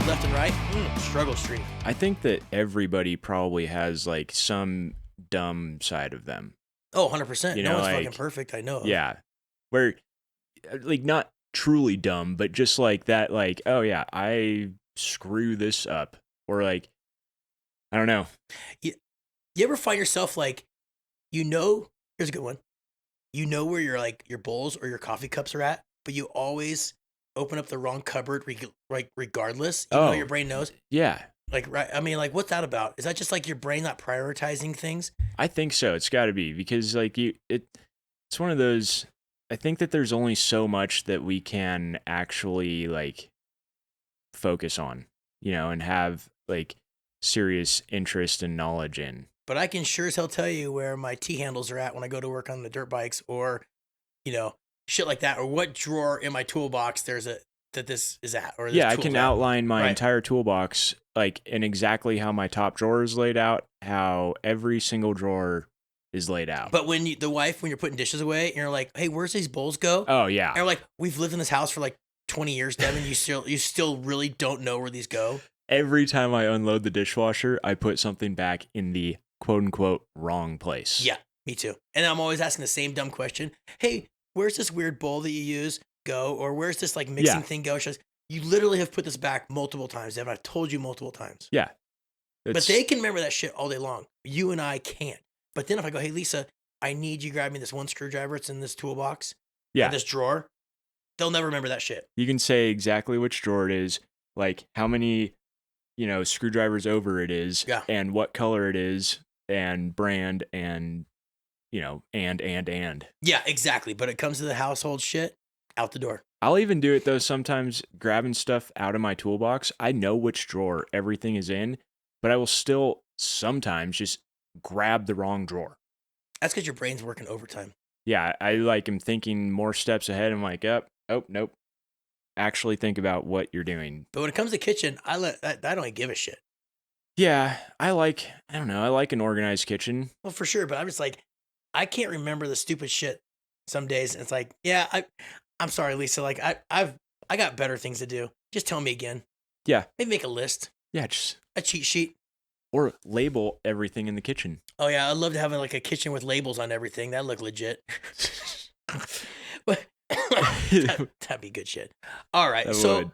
left and right, struggle street. I think that everybody probably has like some dumb side of them. Oh, 100%. You No know, one's like, fucking perfect, I know of. Yeah. Where, like, not truly dumb, but just like that, like, oh yeah, I screw this up. Or like, I don't know. You ever find yourself like, here's a good one. You know where your bowls or your coffee cups are at, but you always open up the wrong cupboard regardless, even though your brain knows? Yeah. Like, right? I mean, like, what's that about? Is that just like your brain not prioritizing things? I think so. It's got to be because like it's one of those. I think that there's only so much that we can actually like focus on, and have like serious interest and knowledge in. But I can sure as hell tell you where my T handles are at when I go to work on the dirt bikes, or shit like that, or what drawer in my toolbox that this is at, or I can outline my right. entire toolbox, like, and exactly how my top drawer is laid out, how every single drawer is laid out. But when you're putting dishes away, and you're like, "Hey, where's these bowls go?" Oh yeah, and you're like, "We've lived in this house for like 20 years, Devin. You still really don't know where these go." Every time I unload the dishwasher, I put something back in the quote unquote wrong place. Yeah, me too. And I'm always asking the same dumb question. Hey, where's this weird bowl that you use go? Or where's this like mixing thing go? You literally have put this back multiple times, Devin. I've told you multiple times. Yeah. But they can remember that shit all day long. You and I can't. But then if I go, hey, Lisa, I need you to grab me this one screwdriver. It's in this toolbox. Yeah. This drawer. They'll never remember that shit. You can say exactly which drawer it is, like how many, screwdrivers over it is, and what color it is, and brand, and, and. Yeah, exactly. But it comes to the household shit, out the door. I'll even do it, though, sometimes grabbing stuff out of my toolbox. I know which drawer everything is in, but I will still sometimes just grab the wrong drawer. That's because your brain's working overtime. Yeah, I am thinking more steps ahead. I'm like, oh, nope. Actually think about what you're doing. But when it comes to kitchen, I don't give a shit. Yeah, I like an organized kitchen. Well, for sure, but I'm just like, I can't remember the stupid shit some days. And it's like, yeah, I'm sorry, Lisa. Like I got better things to do. Just tell me again. Yeah. Maybe make a list. Yeah, just a cheat sheet. Or label everything in the kitchen. Oh yeah, I'd love to have like a kitchen with labels on everything. That'd look legit. But that'd be good shit. All right, what are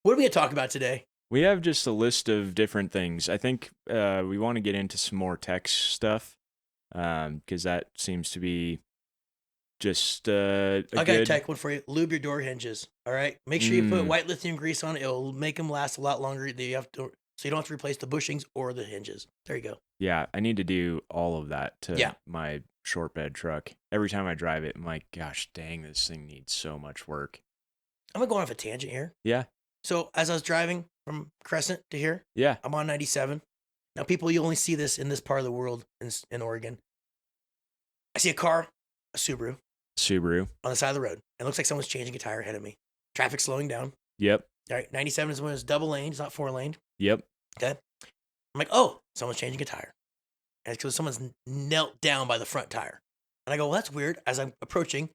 we gonna talk about today? We have just a list of different things. I think we want to get into some more tech stuff because that seems to be just I got a tech one for you. Lube your door hinges. All right, make sure you put white lithium grease on it. It'll make them last a lot longer. So you don't have to replace the bushings or the hinges. There you go. Yeah, I need to do all of that to my short bed truck. Every time I drive it, I'm like, gosh, dang, this thing needs so much work. I'm going to go off a tangent here. Yeah. So as I was driving from Crescent to here, I'm on 97. Now, people, you only see this in this part of the world in Oregon. I see a car, a Subaru, on the side of the road. It looks like someone's changing a tire ahead of me. Traffic slowing down. Yep. All right, 97 is when it's double lane. It's not 4-lane. Yep. Okay. I'm like, oh, someone's changing a tire. And it's because someone's knelt down by the front tire. And I go, well, that's weird. As I'm approaching,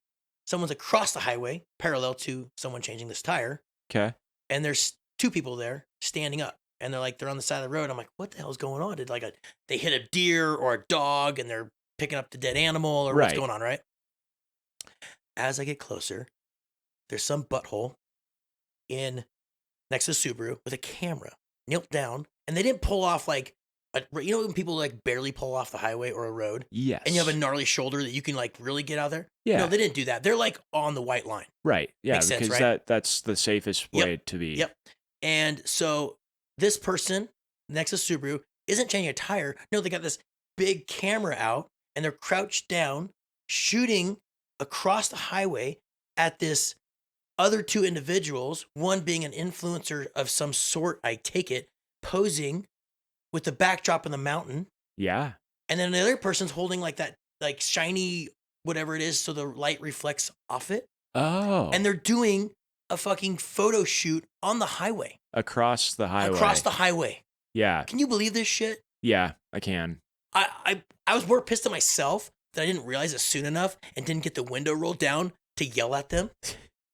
someone's across the highway, parallel to someone changing this tire. Okay. And there's two people there standing up. And they're on the side of the road. I'm like, what the hell is going on? Did they hit a deer or a dog and they're picking up the dead animal or what's going on, right? As I get closer, there's some butthole next to the Subaru with a camera, knelt down, and they didn't pull off when people barely pull off the highway or a road? Yes. And you have a gnarly shoulder that you can really get out there? Yeah. No, they didn't do that. They're on the white line. Right. Yeah. Makes sense, because right? that's the safest way to be. Yep. And so this person next to Subaru isn't changing a tire. No, they got this big camera out and they're crouched down, shooting across the highway at this other two individuals, one being an influencer of some sort, I take it, posing with the backdrop in the mountain. Yeah. And then the other person's holding that shiny whatever it is so the light reflects off it. Oh. And they're doing a fucking photo shoot on the highway. Across the highway. Yeah. Can you believe this shit? Yeah, I can. I was more pissed at myself that I didn't realize it soon enough and didn't get the window rolled down to yell at them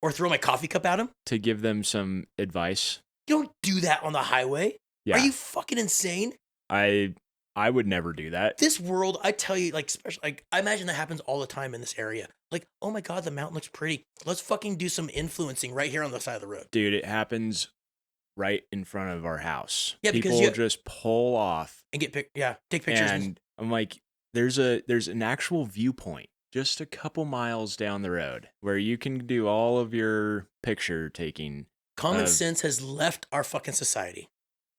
or throw my coffee cup at them. To give them some advice. You don't do that on the highway. Yeah. Are you fucking insane? I would never do that. This world, I tell you, like, especially, like, I imagine that happens all the time in this area. Like, oh my God, the mountain looks pretty. Let's fucking do some influencing right here on the side of the road. Dude, it happens right in front of our house. Yeah, because people just pull off and take pictures. and I'm like, there's an actual viewpoint just a couple miles down the road where you can do all of your picture taking. Common sense has left our fucking society.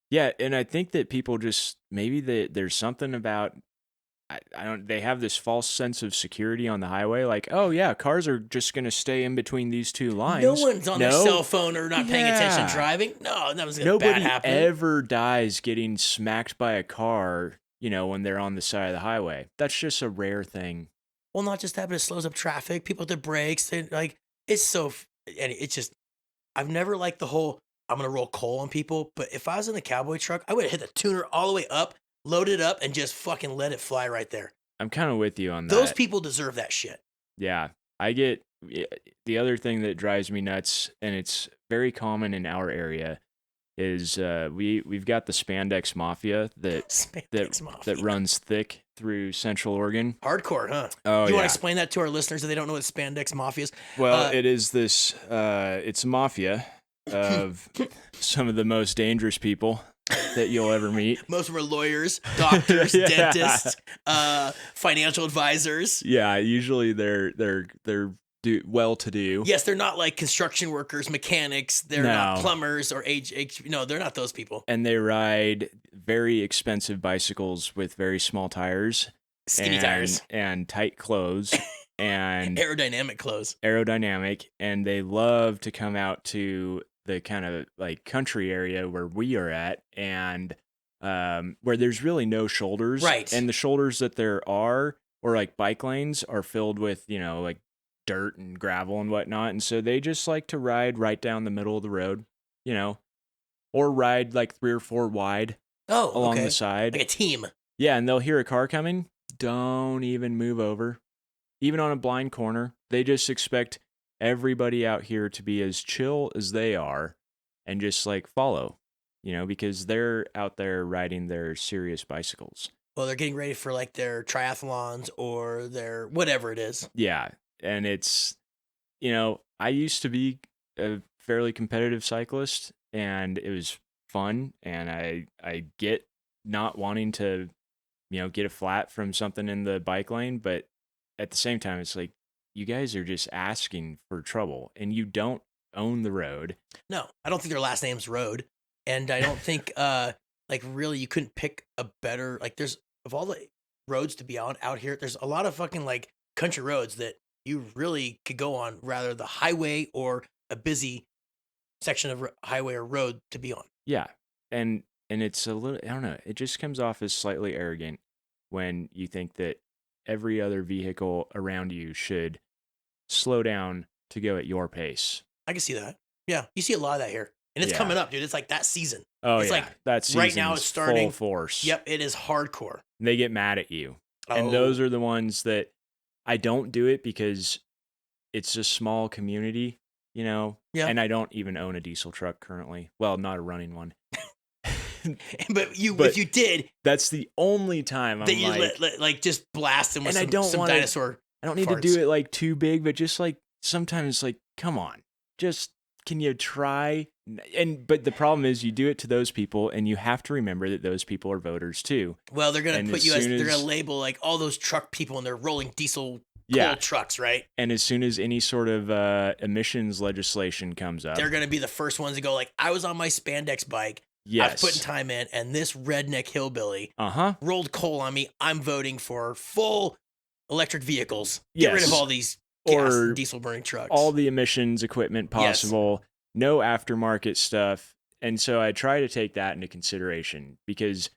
Yeah, and I think that people just maybe there's something about I don't they have this false sense of security on the highway, like, oh yeah, cars are just gonna stay in between these two lines. No one's on their cell phone or not paying attention driving. No, that was gonna bad happen. Nobody ever dies getting smacked by a car, when they're on the side of the highway. That's just a rare thing. Well, not just that, but it slows up traffic. People with their brakes, it's so. And it's just, I've never liked the whole I'm gonna roll coal on people. But if I was in the cowboy truck, I would have hit the tuner all the way up, load it up, and just fucking let it fly right there. I'm kind of with you on that. Those people deserve that shit. Yeah, I get the other thing that drives me nuts, and it's very common in our area, is we've got the spandex mafia that runs thick through Central Oregon. Hardcore, huh? Oh, Do you want to explain that to our listeners if they don't know what spandex mafia is? Well, it is this. It's a mafia of some of the most dangerous people that you'll ever meet. Most of them are lawyers, doctors, dentists, financial advisors. Yeah, usually they're well-to-do. Yes, they're not like construction workers, mechanics. They're not plumbers or No, they're not those people. And they ride very expensive bicycles with very small tires, skinny tires, and tight clothes, and aerodynamic clothes. And they love to come out to the kind of like country area where we are at, and where there's really no shoulders. Right. And the shoulders that there are, or like bike lanes, are filled with, like dirt and gravel and whatnot. And so they just like to ride right down the middle of the road, or ride like 3 or 4 wide along the side. Like a team. Yeah. And they'll hear a car coming. Don't even move over. Even on a blind corner, they just expect everybody out here to be as chill as they are and just like follow, because they're out there riding their serious bicycles. Well, they're getting ready for like their triathlons or their whatever it is. Yeah. And it's, I used to be a fairly competitive cyclist, and it was fun. And I get not wanting to, get a flat from something in the bike lane. But at the same time, it's like, you guys are just asking for trouble, and you don't own the road. No, I don't think their last name's Road. And I don't think, really you couldn't pick a better, there's, of all the roads to be on out here, there's a lot of fucking country roads that you really could go on, rather the highway or a busy section of highway or road to be on. Yeah. And it's a little, I don't know, it just comes off as slightly arrogant when you think that every other vehicle around you should slow down to go at your pace. I can see that. Yeah. You see a lot of that here. And it's coming up, dude. It's like that season. Oh, it's that season right now it's starting. Full force. Yep. It is hardcore. They get mad at you. And those are the ones that I don't do it because it's a small community, Yeah. And I don't even own a diesel truck currently. Well, not a running one. But if you did, that's the only time I'm just blast them with some dinosaur. I don't need to do it too big, but just sometimes come on, just can you try? But the problem is you do it to those people, and you have to remember that those people are voters too. Well, they're gonna put you they're gonna label all those truck people, and they're rolling diesel coal trucks, right? And as soon as any sort of emissions legislation comes up, they're gonna be the first ones to go I was on my spandex bike. Yes. I was putting time in, and this redneck hillbilly rolled coal on me. I'm voting for full electric vehicles. Get rid of all these gas and diesel burning trucks. All the emissions equipment possible. Yes. No aftermarket stuff. And so I try to take that into consideration because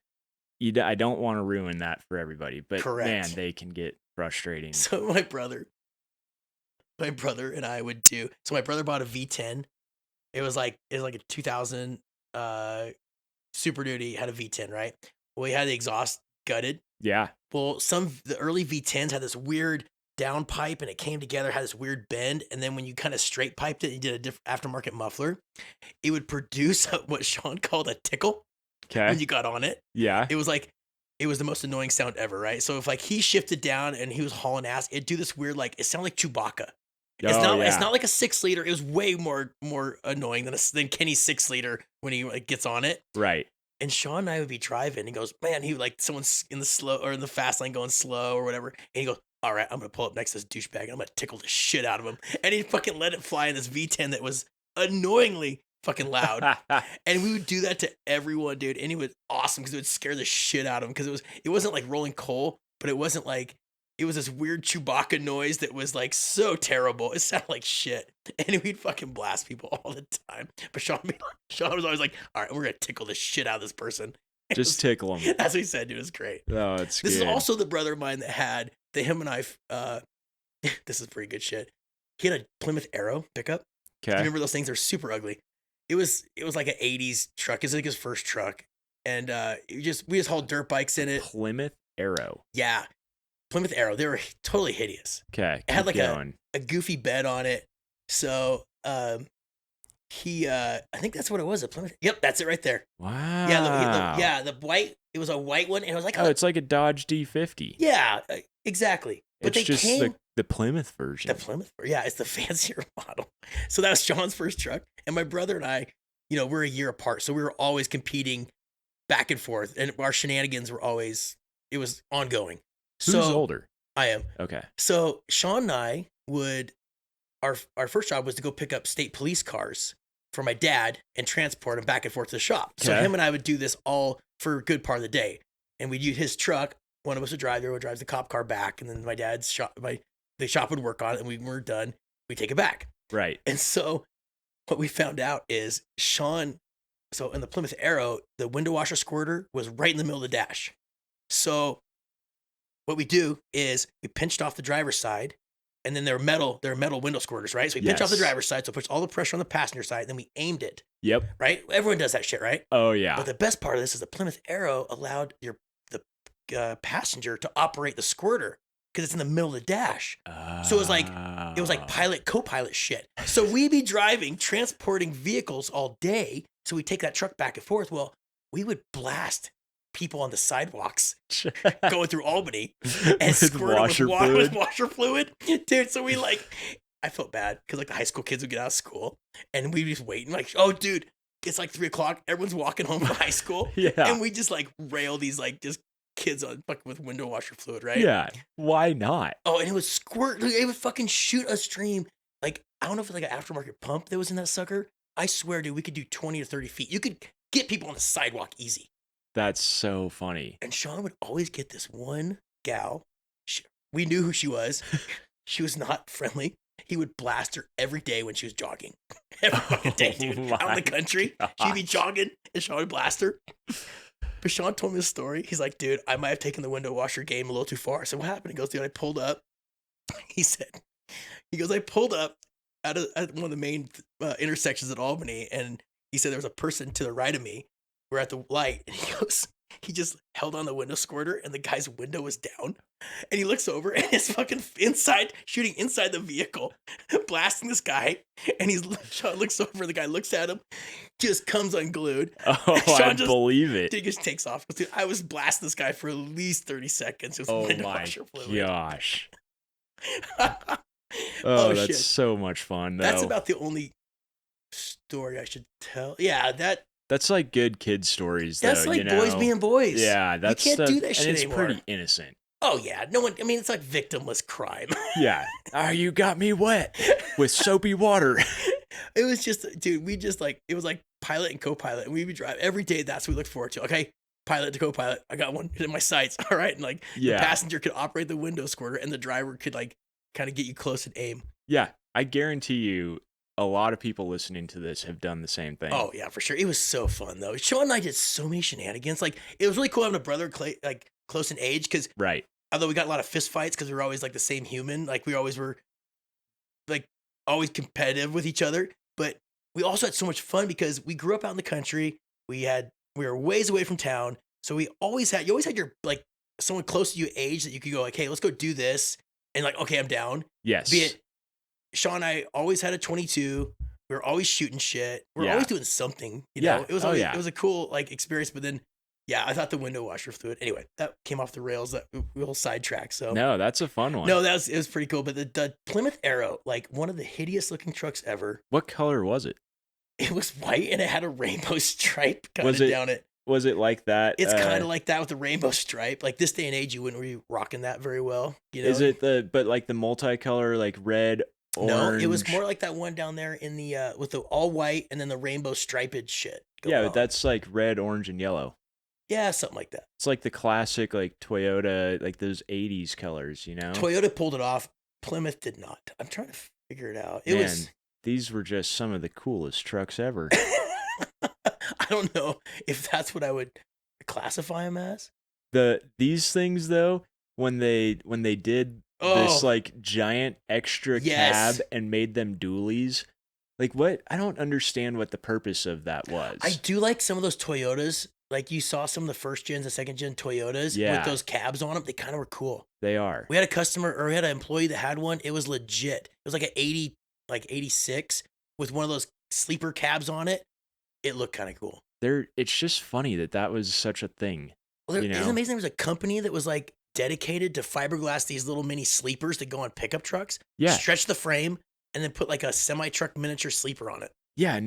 I don't want to ruin that for everybody. But man, they can get frustrating. So my brother and I would do. So my brother bought a V10. It was like a 2000 Super Duty, had a V10, right? Well, he had the exhaust gutted. Yeah. Well, the early V10s had this weird down pipe and it came together, had this weird bend. And then when you kind of straight piped it, you did a different aftermarket muffler, it would produce what Sean called a tickle when Okay. you got on it. Yeah. It was like, it was the most annoying sound ever, right? So if like he shifted down and he was hauling ass, it'd do this weird, like, it sounded like Chewbacca. Oh, It's yeah. not like a 6-liter. It was way more annoying than Kenny's 6-liter when he like gets on it. Right. And Sean and I would be driving. He goes, man, he like someone's in the slow or in the fast lane going slow or whatever. And he goes, all right, I'm gonna pull up next to this douchebag and I'm gonna tickle the shit out of him. And he fucking let it fly in this V10 that was annoyingly fucking loud. And we would do that to everyone, dude. And it was awesome because it would scare the shit out of him because it wasn't like rolling coal, but it wasn't like, it was this weird Chewbacca noise that was like so terrible. It sounded like shit. And we'd fucking blast people all the time. But Sean was always like, all right, we're going to tickle the shit out of this person. Just tickle him. That's what he said, dude. It was great. Oh, it's This good. is also the brother of mine that him and I, this is pretty good shit. He had a Plymouth Arrow pickup. Okay. Remember those things? They're super ugly. It was like an 80s truck. It was like his first truck. And we just hauled dirt bikes in it. Plymouth Arrow. Yeah. Plymouth Arrow. They were totally hideous. Okay. It had like going. a goofy bed on it. So he I think that's what it was. A Plymouth. Yep, that's it right there. Wow. Yeah, the white. It was a white one, and it was like, Oh, it's like a Dodge D50. yeah, exactly. But It's they just came the Plymouth version. the Plymouth. Yeah, it's the fancier model. So that was John's first truck, and my brother and I, we're a year apart, so we were always competing back and forth, and our shenanigans were always, it was ongoing. Who's So older? I am. Okay. So Sean and I would, our first job was to go pick up state police cars for my dad and transport them back and forth to the shop. So Okay. him and I would do this all for a good part of the day. And we'd use his truck. One of us would drive, the other one drives the cop car back. And then my dad's shop, the shop would work on it. And when we were done, we'd take it back. Right. And so what we found out is Sean, so in the Plymouth Arrow, the window washer squirter was right in the middle of the dash. So what we do is we pinched off the driver's side, and then they're metal window squirters, right? So we pinch off the Yes. driver's side, so it puts all the pressure on the passenger side, and then we aimed it, Yep. right? Everyone does that shit, right? Oh, yeah. But the best part of this is the Plymouth Arrow allowed the passenger to operate the squirter because it's in the middle of the dash. So it was like pilot co-pilot shit. So we'd be driving, transporting vehicles all day. So we take that truck back and forth. Well, we would blast people on the sidewalks going through Albany and With squirt them washer with fluid. washer fluid. Dude, so we I felt bad because like the high school kids would get out of school and we'd be just waiting like, oh dude, it's like 3:00. Everyone's walking home from high school. Yeah. And we just like rail these like just kids on fucking with window washer fluid, right? Yeah. Why not? Oh, and it would squirt. It would fucking shoot a stream. Like, I don't know if it's like an aftermarket pump that was in that sucker. I swear, dude, we could do 20 to 30 feet. You could get people on the sidewalk easy. That's so funny. And Sean would always get this one gal. We knew who she was. She was not friendly. He would blast her every day when she was jogging. Every fucking day, dude. Oh Out in the my country. She'd be jogging and Sean would blast her. But Sean told me this story. He's like, dude, I might have taken the window washer game a little too far. I said, what happened? He goes, dude, I pulled up. He goes, I pulled up at one of the main intersections at Albany. And he said there was a person to the right of me. We're at the light. And he just held on the window squirter and the guy's window was down. And he looks over and it's fucking shooting inside the vehicle, blasting this guy. And Sean looks over, the guy looks at him, just comes unglued. Oh, I believe it. Dude just takes off. Dude, I was blasting this guy for at least 30 seconds. It was Oh window my washer fluid. gosh. Oh, that's shit. so much fun, though. That's about the only story I should tell. Yeah, That's like good kid stories, though. that's like boys being boys. Yeah, that's you can't do that and shit it's anymore. pretty innocent. Oh yeah, no one. I mean, it's like victimless crime. Yeah. You got me wet with soapy water. It was just, dude. We just it was like pilot and co-pilot, and we would drive every day. That's what we looked forward to. Okay, pilot to co-pilot. I got one in my sights. All right, and the passenger could operate the window squirter, and the driver could kind of get you close and aim. Yeah, I guarantee you, a lot of people listening to this have done the same thing. Oh yeah, for sure. It was so fun though. Sean and I did so many shenanigans. Like it was really cool having a brother close in age because right. Although we got a lot of fist fights because we were always like the same human. Like we always were always competitive with each other. But we also had so much fun because we grew up out in the country. We were ways away from town. So you always had your someone close to you age that you could go like, hey, let's go do this. and like, okay, I'm down. Yes. Be it Sean and I always had a 22. We were always shooting shit. We're always doing something, you know. It was always, it was a cool like experience, but then I thought the window washer fluid. Anyway, that came off the rails. That we'll sidetrack. So no, that's a fun one. No, it was pretty cool. But the Plymouth Arrow, like one of the hideous looking trucks ever. What color was it? It was white and it had a rainbow stripe kind of down it. Was it like that? It's kind of like that with the rainbow stripe. Like this day and age, you wouldn't be rocking that very well. You know? Is it but like the multicolor, like red, orange? No, it was more like that one down there in the with the all white and then the rainbow striped shit. But that's like red, orange, and yellow. Yeah, something like that. It's like the classic like Toyota, like those 80s colors, you know? Toyota pulled it off. Plymouth did not. I'm trying to figure it out. These were just some of the coolest trucks ever. I don't know if that's what I would classify them as. These things though, when they did this like giant extra cab and made them dualies, like what? I don't understand what the purpose of that was. I do like some of those Toyotas. Like you saw some of the first gens and second gen Toyotas with those cabs on them. They kind of were cool. They are. We had a customer or we had an employee that had one. It was legit. It was like an 86 with one of those sleeper cabs on it. It looked kind of cool. It's just funny that was such a thing. Well, isn't it amazing? There was a company that was like dedicated to fiberglass these little mini sleepers that go on pickup trucks. Yeah. Stretch the frame and then put like a semi-truck miniature sleeper on it. Yeah,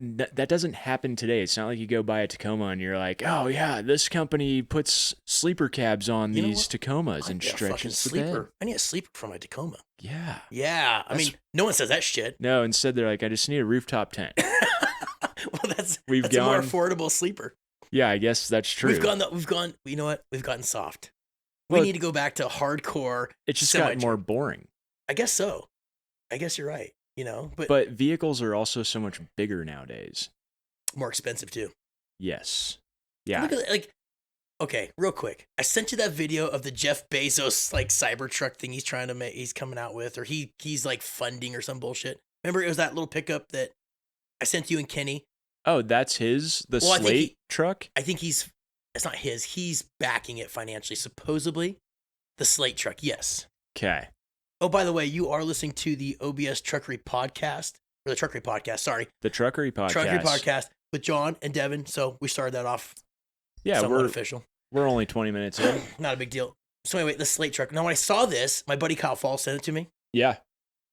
that doesn't happen today. It's not like you go buy a Tacoma and you're like, oh yeah, this company puts sleeper cabs on these Tacomas and stretches the bed. I need a sleeper for my Tacoma. Yeah. Yeah. I mean, no one says that shit. No, instead they're like, I just need a rooftop tent. Well, that's a more affordable sleeper. Yeah, I guess that's true. We've gone, you know what? We've gotten soft. We need to go back to hardcore. It's just gotten more boring. I guess so. I guess you're right. You know, but vehicles are also so much bigger nowadays. More expensive too. Yes. Yeah. Look at like, okay, real quick. I sent you that video of the Jeff Bezos like Cybertruck thing he's trying to make. He's coming out with, or he's like funding or some bullshit. Remember, it was that little pickup that I sent you and Kenny. Oh, that's his Slate truck. I think it's not his. He's backing it financially, supposedly. The Slate truck, yes. Okay. Oh, by the way, you are listening to the OBS Truckery podcast, or the Truckery podcast, sorry. The Truckery podcast. Truckery podcast with John and Devin. So we started that off somewhat official. We're only 20 minutes in. Not a big deal. So anyway, the Slate truck. Now, when I saw this, my buddy Kyle Fall sent it to me. Yeah.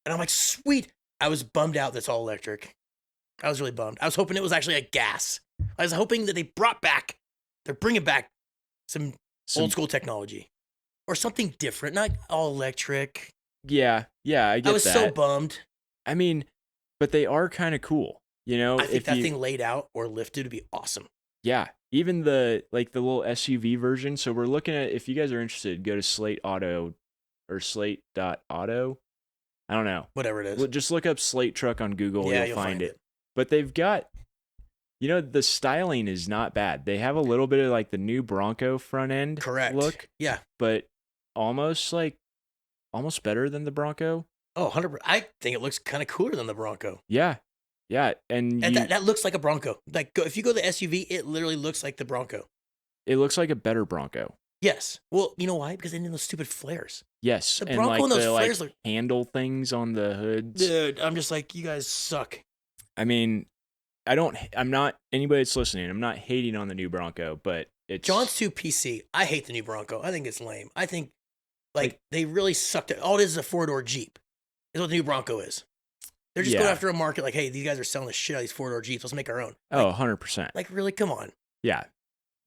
And I'm like, sweet. I was bummed out that's all electric. I was really bummed. I was hoping it was actually a gas. I was hoping that they're bringing back some old school technology. Or something different, not all electric. Yeah, I get that. I was so bummed. I mean, but they are kind of cool, you know? I think that thing laid out or lifted would be awesome. Yeah, even the little SUV version. So we're looking at, if you guys are interested, go to Slate Auto or slate.auto. I don't know. Whatever it is. Just look up Slate truck on Google. You'll find it. But they've got, the styling is not bad. They have a little bit of like the new Bronco front end look. Yeah. But almost better than the Bronco. Oh, 100%. I think it looks kind of cooler than the Bronco. Yeah. Yeah. And that looks like a Bronco. Like if you go to the SUV, it literally looks like the Bronco. It looks like a better Bronco. Yes. Well, you know why? Because they need those stupid flares. Yes. The Bronco and those flares are handle things on the hoods. Dude, I'm just like, you guys suck. I mean, I'm not, anybody that's listening, I'm not hating on the new Bronco, but it's... John's too PC. I hate the new Bronco. I think it's lame. I think, they really sucked it. All it is a four-door Jeep is what the new Bronco is. They're just going after a market like, hey, these guys are selling the shit out of these four-door Jeeps. Let's make our own. Oh, 100%. Like, really? Come on. Yeah.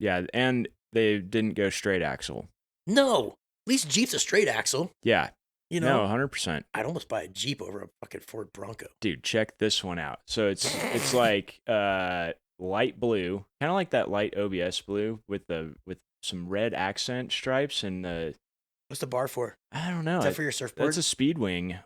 Yeah, and they didn't go straight axle. No. At least Jeep's a straight axle. Yeah. You know? No, 100%. I'd almost buy a Jeep over a fucking Ford Bronco. Dude, check this one out. So it's like light blue, kind of like that light OBS blue with some red accent stripes and what's the bar for? I don't know. Is that for your surfboard? That's a speed wing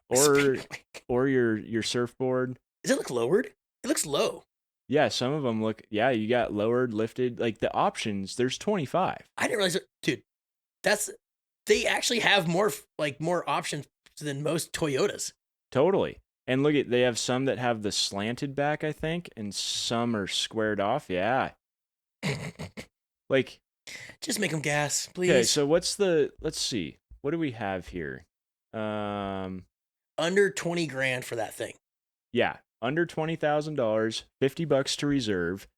or your surfboard. Does it look lowered? It looks low. Yeah, some of them look. Yeah, you got lowered, lifted. Like the options, there's 25. I didn't realize it, dude. They actually have more options than most Toyotas. Totally. And look they have some that have the slanted back, I think, and some are squared off. Yeah. Like, just make them gas, please. Okay, so let's see. What do we have here? Under 20 grand for that thing. Yeah, under $20,000, $50 to reserve.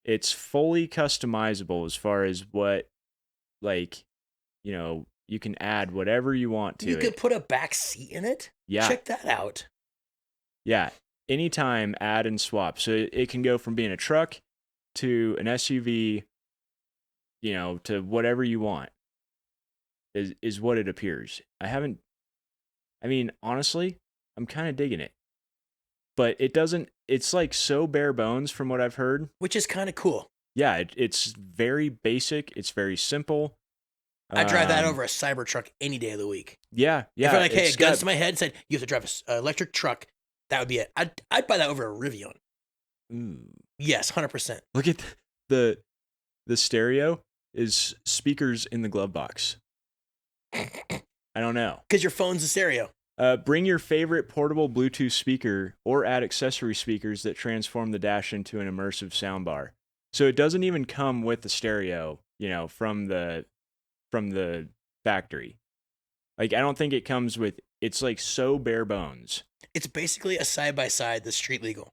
It's fully customizable as far as what, like, you can add whatever you want to You it. could put a back seat in it. Yeah. Check that out. Yeah. Anytime, add and swap. So it can go from being a truck to an SUV, to whatever you want is what it appears. Honestly, I'm kind of digging it. But it's like so bare bones from what I've heard. Which is kind of cool. Yeah, it's very basic. It's very simple. I'd drive that over a Cybertruck any day of the week. Yeah. If I'm like, hey, a gun to my head and said, you have to drive an electric truck, that would be it. I'd buy that over a Rivian. Ooh. Yes, 100%. Look at the stereo is speakers in the glove box. I don't know. Because your phone's a stereo. Bring your favorite portable Bluetooth speaker or add accessory speakers that transform the dash into an immersive soundbar. So it doesn't even come with the stereo, from the factory. Like, I don't think it comes with. It's like so bare bones. It's basically a side-by-side that's street legal.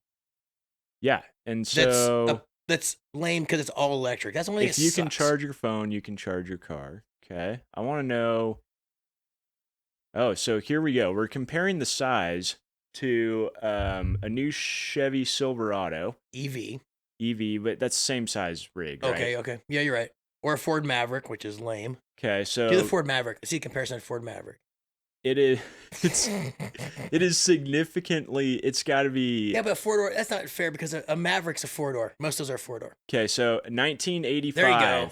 Yeah, and so that's lame because it's all electric. That's only if you can charge your phone, you can charge your car. Okay, I want to know. Oh, so here we go. We're comparing the size to a new Chevy Silverado EV, but that's the same size rig, right? Okay. Yeah, you're right. Or a Ford Maverick, which is lame. Okay, so do the Ford Maverick. See a comparison to Ford Maverick. It is significantly. It's got to be. Yeah, but a four-door. That's not fair because a Maverick's a four-door. Most of those are four-door. Okay, so 1985 there you go.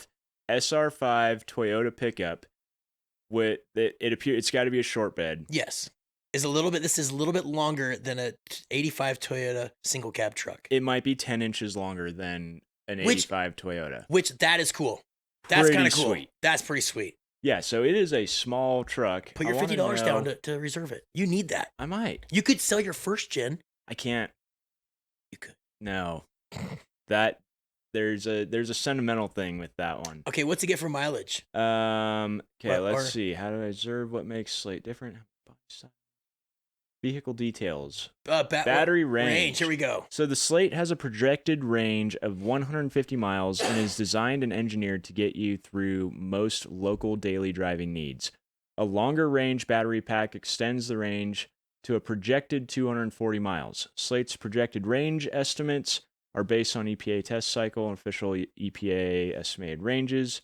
SR5 Toyota pickup. With it appears it's got to be a short bed. Yes, this is a little bit longer than a 85 Toyota single cab truck. It might be 10 inches longer than an 85 Toyota. Which that is cool. That's kind of cool. Sweet. That's pretty sweet. Yeah, so it is a small truck. Put your $50 down to reserve it. You need that. I might. You could sell your first gen. I can't. You could. No. There's a sentimental thing with that one. Okay, what's it get for mileage? Okay, let's see. How do I observe what makes Slate different? Vehicle details. Battery range. Here we go. So the Slate has a projected range of 150 miles and is designed and engineered to get you through most local daily driving needs. A longer range battery pack extends the range to a projected 240 miles. Slate's projected range estimates are based on EPA test cycle and official EPA estimated ranges.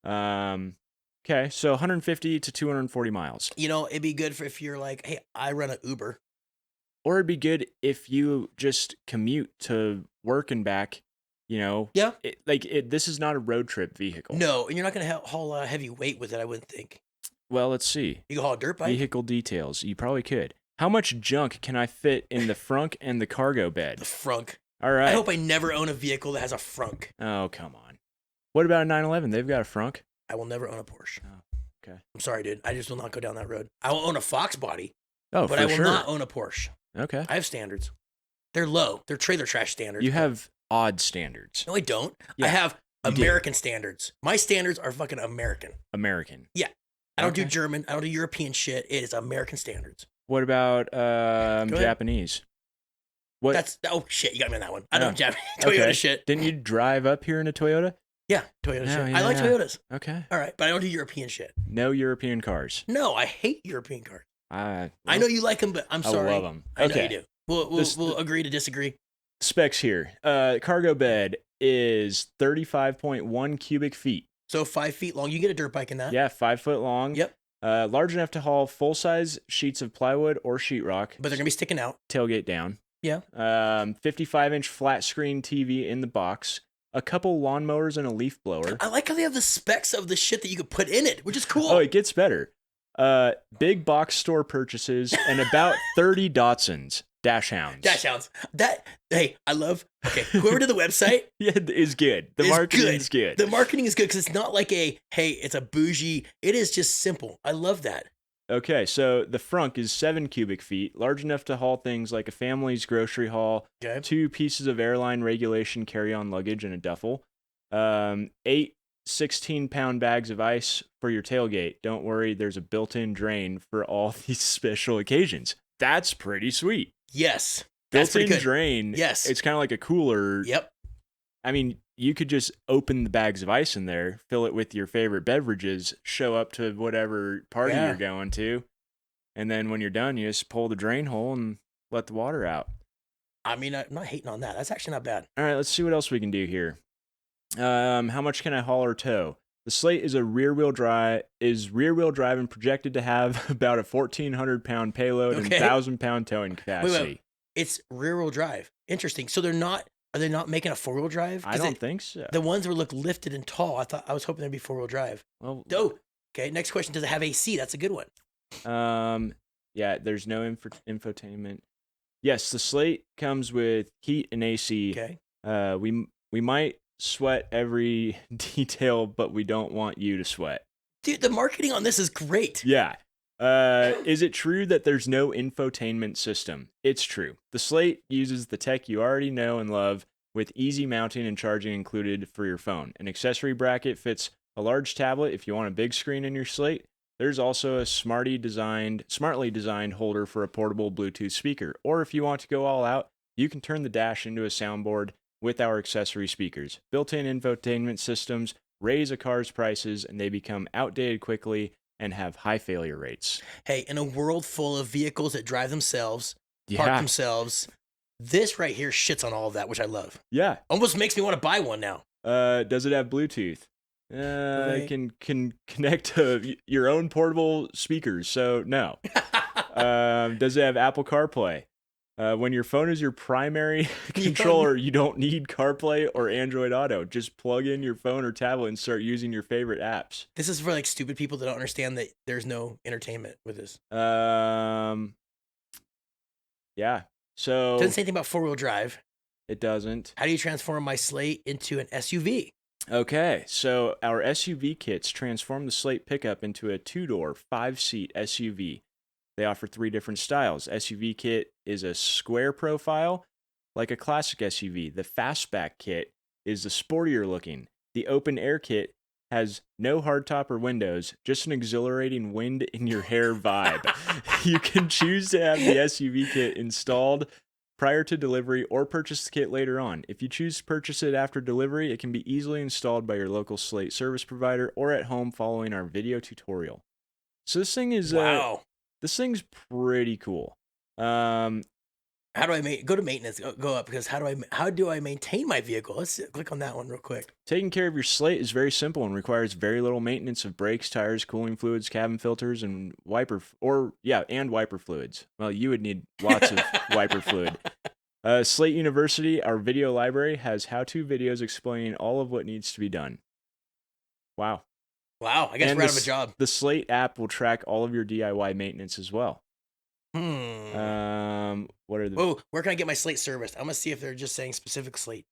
Okay, so 150 to 240 miles. It'd be good if you're like, hey, I run an Uber. Or it'd be good if you just commute to work and back, Yeah. This is not a road trip vehicle. No, and you're not going to haul a heavy weight with it, I wouldn't think. Well, let's see. You can haul a dirt bike? Vehicle details. You probably could. How much junk can I fit in the frunk and the cargo bed? The frunk. All right. I hope I never own a vehicle that has a frunk. Oh, come on. What about a 911? They've got a frunk. I will never own a Porsche. Oh, okay. I'm sorry, dude. I just will not go down that road. I will own a Fox body. Oh, but I will not own a Porsche. Okay. I have standards. They're low. They're trailer trash standards. You have odd standards. No, I don't. Yeah, I have American standards. My standards are fucking American. Yeah. I don't do German. I don't do European shit. It is American standards. What about Japanese? What? Oh shit, you got me on that one. I don't Japanese Toyota shit. Didn't you drive up here in a Toyota? Yeah, Toyota shit. I like Toyotas. Okay. All right, but I don't do European shit. No European cars. No, I hate European cars. I know you like them, but I'm sorry. I love them. I know you do. We'll agree to disagree. Specs here. Cargo bed is 35.1 cubic feet. So 5 feet long. You get a dirt bike in that. Yeah, 5 foot long. Yep. Large enough to haul full-size sheets of plywood or sheetrock. But they're going to be sticking out. Tailgate down. Yeah. 55-inch flat screen TV in the box. A couple lawnmowers and a leaf blower. I like how they have the specs of the shit that you could put in it, which is cool. Oh, it gets better. Big box store purchases and about 30 Datsuns. Dash hounds. I love. Okay, whoever did the website is good. The marketing is good. The marketing is good because it's not like it's a bougie. It is just simple. I love that. Okay, so the frunk is 7 cubic feet, large enough to haul things like a family's grocery haul, 2 pieces of airline regulation carry-on luggage and a duffel, 8 16-pound bags of ice for your tailgate. Don't worry, there's a built-in drain for all these special occasions. That's pretty sweet. Yes. That's pretty Built-in good. drain. Yes. It's kind of like a cooler. Yep. I mean, you could just open the bags of ice in there, fill it with your favorite beverages, show up to whatever party you're going to, and then when you're done, you just pull the drain hole and let the water out. I mean, I'm not hating on that. That's actually not bad. All right, let's see what else we can do here. How much can I haul or tow? The Slate is rear-wheel drive and projected to have about a 1,400-pound payload and 1,000-pound towing capacity. Wait. It's rear-wheel drive. Interesting. So are they not making a four-wheel drive? I don't think so. The ones that look lifted and tall, I was hoping there'd be four-wheel drive. Well, okay. Next question: does it have AC? That's a good one. Yeah. There's no infotainment. Yes, the Slate comes with heat and AC. Okay. We might sweat every detail, but we don't want you to sweat. Dude, the marketing on this is great. Yeah. Is it true that there's no infotainment system? It's true. The Slate uses the tech you already know and love, with easy mounting and charging included for your phone. An accessory bracket fits a large tablet if you want a big screen in your Slate. There's also a smartly designed holder for a portable Bluetooth speaker. Or if you want to go all out, you can turn the dash into a soundboard with our accessory speakers. Built-in infotainment systems raise a car's prices, and they become outdated quickly and have high failure rates. Hey, in a world full of vehicles that drive themselves, park themselves, this right here shits on all of that, which I love. Yeah. Almost makes me want to buy one now. Does it have Bluetooth? It can connect to your own portable speakers, so no. Does it have Apple CarPlay? When your phone is your primary controller, you don't need CarPlay or Android Auto. Just plug in your phone or tablet and start using your favorite apps. This is for like stupid people that don't understand that there's no entertainment with this. Yeah. So it doesn't say anything about four-wheel drive. It doesn't. How do you transform my Slate into an SUV? Okay, so our SUV kits transform the Slate pickup into a 2-door, 5-seat SUV. They offer 3 different styles. SUV kit is a square profile, like a classic SUV. The fastback kit is the sportier looking. The open air kit has no hardtop or windows, just an exhilarating wind in your hair vibe. You can choose to have the SUV kit installed prior to delivery or purchase the kit later on. If you choose to purchase it after delivery, it can be easily installed by your local Slate service provider or at home following our video tutorial. So this thing is wow. This thing's pretty cool. How do I go to maintenance? Go up because how do I maintain my vehicle? Let's click on that one real quick. Taking care of your Slate is very simple and requires very little maintenance of brakes, tires, cooling fluids, cabin filters, and wiper fluids. Well, you would need lots of wiper fluid. Slate University, our video library, has how-to videos explaining all of what needs to be done. Wow. Wow, I guess we're out of a job. The Slate app will track all of your DIY maintenance as well. What are the... Oh, where can I get my Slate serviced? I'm going to see if they're just saying specific Slate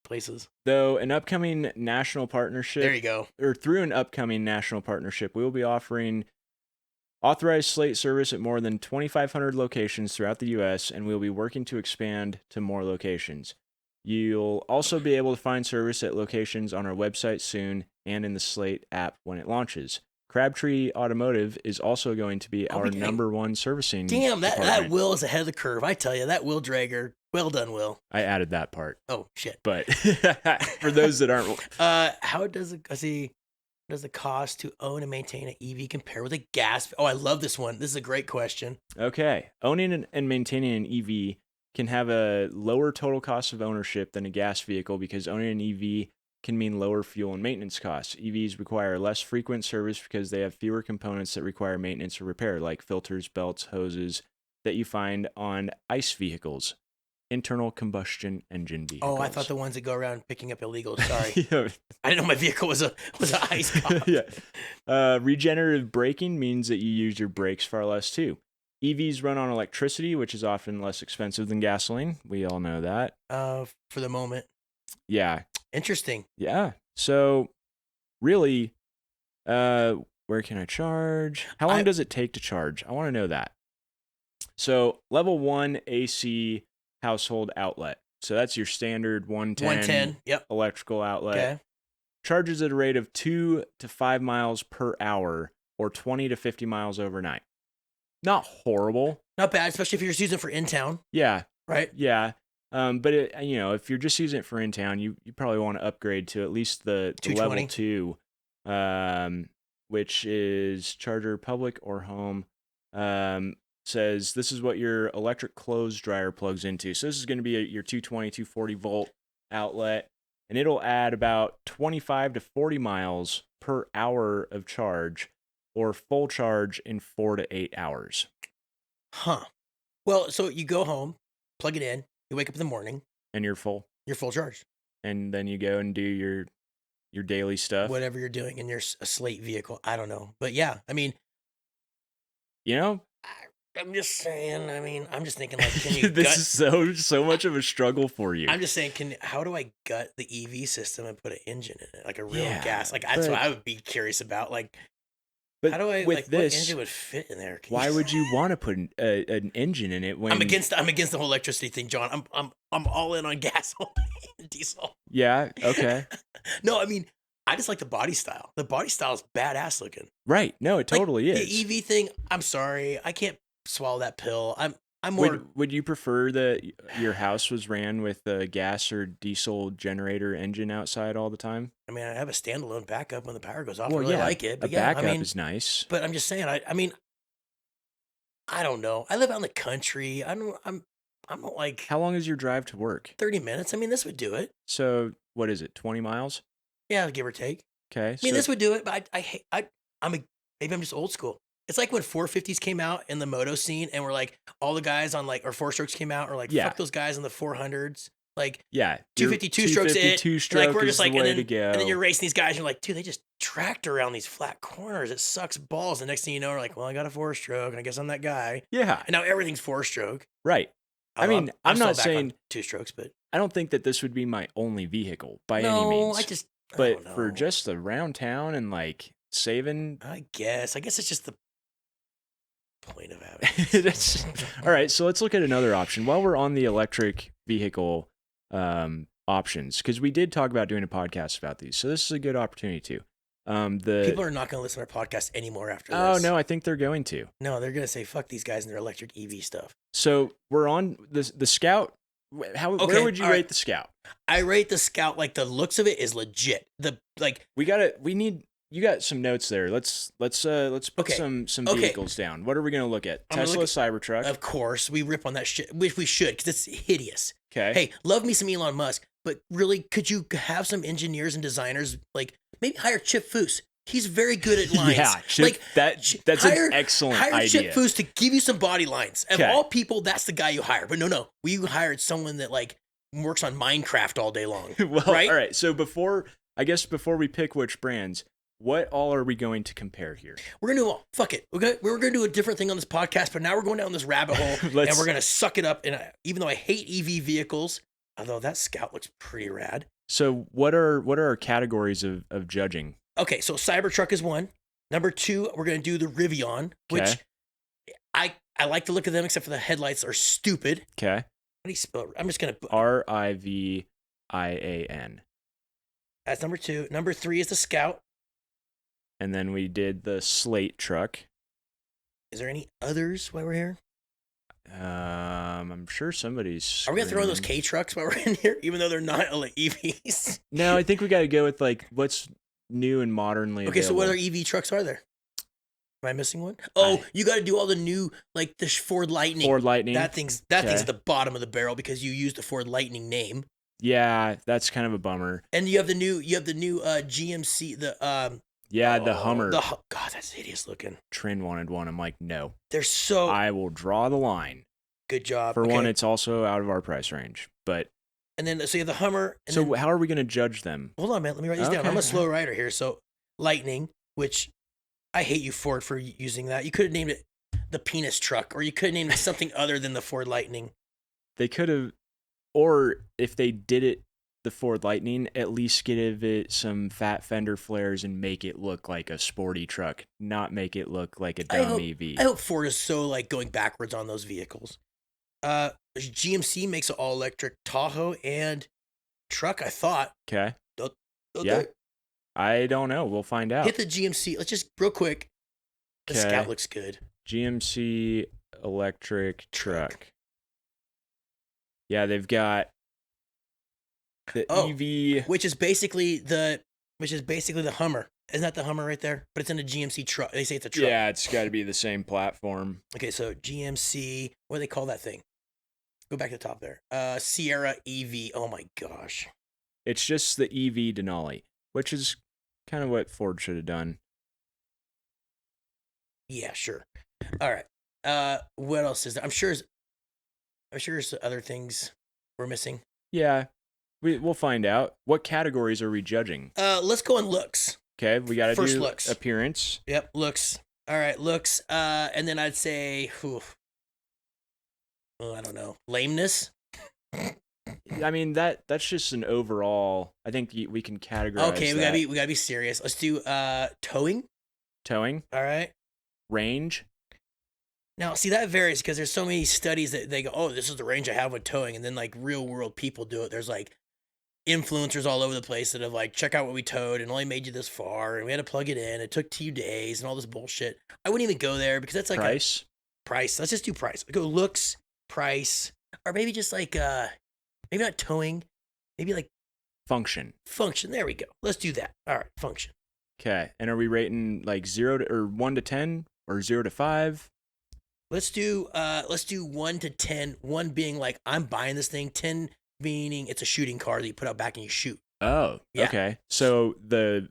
places. Though an upcoming national partnership... There you go. Or through an upcoming national partnership, we will be offering authorized Slate service at more than 2,500 locations throughout the U.S., and we'll be working to expand to more locations. You'll also be able to find service at locations on our website soon and in the Slate app when it launches. Crabtree Automotive is also going to be our number one servicing. Damn, that Will is ahead of the curve. I tell you, that Will Drager. Well done, Will. I added that part. Oh, shit. But for those that aren't... how does the cost to own and maintain an EV compare with a gas? Oh, I love this one. This is a great question. Okay. Owning and maintaining an EV can have a lower total cost of ownership than a gas vehicle because owning an EV can mean lower fuel and maintenance costs. EVs require less frequent service because they have fewer components that require maintenance or repair, like filters, belts, hoses, that you find on ICE vehicles, internal combustion engine vehicles. Oh, I thought the ones that go around picking up illegals. Sorry. Yeah. I didn't know my vehicle was an ICE cop. Yeah. Regenerative braking means that you use your brakes far less too. EVs run on electricity, which is often less expensive than gasoline. We all know that. For the moment. Yeah. Interesting. Yeah. So, really, where can I charge? How long does it take to charge? I want to know that. So, level 1 AC household outlet. So, that's your standard 110 yep. electrical outlet. Okay. charges at a rate of 2 to 5 miles per hour or 20 to 50 miles overnight. Not horrible. Not bad, especially if you're just using it for in town. Yeah. Right? Yeah. But if you're just using it for in town, you probably want to upgrade to at least the level 2, which is charger public or home. Says this is what your electric clothes dryer plugs into. So this is going to be your 220, 240 volt outlet, and it'll add about 25 to 40 miles per hour of charge, or full charge in 4 to 8 hours. Huh. Well, so you go home, plug it in, you wake up in the morning, and you're full. You're full charge. And then you go and do your daily stuff. Whatever you're doing in your Slate vehicle. I don't know. But yeah, I mean, I'm just saying, I'm just thinking, like, can you this is so much of a struggle for you. I'm just saying, how do I gut the EV system and put an engine in it? Like a real gas? Like, that's what I would be curious about. Like, how do I, what engine would fit in there? Why would you want to put an engine in it when... I'm against the whole electricity thing, John. I'm all in on gas and diesel. Yeah, okay. No, I just like the body style. The body style is badass looking. Right. No, it totally is. The EV thing, I'm sorry. I can't swallow that pill. I'm more... Would you prefer that your house was ran with a gas or diesel generator engine outside all the time? I have a standalone backup when the power goes off. I really like it. But backup is nice. But I'm just saying, I don't know. I live out in the country. I'm not like... How long is your drive to work? 30 minutes. This would do it. So what is it, 20 miles? Yeah, give or take. Okay. This would do it, but maybe I'm just old school. It's like when 450s came out in the moto scene, and we're like, all the guys on or 4-strokes came out, or fuck those guys on the 400s. Like, 252 strokes it. 252 stroke we're just is the way to go. And then you're racing these guys, and you're like, dude, they just tractor around these flat corners. It sucks balls. The next thing you know, we're like, well, I got a 4-stroke, and I guess I'm that guy. Yeah. And now everything's 4-stroke. Right. I'm not saying 2-strokes, but I don't think that this would be my only vehicle by any means. But for just around town and saving, I guess it's just the point of having it. All right, so let's look at another option while we're on the electric vehicle options, because we did talk about doing a podcast about these, so this is a good opportunity too. People are not going to listen to our podcast anymore after this. Oh no, I think they're going to. No, they're going to say fuck these guys and their electric EV stuff. So we're on the Scout. Where would you rate the Scout? I rate the Scout the looks of it is legit. You got some notes there. Let's put some vehicles down. What are we gonna look at? Tesla Cybertruck. Of course, we rip on that shit, which we should, because it's hideous. Okay. Hey, love me some Elon Musk, but really, could you have some engineers and designers maybe hire Chip Foose? He's very good at lines. Yeah, Chip, that's an excellent idea. Hire Chip Foose to give you some body lines. Of all people, that's the guy you hire. But no, we hired someone that works on Minecraft all day long. Well, right? All right. So before we pick which brands, what all are we going to compare here? We're gonna do fuck it. We're gonna do a different thing on this podcast, but now we're going down this rabbit hole, and we're gonna suck it up. And even though I hate EV vehicles, although that Scout looks pretty rad. So what are our categories of judging? Okay, so Cybertruck is one. Number 2, we're gonna do the Rivian, which I like the look of them, except for the headlights are stupid. Okay. How do you spell it? I'm just gonna Rivian. That's number 2. Number 3 is the Scout. And then we did the Slate truck. Is there any others while we're here? I'm sure somebody's. Are we gonna throw in those K trucks while we're in here, even though they're not EVs? No, I think we got to go with what's new and modernly. Okay, available. so what other EV trucks are there? Am I missing one? Oh, you got to do all the new the Ford Lightning. Ford Lightning. That thing's at the bottom of the barrel because you used the Ford Lightning name. Yeah, that's kind of a bummer. And you have the new GMC the Hummer. God, that's hideous looking. Trin wanted one. I'm like, no. They're so. I will draw the line. Good job. For one, it's also out of our price range, but. And then so you have the Hummer. And so how are we going to judge them? Hold on, man. Let me write these down. I'm a slow writer here. So Lightning, which I hate you Ford for using that. You could have named it the penis truck, or you could have named it something other than the Ford Lightning. They could have, or if they did it, the Ford Lightning, at least give it some fat fender flares and make it look like a sporty truck, not make it look like a dumb EV. I hope Ford is so going backwards on those vehicles. GMC makes an all-electric Tahoe and truck, I thought. Okay. Don't yeah. they? I don't know. We'll find out. Hit the GMC. Let's just real quick. The Scout Okay. looks good. GMC electric truck. Yeah, they've got the EV. Which is basically the Hummer. Isn't that the Hummer right there? But it's in a GMC truck. They say it's a truck. Yeah, it's got to be the same platform. Okay, so GMC, what do they call that thing? Go back to the top there. Sierra EV. Oh my gosh. It's just the EV Denali, which is kind of what Ford should have done. Yeah, sure. All right. What else is there? I'm sure there's other things we're missing. Yeah, we'll find out. What categories are we judging? Let's go on looks. Okay, we got to do looks. appearance. Yep, looks. All right, looks. And then I'd say, I don't know, lameness. I mean that's just an overall. I think we can categorize. Okay, we gotta be serious. Let's do towing. Towing. All right. Range. Now, see, that varies because there's so many studies that they go, oh, this is the range I have with towing, and then like real world people do it. There's like influencers all over the place that have like, check out what we towed and only made you this far, and we had to plug it in. It took 2 days and all this bullshit. I wouldn't even go there because that's like price. Price. Let's just do price. Go looks, price, or maybe just like maybe not towing, maybe like function. Function. There we go. Let's do that. All right, function. Okay, and are we rating like 1 to 10 or 0 to 5? Let's do 1 to 10. 1 being like I'm buying this thing. 10 meaning it's a shooting car that you put out back and you shoot. Oh, yeah. Okay. So the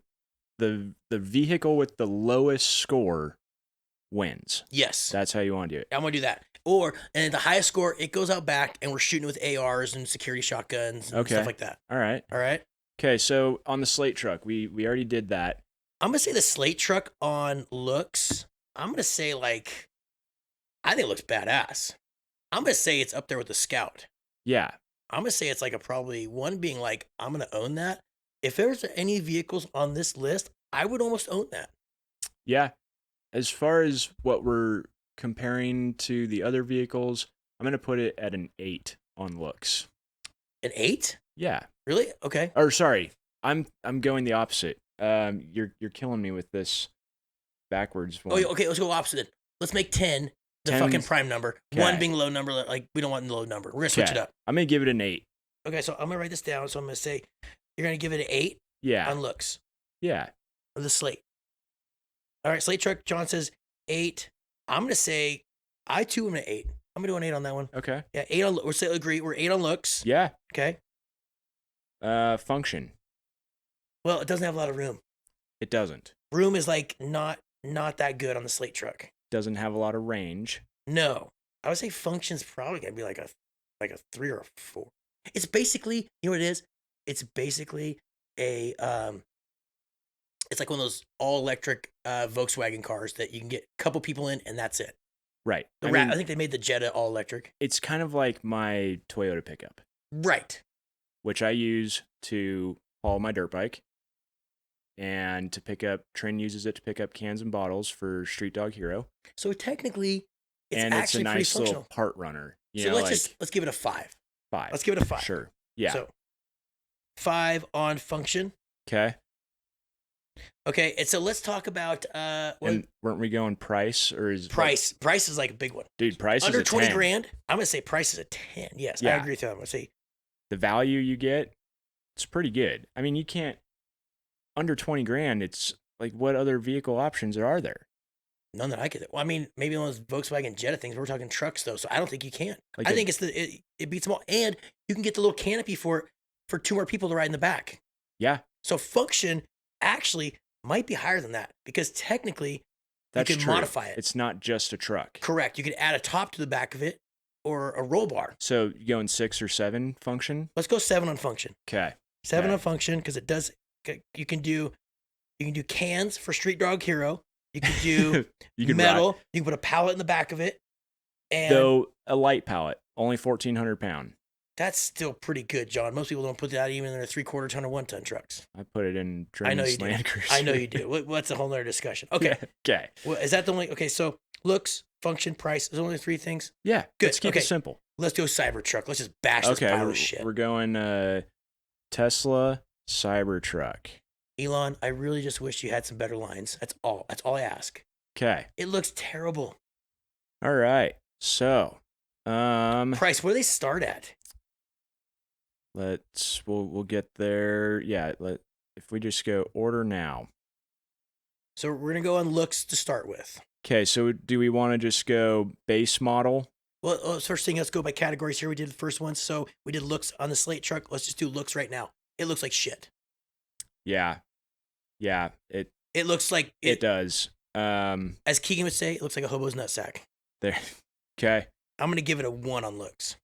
vehicle with the lowest score wins. Yes. That's how you want to do it. I'm gonna do that. And the highest score, it goes out back and we're shooting with ARs and security shotguns and stuff like that. All right. Okay, so on the Slate truck, we already did that. I'm gonna say the Slate truck on looks. I'm gonna say I think it looks badass. I'm gonna say it's up there with the Scout. Yeah. I'm gonna say it's like a probably 1 being like I'm gonna own that. If there's any vehicles on this list, I would almost own that. Yeah. As far as what we're comparing to the other vehicles, I'm gonna put it at an 8 on looks. An 8? Yeah. Really? Okay. Or sorry, I'm going the opposite. You're killing me with this backwards one. Oh, yeah, okay. Let's go opposite. Then. Let's make 10 the 10's fucking prime number. Okay. 1 being low number. Like we don't want the low number. We're gonna switch it up. I'm gonna give it an 8. Okay, so I'm gonna write this down. So I'm gonna say you're gonna give it an 8. Yeah. On looks. Yeah. Of the Slate. All right, Slate truck. John says 8. I'm gonna say I too am an 8. I'm gonna do an 8 on that one. Okay. Yeah, 8 on. We're saying agree. We're 8 on looks. Yeah. Okay. Function. Well, it doesn't have a lot of room. It doesn't. Room is like not that good on the Slate truck. Doesn't have a lot of range. No, I would say function's probably gonna be like a 3 or a 4. It's basically, you know what it is? It's basically a it's like one of those all electric Volkswagen cars that you can get a couple people in and that's it. Right. I think they made the Jetta all electric. It's kind of like my Toyota pickup. Right. Which I use to haul my dirt bike. And to pick up, Trin uses it to pick up cans and bottles for Street Dog Hero. So technically, it's and actually it's a nice pretty little part runner. You so know, let's give it a 5. 5. Let's give it a 5. Sure. Yeah. So 5 on function. Okay. Okay, and so let's talk about and weren't we going price or is price? Price is like a big one. Dude, price under is a 20 10. grand. I'm gonna say price is a 10. Yes, Yeah. I agree with that. I'm gonna say the value you get, it's pretty good. I mean, you can't under 20 grand. It's like, what other vehicle options are there? none that I could. Well, I mean, maybe one of those Volkswagen Jetta things. We're talking trucks though, so I don't think you can. Like I think it beats them all, and you can get the little canopy for 2 more people to ride in the back. Yeah. So function actually might be higher than that because technically That's you can true. modify it. It's not just a truck. Correct. You could add a top to the back of it or a roll bar. So you going 6 or 7 function? Let's go 7 on function. Okay. 7 on function because it does. You can do cans for Street Dog Hero. You can do you can metal. rock. You can put a pallet in the back of it. And Though a light pallet, only 1,400 pound. that's still pretty good, John. Most people don't put that even in their 3/4 ton or 1 ton trucks. I put it in I know you German's do. Land Cruiser. I know you do. What's a whole nother discussion? Okay. Okay. Well, is that the only? Okay, so looks, function, price. There's only 3 things. Yeah. Good. Let's keep Okay. it simple. Let's do a Cybertruck. Let's just bash this pile of shit. We're going Tesla Cybertruck. Elon, I really just wish you had some better lines. That's all. That's all I ask. Okay. It looks terrible. All right. So, Price, where do they start at? we'll get there. Yeah, if we just go order now. So we're gonna go on looks to start with. Okay, so do we want to just go base model? Well, first thing, let's go by categories here. We did the first one, so we did looks on the Slate truck. Let's just do looks right now. It looks like shit. Yeah. It looks like it does. As Keegan would say, it looks like a hobo's nutsack. There. Okay. I'm gonna give it a 1 on looks.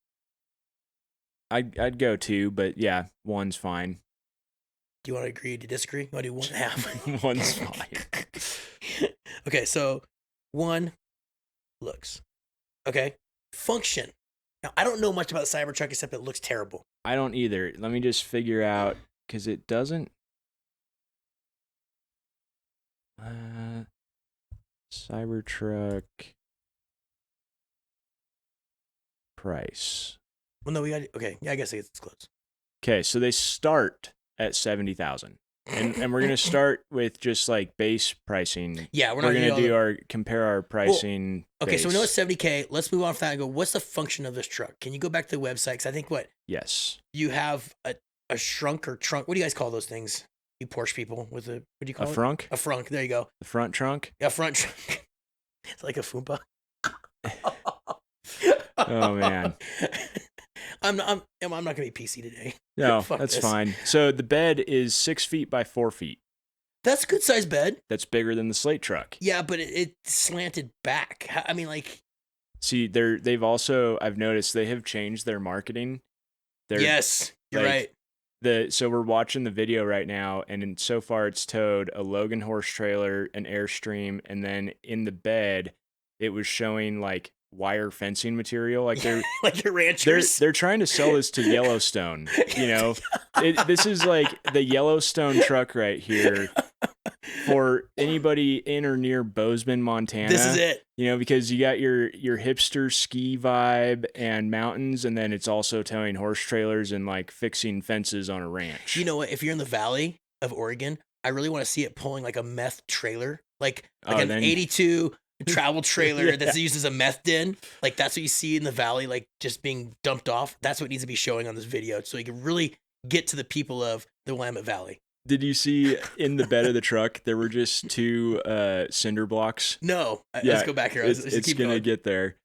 I'd go 2, but yeah, 1's fine. Do you want to agree to disagree? You want to do 1.5? 1's fine. Okay, so 1 looks. Okay. Function. Now, I don't know much about the Cybertruck except it looks terrible. I don't either. Let me just figure out, because it doesn't. Cybertruck price. Well, no, we got okay. Yeah, I guess it's close. Okay, so they start at 70,000, and we're gonna start with just like base pricing. Yeah, we're gonna do compare our pricing. Well, okay, base. so we know it's 70K. Let's move on from that and go. What's the function of this truck? Can you go back to the website? Because I think Yes. You have a shrunk or trunk. What do you guys call those things? You Porsche people with what do you call it? A frunk. A frunk. There you go. The front trunk. Yeah, front trunk. It's like a Foompa. Oh man. I'm not gonna be PC today. No, that's fine. So the bed is 6 feet by 4 feet. That's a good sized bed. That's bigger than the Slate truck. Yeah, but it slanted back. I mean, like. See, they've also, I've noticed they have changed their marketing. Yes, you're right. So we're watching the video right now, and so far it's towed a Logan horse trailer, an Airstream, and then in the bed, it was showing like wire fencing material, like they're like your ranchers. They're trying to sell this to Yellowstone. You know, this is like the Yellowstone truck right here for anybody in or near Bozeman, Montana. This is it. You know, because you got your hipster ski vibe and mountains, and then it's also towing horse trailers and like fixing fences on a ranch. You know what? If you're in the valley of Oregon, I really want to see it pulling like a meth trailer, like an 82 travel trailer that's used as a meth den. Like that's what you see in the valley, like just being dumped off. That's what needs to be showing on this video, so you can really get to the people of the Willamette Valley. Did you see in the bed of the truck there were just 2 cinder blocks? No. Let's go back here. It's gonna get there.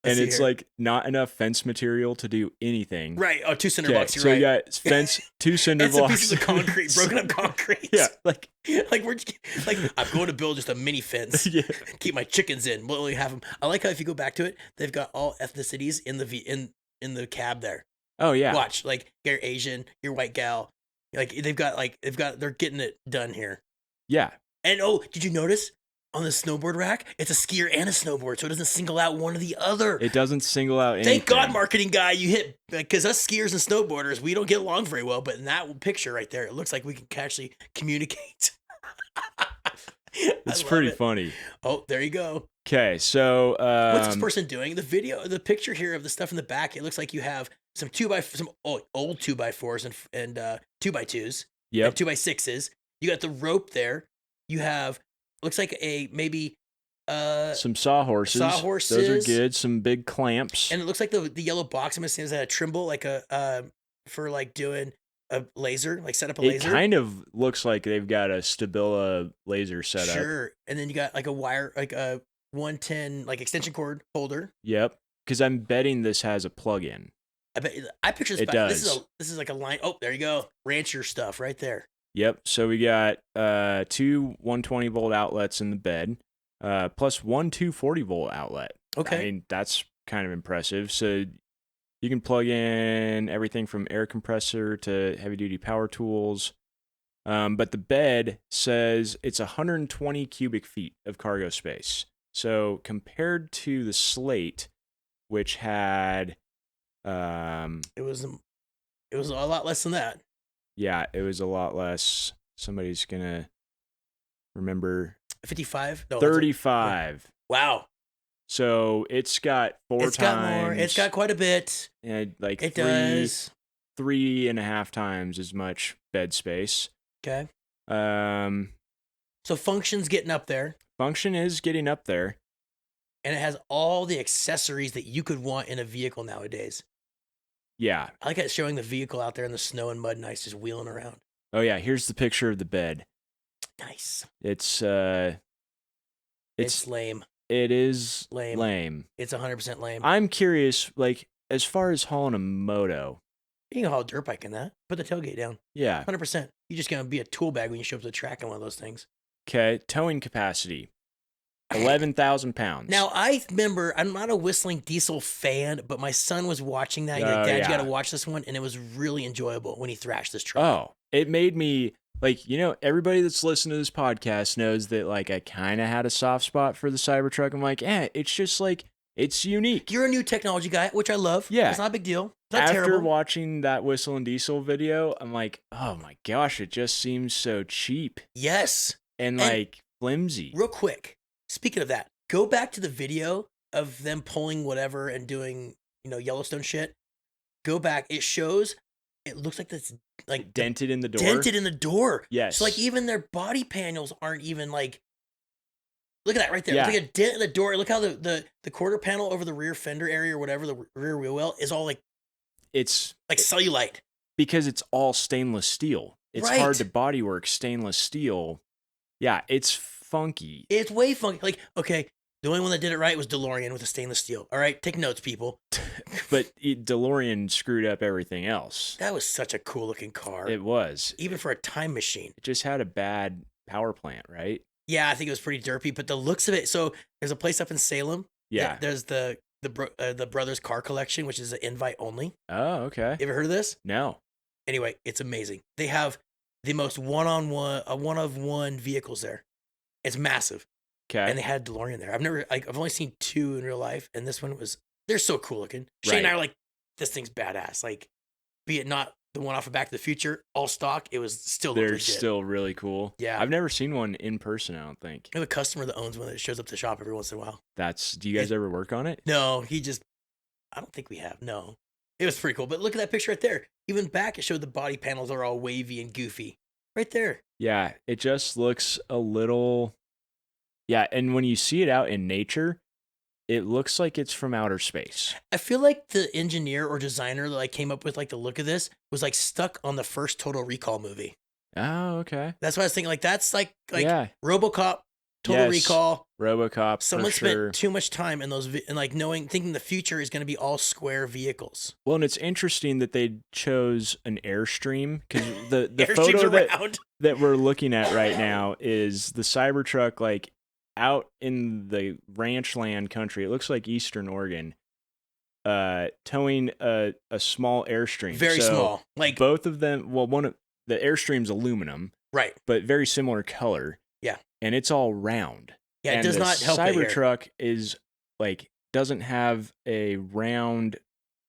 And it's like not enough fence material to do anything. Right. Oh, 2 cinder blocks. You're so right. you got fence, 2 cinder and blocks. Pieces of concrete, broken up concrete. Yeah. Like I'm going to build just a mini fence. Yeah. Keep my chickens in. We'll only have them. I like how if you go back to it, they've got all ethnicities in the cab there. Oh yeah. Watch, like you're Asian, you're white gal. Like they're getting it done here. Yeah. And did you notice on the snowboard rack, it's a skier and a snowboard, so it doesn't single out one or the other. It doesn't single out anything. Thank God, marketing guy, you hit, because us skiers and snowboarders, we don't get along very well, but in that picture right there, it looks like we can actually communicate. It's pretty funny. Oh, there you go. Okay, so what's this person doing? The picture here of the stuff in the back, it looks like you have some old 2x4s and 2x2s. Yep. And 2x6s. You got the rope there. You have looks like maybe some sawhorses. Those are good. Some big clamps. And it looks like the yellow box I'm assuming is that a Trimble, like for like doing a laser, like set up a laser. It kind of looks like they've got a Stabila laser set up. Sure. And then you got like a wire, like a 110 like extension cord holder. Yep. Because I'm betting this has a plug-in. I picture this. It does. This is like a line. Oh, there you go. Rancher stuff right there. Yep. So we got 2 120 volt outlets in the bed, plus 1 240 volt outlet. Okay. I mean, that's kind of impressive. So you can plug in everything from air compressor to heavy duty power tools. But the bed says it's 120 cubic feet of cargo space. So compared to the Slate, which had it was a lot less than that. Yeah, it was a lot less. Somebody's gonna remember 55? No, 35. Wow. So it's got 4 times. It's got more. It's got quite a bit. And like it does 3.5 times as much bed space. Okay. Um, So function's getting up there, function is getting up there. and it has all the accessories that you could want in a vehicle nowadays. Yeah. I like it showing the vehicle out there in the snow and mud and ice just wheeling around. Oh yeah, here's the picture of the bed. Nice. It's lame. it is Lame. lame. It's 100% lame. I'm curious, like, as far as hauling a moto. You can haul a dirt bike in that. Put the tailgate down. Yeah. 100%. You're just going to be a tool bag when you show up to the track on one of those things. Okay. Towing capacity, 11,000 pounds. Now, I remember, I'm not a Whistling Diesel fan, but my son was watching that. He's like, Oh, Dad, you yeah. got to watch this one. And it was really enjoyable when he thrashed this truck. Oh, it made me, like, everybody that's listened to this podcast knows that, like, I kind of had a soft spot for the Cybertruck. I'm like, it's just, like, it's unique. You're a new technology guy, which I love. Yeah. It's not a big deal. It's not After terrible. watching that Whistle and Diesel video, I'm like, oh my gosh, it just seems so cheap Yes. and like flimsy. Real quick, speaking of that, go back to the video of them pulling whatever and doing, Yellowstone shit. Go back. It looks like it's like Dented in the door. dented in the door. Yes. So like even their body panels aren't even like, look at that right there. Yeah. It's like a dent in the door. Look how the quarter panel over the rear fender area or whatever, the rear wheel well, is all like It's cellulite. because it's all stainless steel. It's Right. hard to bodywork stainless steel. Yeah, it's funky. It's way funky. Like, okay, the only one that did it right was DeLorean with a stainless steel. All right, take notes, people. But DeLorean screwed up everything else. That was such a cool looking car. It was. Even for a time machine. It just had a bad power plant, right? Yeah, I think it was pretty derpy, but the looks of it. So there's a place up in Salem. Yeah. There's the Brothers Car Collection, which is an invite only. Oh, okay. You ever heard of this? No. Anyway, it's amazing. They have the most one of one vehicles there. It's massive. Okay. And they had DeLorean there. I've only seen two in real life, and this one they're so cool looking. Shane and I are like, this thing's badass. Like, be it not the one off of Back to the Future, all stock, it was still They're legit. still really cool. Yeah. I've never seen one in person, I don't think. I have a customer that owns one that shows up to the shop every once in a while. Do you guys ever work on it? No, I don't think we have. No. It was pretty cool. But look at that picture right there. Even back, it showed the body panels are all wavy and goofy. Right there. Yeah, it just looks a little. Yeah, and when you see it out in nature, it looks like it's from outer space. I feel like the engineer or designer that like came up with like the look of this was like stuck on the first Total Recall movie. Oh, okay. That's what I was thinking. Like that's like Yeah. RoboCop, Total Yes. Recall. RoboCop. Someone for spent sure. too much time in those and like thinking the future is going to be all square vehicles. Well, and it's interesting that they chose an Airstream because the Airstreams photo around. that we're looking at right now is the Cybertruck like out in the ranch land country. It looks like Eastern Oregon, towing a small Airstream. Very So small. Like both of them. Well, one of the Airstream's aluminum, right. but very similar color. Yeah. And it's all round. Yeah, and it does the not help it here. Cybertruck is like doesn't have a round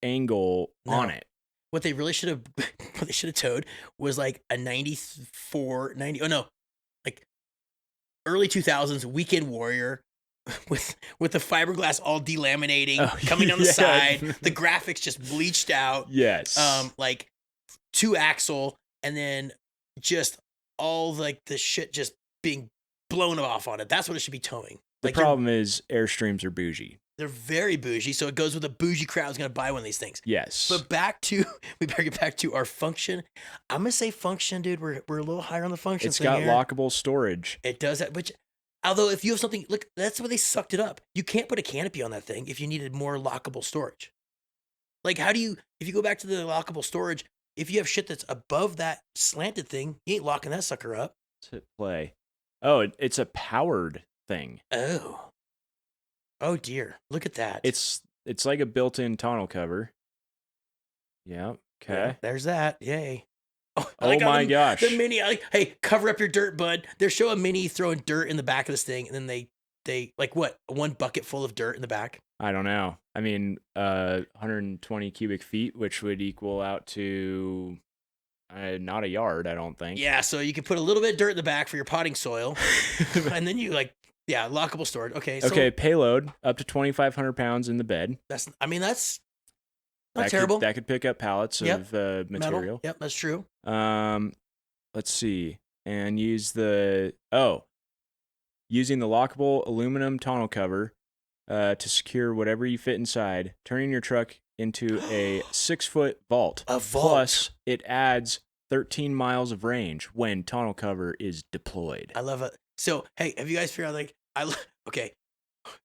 angle on it. What they really should have towed was like a 94, 90, oh no, like early 2000s Weekend Warrior with the fiberglass all delaminating, coming down the yeah. side, the graphics just bleached out, Yes. like 2-axle, and then just all like the shit just being blown off on it. That's what it should be towing. The Like problem is Airstreams are bougie. they're very bougie, so it goes with a bougie crowd who's going to buy one of these things. Yes. But we better get back to our function. I'm gonna say function, dude. We're a little higher on the function. It's got lockable storage. It does that, which, although if you have something, look, that's where they sucked it up. You can't put a canopy on that thing if you needed more lockable storage. Like, how do you? If you go back to the lockable storage, if you have shit that's above that slanted thing, you ain't locking that sucker up. Let's hit play. Oh, it's a powered thing. Oh dear! Look at that. It's like a built-in tonneau cover. Yeah. Okay. Yeah, there's that. Yay. I Oh like how my gosh. The mini, hey, cover up your dirt, bud. They're showing Mini throwing dirt in the back of this thing, and then they like what? One bucket full of dirt in the back. I don't know. I mean, 120 cubic feet, which would equal out to not a yard, I don't think. Yeah, so you can put a little bit of dirt in the back for your potting soil, and then you lockable storage. Okay. So Okay, payload up to 2,500 pounds in the bed. that's not terrible. That could pick up pallets Yep. of material. Yep, that's true. let's see, and using the lockable aluminum tonneau cover to secure whatever you fit inside, turning your truck into a 6-foot vault. A vault. Plus, it adds 13 miles of range when tonneau cover is deployed. I love it. So, hey, have you guys figured out, like, okay,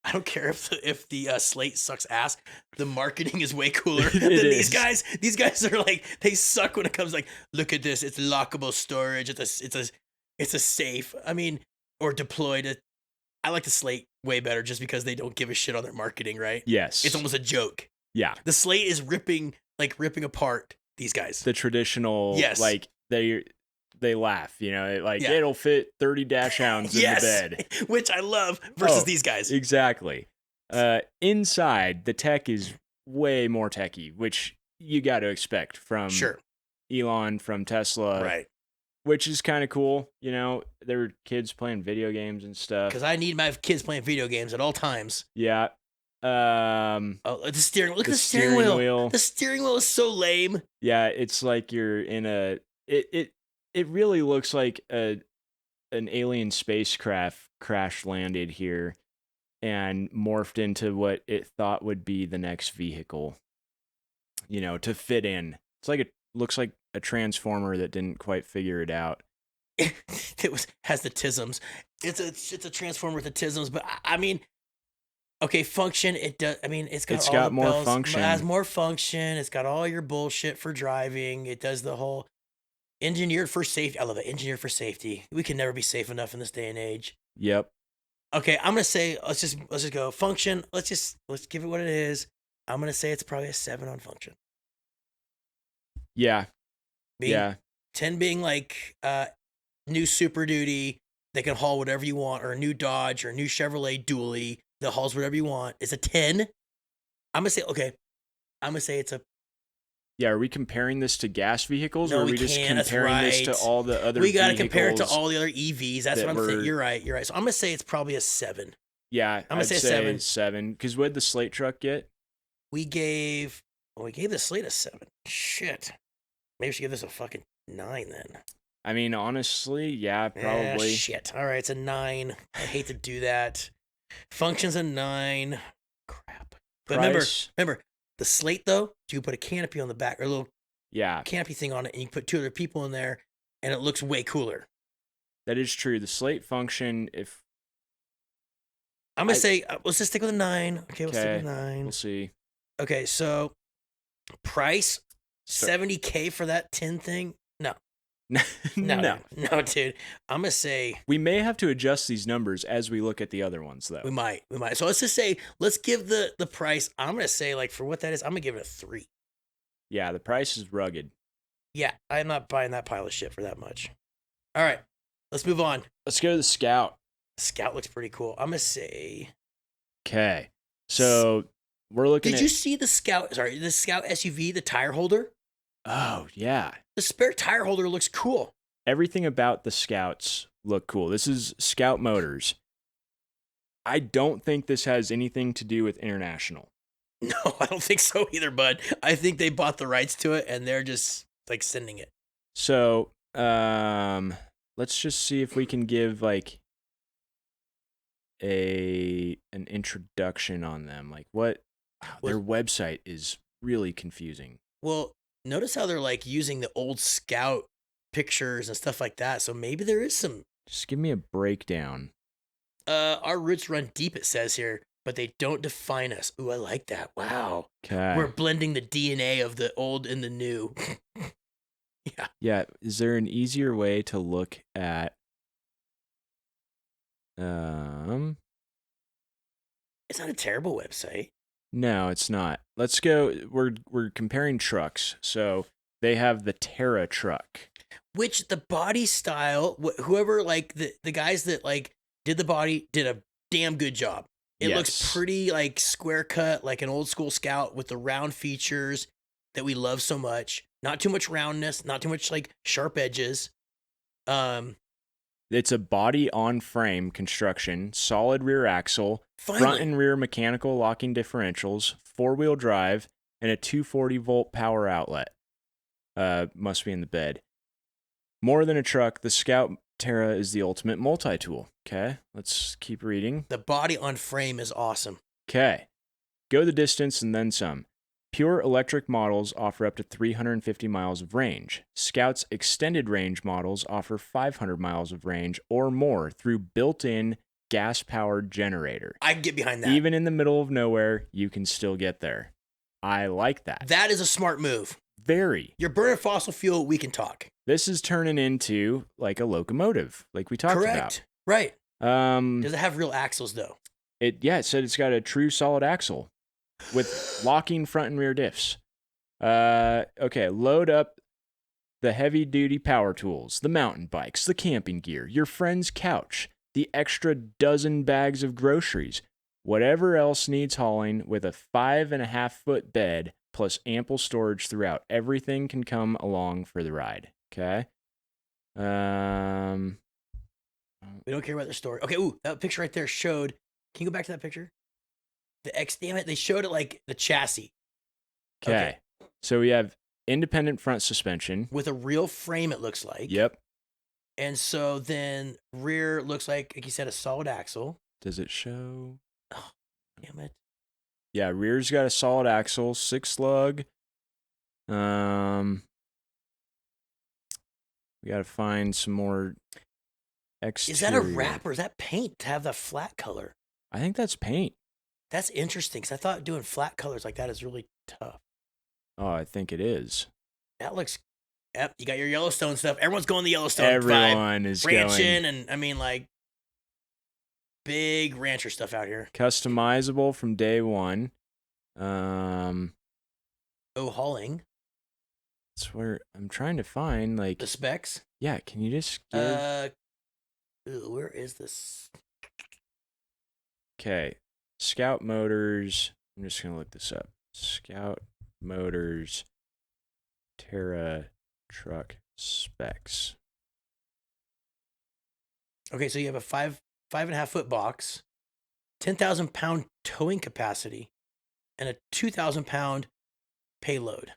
I don't care if the Slate sucks ass. The marketing is way cooler than these guys. These guys are like, they suck when it comes like, look at this, it's lockable storage, it's a safe. I mean, or deployed. I like the Slate way better just because they don't give a shit on their marketing, right? Yes. It's almost a joke. Yeah. The Slate is ripping apart these guys. The traditional, yes. Like they laugh, it'll fit 30 dash hounds in the bed. Which I love versus these guys. Exactly. Inside, the tech is way more techy, which you got to expect from Elon, from Tesla. Right. Which is kind of cool. There were kids playing video games and stuff. Because I need my kids playing video games at all times. Yeah. The steering wheel. Look at the steering wheel. The steering wheel is so lame. Yeah, it's like you're in a... It really looks like an alien spacecraft crash landed here and morphed into what it thought would be the next vehicle, to fit in. It's like looks like a transformer that didn't quite figure it out. Has the tisms. It's a transformer with the tisms, but I mean, okay, function. It does. I mean, it's got more bells, function. It has more function. It's got all your bullshit for driving. It does the whole engineered for safety. I love it. Engineered for safety. We can never be safe enough in this day and age. Yep. Okay, I'm gonna say let's just go function. Let's give it what it is. I'm gonna say it's probably a 7 on function. Yeah. 10 being like new Super Duty. They can haul whatever you want, or a new Dodge or a new Chevrolet dually that hauls whatever you want. It's a 10. I'm gonna say it's a... Yeah, are we comparing this to gas vehicles, no, or are we we just can't. comparing this to all the other We got to compare it to all the other EVs. That's that what I'm thinking. You're right. So I'm going to say it's probably a 7. Yeah, I'm going to say 7. Because what did the Slate truck get? We gave the Slate a 7. Shit. Maybe we should give this a fucking 9 then. I mean, honestly, yeah, probably. Shit. All right, it's a 9. I hate to do that. Function's a 9. Crap. But remember, the Slate, though, you put a canopy on the back, or a little canopy thing on it, and you put 2 other people in there, and it looks way cooler. That is true. The Slate function, if... I'm going to say, let's just stick with a 9. Okay, we'll stick with a 9. We'll see. Okay, so price, $70K for that tin thing? No. No, dude. I'm going to say... We may have to adjust these numbers as we look at the other ones, though. We might. So let's just say, let's give the price, I'm going to say, like, for what that is, I'm going to give it a 3. Yeah, the price is rugged. Yeah, I'm not buying that pile of shit for that much. All right, let's move on. Let's go to the Scout. Scout looks pretty cool. I'm going to say... Okay, so we're looking Did you see the Scout SUV, the tire holder? Oh, yeah. The spare tire holder looks cool. Everything about the Scouts look cool. This is Scout Motors. I don't think this has anything to do with international. No, I don't think so either, bud. I think they bought the rights to it and they're just like sending it. So, let's just see if we can give like an introduction on them. Like their website is really confusing. Well, notice how they're like using the old Scout pictures and stuff like that. So maybe there is some. Just give me a breakdown. Our roots run deep, it says here, but they don't define us. Ooh, I like that. Wow. Okay. We're blending the DNA of the old and the new. Yeah. Yeah. Is there an easier way to look at? It's not a terrible website. No, it's not. Let's go. We're comparing trucks. So they have the Terra truck, which the body style, whoever like the guys that like did the body did a damn good job. It looks pretty like square cut, like an old school Scout with the round features that we love so much. Not too much roundness, not too much like sharp edges. It's a body on frame construction, solid rear axle, front and rear mechanical locking differentials, 4-wheel drive, and a 240 volt power outlet. Must be in the bed. More than a truck, the Scout Terra is the ultimate multi-tool. Okay, let's keep reading. The body on frame is awesome. Okay, go the distance and then some. Pure electric models offer up to 350 miles of range. Scout's extended range models offer 500 miles of range or more through built-in gas-powered generator. I can get behind that. Even in the middle of nowhere, you can still get there. I like that. That is a smart move. Very. You're burning fossil fuel, we can talk. This is turning into like a locomotive, like we talked about. Right. Does it have real axles though? It said it's got a true solid axle with locking front and rear diffs. Okay, load up the heavy-duty power tools, the mountain bikes, the camping gear, your friend's couch, the extra dozen bags of groceries, whatever else needs hauling with a 5.5-foot bed plus ample storage throughout. Everything can come along for the ride. Okay. We don't care about the story. Okay, ooh, that picture right there showed. Can you go back to that picture? Damn it, they showed it like the chassis. Okay. So we have independent front suspension. With a real frame, it looks like. Yep. And so then rear looks like you said, a solid axle. Does it show? Oh, damn it. Yeah, rear's got a solid axle, 6-lug. We got to find some more exterior. Is that a wrap or is that paint to have the flat color? I think that's paint. That's interesting because I thought doing flat colors like that is really tough. Oh, I think it is. That looks. Yep, you got your Yellowstone stuff. Everyone's going the Yellowstone Everyone vibe. is ranching, going. and I mean like big rancher stuff out here. Customizable from day one. Hauling. That's where I'm trying to find like the specs. Yeah, can you just give? Where is this? Okay, Scout Motors. I'm just gonna look this up. Scout Motors Terra truck specs. Okay, so you have a 5.5-foot box, 10,000 pound towing capacity, and a 2,000 pound payload.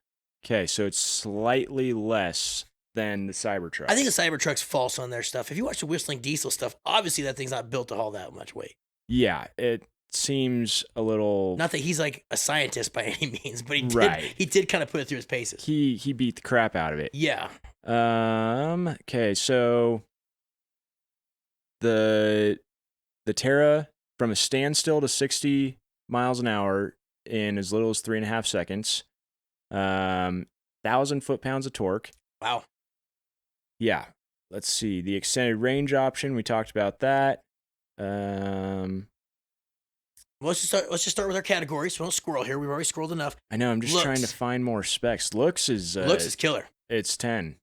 Okay, so it's slightly less than the Cybertruck. I think the Cybertruck's false on their stuff. If you watch the Whistling Diesel stuff, obviously that thing's not built to haul that much weight. Yeah, it seems a little. Not that he's like a scientist by any means, but he did kind of put it through his paces. He beat the crap out of it. Yeah. Okay, so the Terra from a standstill to 60 miles an hour in as little as 3.5 seconds. 1,000 foot-pounds of torque. Wow. Yeah. Let's see. The extended range option, we talked about that. Let's just start with our categories. We don't squirrel here. We've already squirreled enough. I know. I'm just trying to find more specs. Looks is killer. It's 10.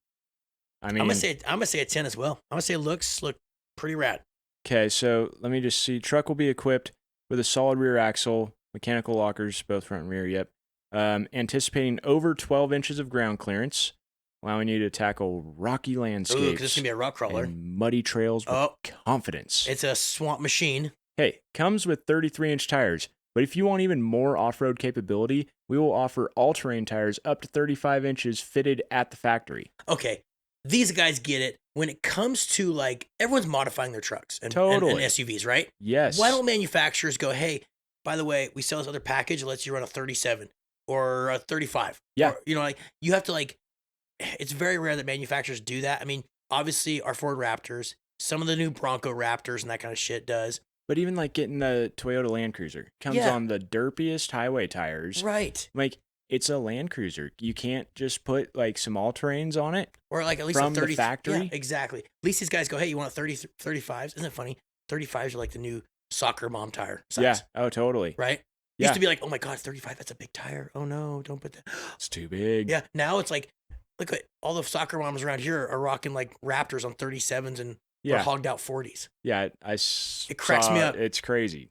I mean, I'm gonna say a 10 as well. I'm gonna say looks look pretty rad. Okay, so let me just see. Truck will be equipped with a solid rear axle, mechanical lockers, both front and rear. Yep. Anticipating over 12 inches of ground clearance, allowing you to tackle rocky landscapes. Ooh, because this is gonna be a rock crawler. And muddy trails with confidence. It's a swamp machine. Hey, comes with 33-inch tires, but if you want even more off-road capability, we will offer all-terrain tires up to 35 inches fitted at the factory. Okay, these guys get it. When it comes to like, everyone's modifying their trucks and SUVs, right? Yes. Why don't manufacturers go, hey, by the way, we sell this other package that lets you run a 37 or a 35. Yeah. Or, like you have to like, it's very rare that manufacturers do that. I mean, obviously our Ford Raptors, some of the new Bronco Raptors and that kind of shit does. But even like getting the Toyota Land Cruiser comes on the derpiest highway tires. Right. Like it's a Land Cruiser. You can't just put like some all-terrains on it. Or like at least from a 30 the factory. Yeah, exactly. At least these guys go, hey, you want a 35s? Isn't it funny? 35s are like the new soccer mom tire size. Yeah. Oh, totally. Right? Yeah. Used to be like, oh my God, 35, that's a big tire. Oh no, don't put that. It's too big. Yeah. Now it's like, look at all the soccer moms around here are rocking like Raptors on 37s and hogged out 40s. Yeah. It cracks me up. It's crazy.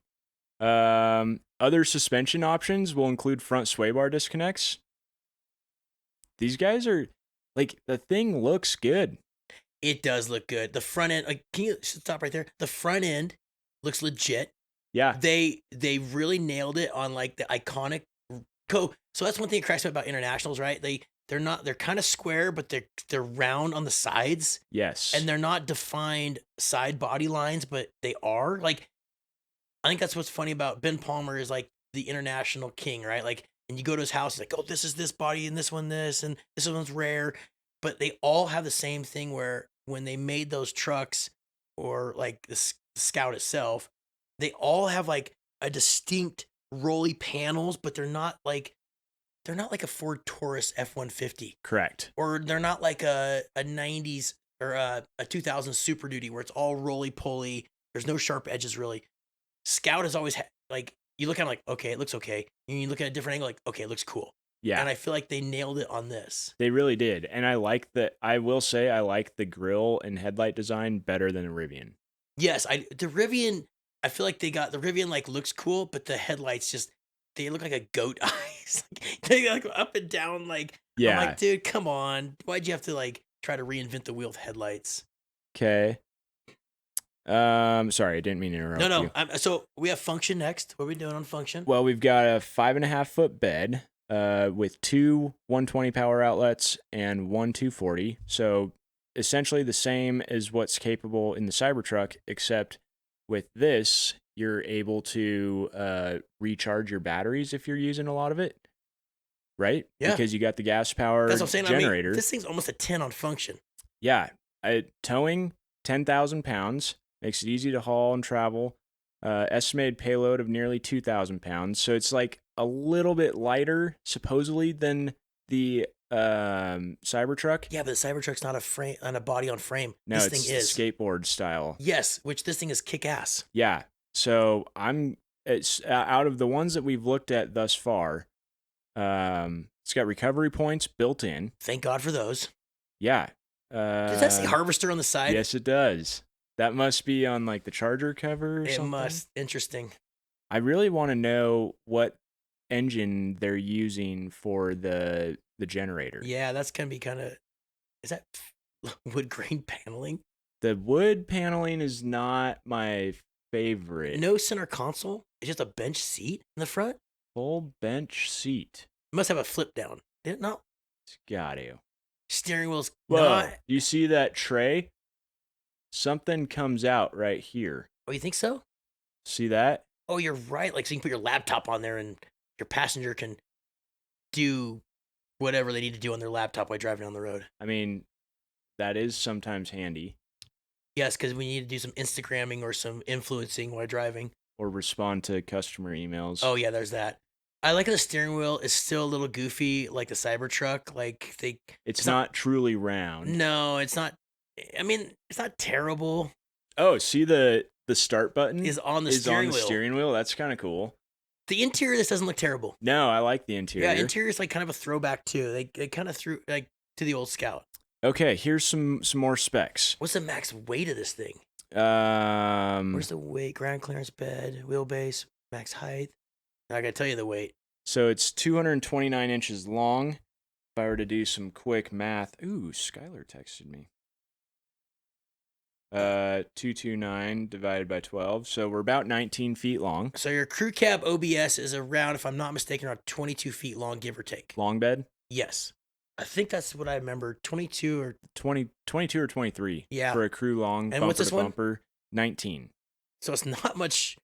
Other suspension options will include front sway bar disconnects. These guys are like, the thing looks good. It does look good. The front end, like, can you stop right there? The front end looks legit. Yeah. They really nailed it on like the iconic So that's one thing that cracks me up about internationals, right? they're kind of square, but they're round on the sides, Yes. and they're not defined side body lines, but they are. Like, I think that's what's funny about Ben Palmer is like the international king, right? Like, and you go to his house, it's like, oh, this is this body, and this one this, and this one's rare, but they all have the same thing where when they made those trucks, or like the Scout itself, they all have like a distinct rolly panels, but they're not like a Ford Taurus F-150, Correct. or they're not like a 90s or a 2000 Super Duty where it's all roly poly. There's no sharp edges really. Scout is always like, you look at it like, okay, it looks okay. And you look at a different angle, like, okay, it looks cool. Yeah. And I feel like they nailed it on this. They really did. And I will say I like the grille and headlight design better than the Rivian. Yes, the Rivian, I feel like the Rivian like looks cool, but the headlights just, they look like a goat eyes. They like up and down. Like, Yeah. I'm like, dude, come on. Why'd you have to like try to reinvent the wheel with headlights? Okay. Sorry, I didn't mean to interrupt you. No. So we have function next. What are we doing on function? Well, we've got a 5.5 foot bed with two 120 power outlets and one 240. So essentially the same as what's capable in the Cybertruck, except with this, you're able to recharge your batteries if you're using a lot of it, right? Yeah. Because you got the gas power That's what I'm saying. generator. I mean, this thing's almost a 10 on function. Yeah. Towing 10,000 pounds. Makes it easy to haul and travel. Estimated payload of nearly 2,000 pounds. So it's like a little bit lighter, supposedly, than the Cybertruck. Yeah, but the Cybertruck's not a frame, on a body on frame. No, this it's thing is skateboard style. Yes, which this thing is kick ass. Yeah. So it's out of the ones that we've looked at thus far. It's got recovery points built in. Thank God for those. Yeah. Does that say harvester on the side? Yes, it does. That must be on like the charger cover or something. It must. Interesting. I really want to know what engine they're using for the generator. Yeah, that's gonna be kind of. Is that wood grain paneling? The wood paneling is not my favorite. No center console. It's just a bench seat in the front. Full bench seat. It must have a flip down. Did it not? It's got to. Steering wheel's Whoa! not. You see that tray? Something comes out right here. Oh, you think so? See that? Oh, you're right. Like, so you can put your laptop on there, and your passenger can do whatever they need to do on their laptop while driving down the road. I mean, that is sometimes handy. Yes, because we need to do some Instagramming or some influencing while driving. Or respond to customer emails. Oh, yeah, there's that. I like the steering wheel is still a little goofy, like the Cybertruck. Like, it's not truly round. No, it's not. I mean, it's not terrible. Oh, see the start button Is on the steering wheel. That's kind of cool. The interior, this doesn't look terrible. No, I like the interior. Yeah, interior is like kind of a throwback too. They kind of threw like to the old Scout. Okay, here's some more specs. What's the max weight of this thing? Where's Where's the weight? Ground clearance, bed, wheelbase, max height. I gotta tell you the weight. So it's 229 inches long. If I were to do some quick math, Skylar texted me. 229 divided by 12, so we're about 19 feet long. So your crew cab OBS is around, if I'm not mistaken, around 22 feet long, give or take. Long bed? Yes. I think that's what I remember. 22 or 22 or 23. Yeah. For a crew long. And what's this one? Bumper, 19. So it's not much.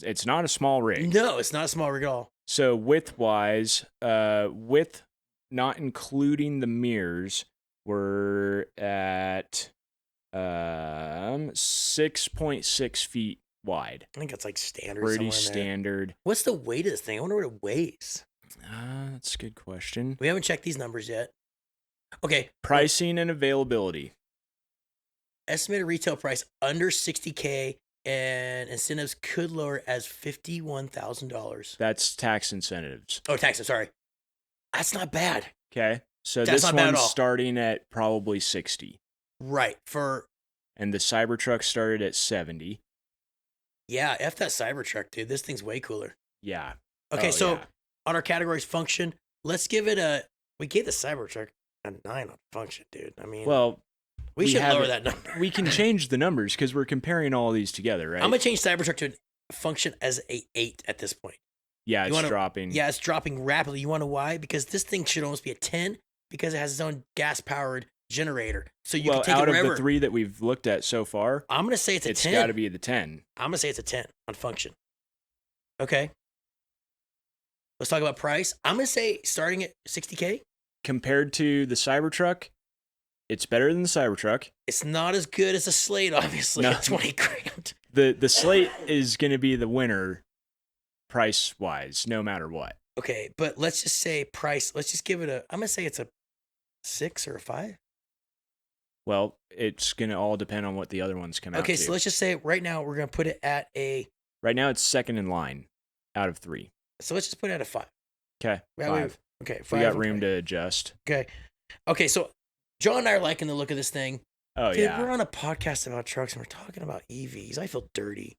It's not a small rig. No, it's not a small rig at all. So width-wise, width not including the mirrors, we're at 6.6 feet wide. I think that's like standard. Pretty standard. What's the weight of this thing? I wonder what it weighs. That's a good question. We haven't checked these numbers yet. Okay. Pricing and availability. Estimated retail price under $60K, and incentives could lower as $51,000. That's tax incentives. Oh, taxes. Sorry. That's not bad. Okay. So That's this not bad at one's all. starting at probably 60. Right. And the Cybertruck started at 70. Yeah, F that Cybertruck, dude. This thing's way cooler. Yeah. Okay, so yeah. on our categories function, let's give it we gave the Cybertruck a 9 on function, dude. I mean, Well, we should lower that number. We can change the numbers because we're comparing all these together, right? I'm going to change Cybertruck to function as a 8 at this point. Yeah, it's dropping. Yeah, it's dropping rapidly. You want to know why? Because this thing should almost be a 10, because it has its own gas-powered generator. So you Well, can take out it of wherever. the 3 that we've looked at so far, I'm going to say it's a it's 10. got to be the 10. I'm going to say it's a 10 on function. Okay. Let's talk about price. I'm going to say starting at $60K. Compared to the Cybertruck, it's better than the Cybertruck. It's not as good as a Slate, obviously, No. at 20 grand. The Slate is going to be the winner price-wise, no matter what. Okay, but let's just say price. Let's just give it I'm going to say it's a 6 or a 5. Well, it's going to all depend on what the other ones come out to. Okay, so let's just say right now we're going to put it at a. Right now, it's second in line out of 3. So let's just put it at a 5. Okay, 5. Okay, 5. We got room to adjust. Okay, so John and I are liking the look of this thing. Oh, Dude, yeah. we're on a podcast about trucks and we're talking about EVs. I feel dirty.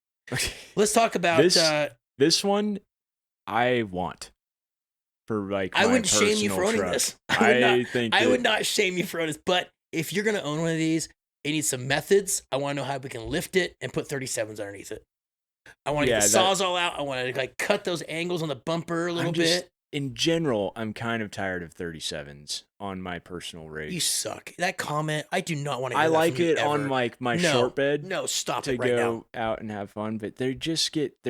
Let's talk about this one I want for like my I wouldn't shame you for owning truck. this. I would not shame you for owning this. But if you're gonna own one of these, it needs some methods. I want to know how we can lift it and put 37s underneath it. I want to get the saws all out. I want to like cut those angles on the bumper a little bit. In general, I'm kind of tired of 37s on my personal rig. You suck. That comment, I do not want to hear I that like from you it ever. on like my short bed. No, stop to it right now. go out and have fun, but they're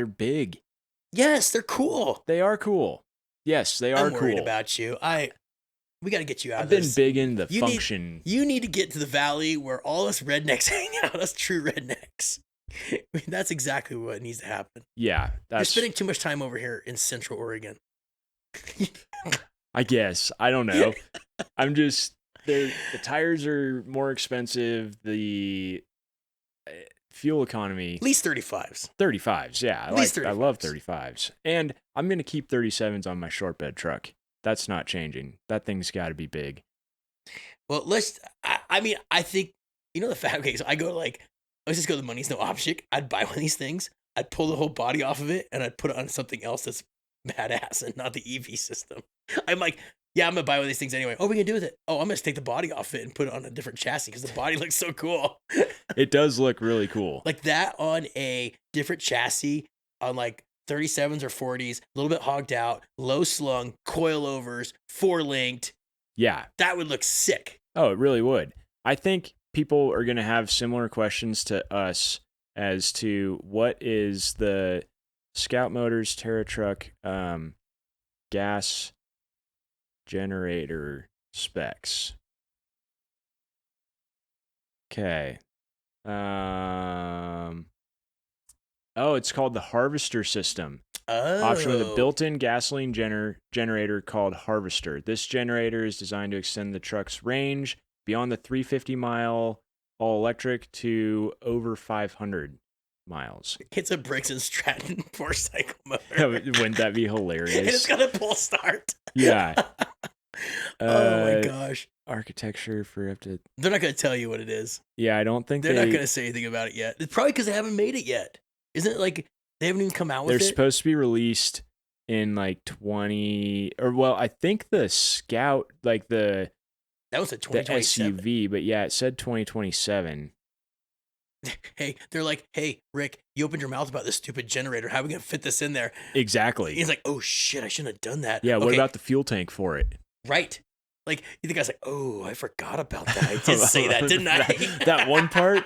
big. Yes, they're cool. They are cool. Yes, they are I'm worried cool. about you. We got to get you out I've of this. been big in the function. You need to get to the valley where all us rednecks hang out, us true rednecks. That's exactly what needs to happen. Yeah. You're spending too much time over here in Central Oregon. I guess. I don't know. I'm just, the tires are more expensive. The fuel economy. At least 35s. 35s, yeah. I love 35s. And I'm going to keep 37s on my short bed truck. That's not changing. That thing's got to be big. Well, I think, the fact, okay, so let's just go to the money's no object. I'd buy one of these things. I'd pull the whole body off of it and I'd put it on something else that's badass and not the EV system. I'm like, yeah, I'm going to buy one of these things anyway. Oh, what are we going to do with it? Oh, I'm going to take the body off it and put it on a different chassis because the body looks so cool. It does look really cool. Like that on a different chassis on like 37s or 40s, a little bit hogged out, low slung, coilovers, 4-linked. Yeah. That would look sick. Oh, it really would. I think people are going to have similar questions to us as to what is the Scout Motors Terra Truck gas generator specs. Okay. It's called the Harvester system. Option with a built-in gasoline generator called Harvester. This generator is designed to extend the truck's range beyond the 350-mile all-electric to over 500 miles. It's a Briggs & Stratton 4-cycle motor. Wouldn't that be hilarious? And it's got a pull start. Yeah. Oh my gosh. Architecture for up to... They're not going to tell you what it is. Yeah, I don't think they're not going to say anything about it yet. It's probably because they haven't made it yet. Isn't it like they haven't even come out with it? They're supposed to be released in like 20... Or, well, I think the Scout, like that was a 2027. The SUV, but yeah, it said 2027. Hey, they're like, hey, Rick, you opened your mouth about this stupid generator. How are we going to fit this in there? Exactly. He's like, oh shit, I shouldn't have done that. Yeah, what about the fuel tank for it? Right. Like, the guy's like, oh, I forgot about that. I did say that, didn't I? that one part?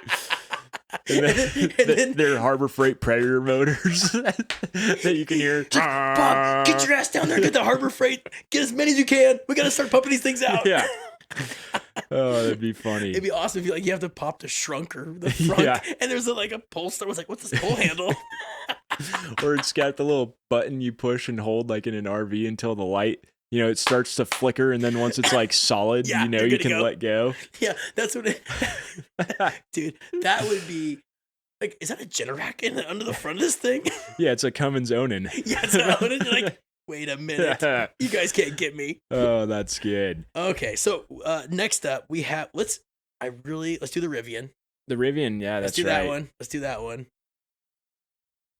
And then they're Harbor Freight Predator motors that you can hear. Bob, get your ass down there. Get the Harbor Freight. Get as many as you can. We got to start pumping these things out. Yeah. Oh, that'd be funny. It'd be awesome if you have to pop the shrunker, the front, and there's a pull start. I was like, what's this pull handle? Or it's got the little button you push and hold like in an RV until the light, it starts to flicker, and then once it's like solid, you can let go. Yeah, that's what it... Dude, that would be... Like, is that a Generac under the front of this thing? Yeah, it's a Cummins Onan. Yeah, it's an Onan. You're like, wait a minute. You guys can't get me. Oh, that's good. Okay, so next up, we have... Let's do the Rivian. The Rivian, yeah, that's right. Let's do that one.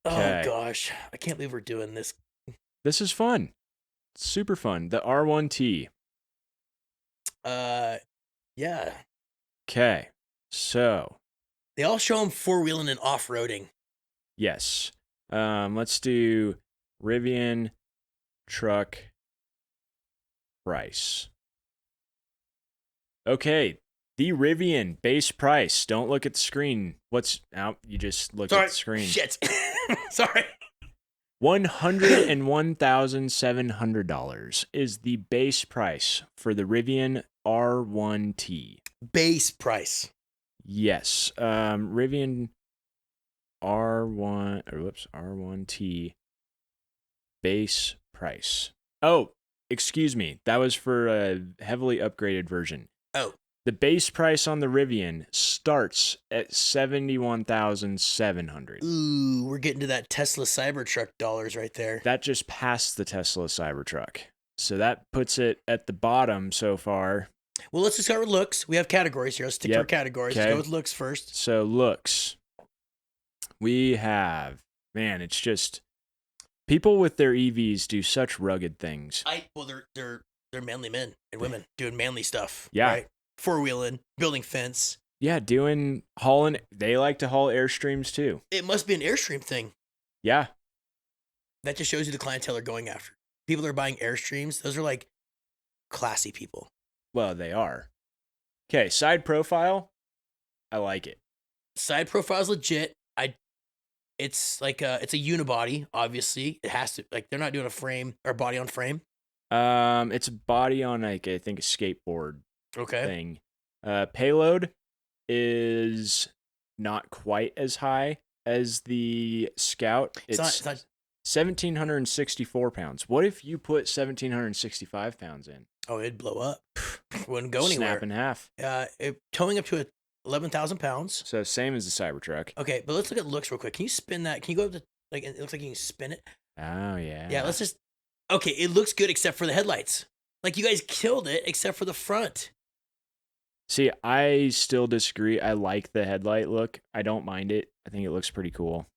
Okay. Oh, gosh. I can't believe we're doing this. This is fun. Super fun. The R1T. Yeah. Okay. So. They all show them four-wheeling and off-roading. Yes. Let's do Rivian truck price. Okay. The Rivian base price. Don't look at the screen. What's out? You just look at the screen. Shit. Sorry. $101,700 is the base price for the Rivian R1T. Base price. Yes. Rivian R1T base price. Oh, excuse me. That was for a heavily upgraded version. Oh. The base price on the Rivian starts at $71,700. Ooh, we're getting to that Tesla Cybertruck dollars right there. That just passed the Tesla Cybertruck. So that puts it at the bottom so far. Well, let's just start with looks. We have categories here. Let's stick to our categories. Okay. Let's go with looks first. So looks. We have, man, it's just people with their EVs do such rugged things. They're manly men and women doing manly stuff. Yeah. Right? Four-wheeling, building fence. Yeah, hauling. They like to haul Airstreams too. It must be an Airstream thing. Yeah. That just shows you the clientele are going after. People that are buying Airstreams, those are like classy people. Well, they are. Okay, side profile. I like it. Side profile's legit. It's like it's a unibody, obviously. It has to, like, they're not doing a frame or body on frame. It's a body on, like, I think a skateboard thing. Payload is not quite as high as the Scout. It's not 1,764 pounds. What if you put 1,765 pounds in? Oh, it'd blow up. Wouldn't go anywhere. Snap in half. Towing up to 11,000 pounds. So same as the Cybertruck. Okay, but let's look at looks real quick. Can you spin that? Can you go up to, like, it looks like you can spin it. Oh, yeah. Yeah, let's just, okay, it looks good except for the headlights. Like, you guys killed it except for the front. See, I still disagree. I like the headlight look. I don't mind it. I think it looks pretty cool.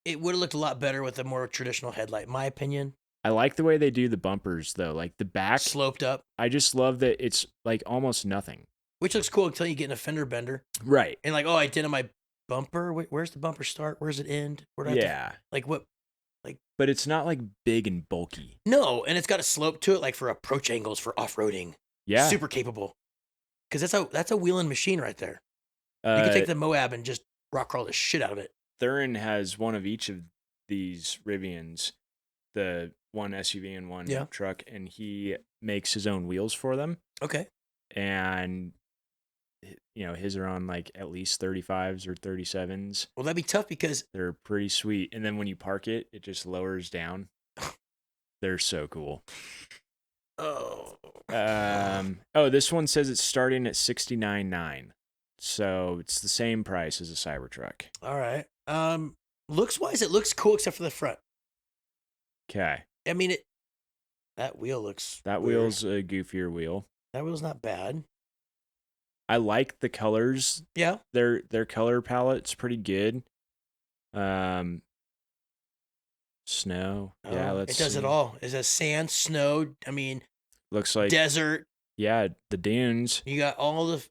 It would have looked a lot better with a more traditional headlight, in my opinion. I like the way they do the bumpers, though. Like, the back. Sloped up. I just love that it's, like, almost nothing. Which looks cool until you get in a fender bender. Right. And like, oh, I did on my bumper. Where's the bumper start? Where's it end? Where do I have to, like, what? Like, but it's not, like, big and bulky. No, and it's got a slope to it, like, for approach angles, for off-roading. Yeah. Super capable. Because that's a wheeling machine right there. You can take the Moab and just rock crawl the shit out of it. Thurin has one of each of these Rivians, the one SUV and one truck, and he makes his own wheels for them. Okay. And, you know, his are on, like, at least 35s or 37s. Well, that'd be tough because they're pretty sweet. And then when you park it, it just lowers down. They're so cool. Oh. This one says it's starting at $69,900. So it's the same price as a Cybertruck. All right. Looks wise, it looks cool except for the front. Okay. I mean, that wheel looks That weird. wheel's a goofier wheel. That wheel's not bad. I like the colors. Yeah. Their color palette's pretty good. Snow. Yeah, it does it all. It says sand, snow. I mean, looks like desert. Yeah, the dunes. You got all the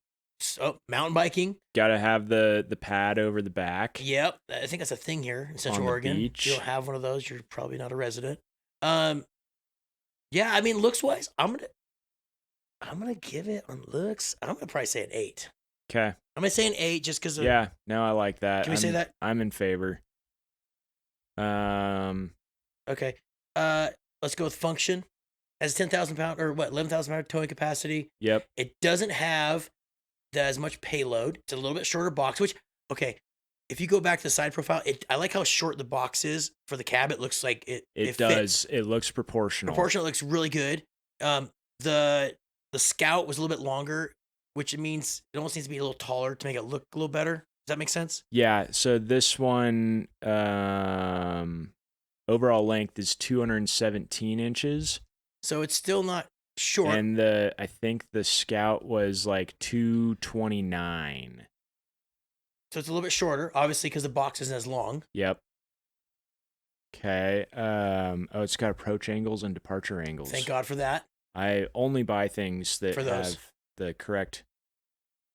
mountain biking. Got to have the pad over the back. Yep, I think that's a thing here in Central Oregon. If you don't have one of those, you're probably not a resident. Yeah, I mean, looks wise, I'm gonna give it on looks. I'm gonna probably say an 8. Okay. I'm gonna say an 8 just because. Yeah, no, I like that. Can we say that? I'm in favor. Okay. Let's go with function. Has 10,000 pound or what? 11,000 pound towing capacity. Yep. It doesn't have as much payload. It's a little bit shorter box. Which, okay, if you go back to the side profile, I like how short the box is for the cab. It looks like it does. Fits. It looks proportional. Proportional looks really good. The Scout was a little bit longer, which means it almost needs to be a little taller to make it look a little better. Does that make sense? Yeah. So this one, overall length is 217 inches. So it's still not short. And I think the Scout was like 229. So it's a little bit shorter, obviously, because the box isn't as long. Yep. Okay. It's got approach angles and departure angles. Thank God for that. I only buy things that have the correct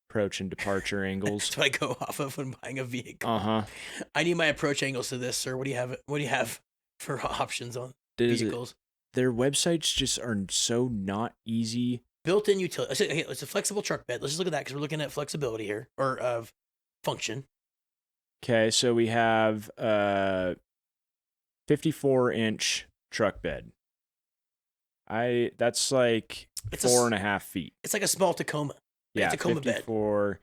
approach and departure angles. That's what I go off of when buying a vehicle. Uh-huh. I need my approach angles to this, sir. What do you have for options on vehicles? Their websites just are so not easy built-in utility. Okay, it's a flexible truck bed. Let's just look at that because we're looking at flexibility here or of function. Okay, so we have 54-inch truck bed. That's like It's 4.5 feet. It's like a small Tacoma. Yeah, Tacoma 54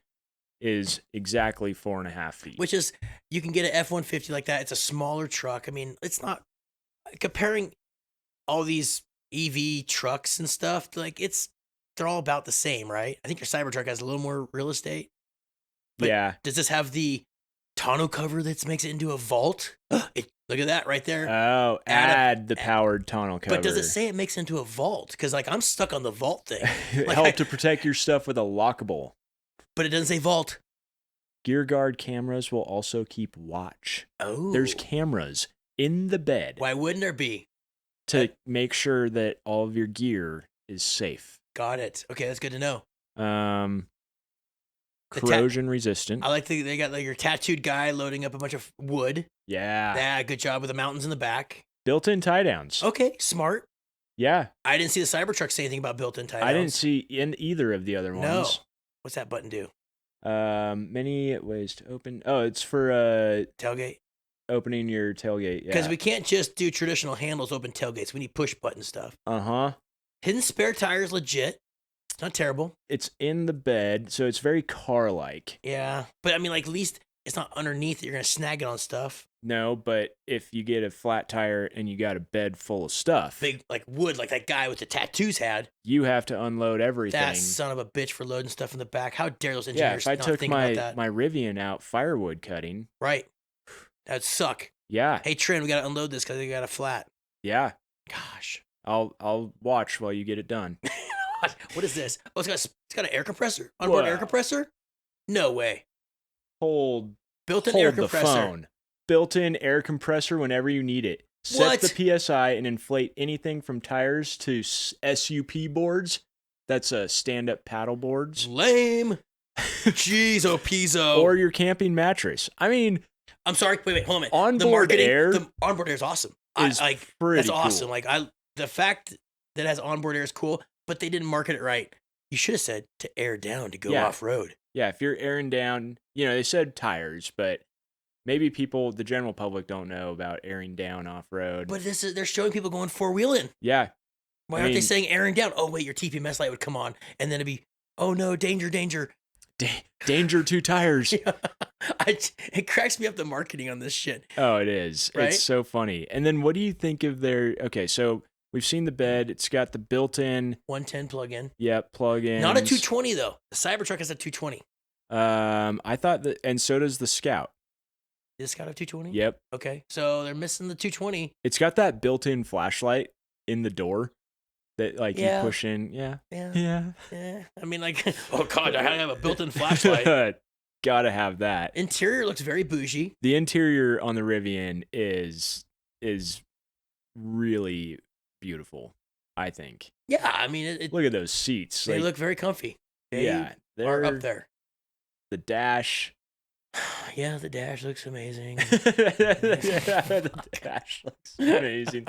is exactly 4.5 feet. Which is, you can get an F-150 like that. It's a smaller truck. I mean, it's not, comparing all these EV trucks and stuff, like they're all about the same, right? I think your Cybertruck has a little more real estate. But yeah. Does this have the tonneau cover that makes it into a vault? Look at that right there. Oh, add the powered tonneau cover. But does it say it makes it into a vault? Because like I'm stuck on the vault thing. Help to protect your stuff with a lockable. But it doesn't say vault. Gear guard cameras will also keep watch. Oh. There's cameras in the bed. Why wouldn't there be? To make sure that all of your gear is safe. Got it. Okay, that's good to know. Corrosion resistant. I like they got like your tattooed guy loading up a bunch of wood. Yeah. Yeah, good job with the mountains in the back. Built-in tie downs. Okay, smart. Yeah. I didn't see the Cybertruck say anything about built-in tie downs. I didn't see in either of the other ones. No. What's that button do? Many ways to open. Oh, it's for tailgate. Opening your tailgate. Yeah. Because we can't just do traditional handles open tailgates. We need push button stuff. Hidden spare tires, legit. It's not terrible. It's in the bed, so it's very car-like. Yeah, but I mean, like, at least it's not underneath it. You're gonna snag it on stuff. No, but if you get a flat tire and you got a bed full of stuff, big like wood, like that guy with the tattoos had, you have to unload everything. That son of a bitch for loading stuff in the back. How dare those engineers? Yeah, if I took about that? my Rivian out firewood cutting, right, that'd suck. Yeah. Hey Trin, we gotta unload this because we got a flat. Yeah. Gosh. I'll watch while you get it done. What is this? Oh, it's got an air compressor. Onboard air compressor? No way. Built-in air compressor. The phone. Built-in air compressor whenever you need it. Set the PSI and inflate anything from tires to SUP boards. That's stand-up paddle boards. Lame. Jeez, oh pizzo. Or your camping mattress. I mean, I'm sorry. Wait, hold on. Onboard air. The onboard air is awesome. That's awesome. Cool. Like the fact that it has onboard air is cool, but they didn't market it right. You should have said to air down to go off road. Yeah, if you're airing down, they said tires, but maybe the general public don't know about airing down off road. But they're showing people going four-wheeling. Yeah. Why aren't they saying airing down? Oh wait, your TPMS light would come on, and then it'd be, oh no, danger. Danger to tires. Yeah. It cracks me up, the marketing on this shit. Oh, it is. Right? It's so funny. And then what do you think of okay, so we've seen the bed. It's got the built-in 110 plug-in. Yep, plug-in. Not a 220 though. The Cybertruck has a 220. I thought that, and so does the Scout. Does the Scout have 220? Yep. Okay, so they're missing the 220. It's got that built-in flashlight in the door that you push in. Yeah. I mean, like, oh god, I have a built-in flashlight. Gotta have that. Interior looks very bougie. The interior on the Rivian is really beautiful, I think. Yeah, I mean, look at those seats. They look very comfy. They're up there. The dash. Yeah, the dash looks amazing. The dash looks amazing.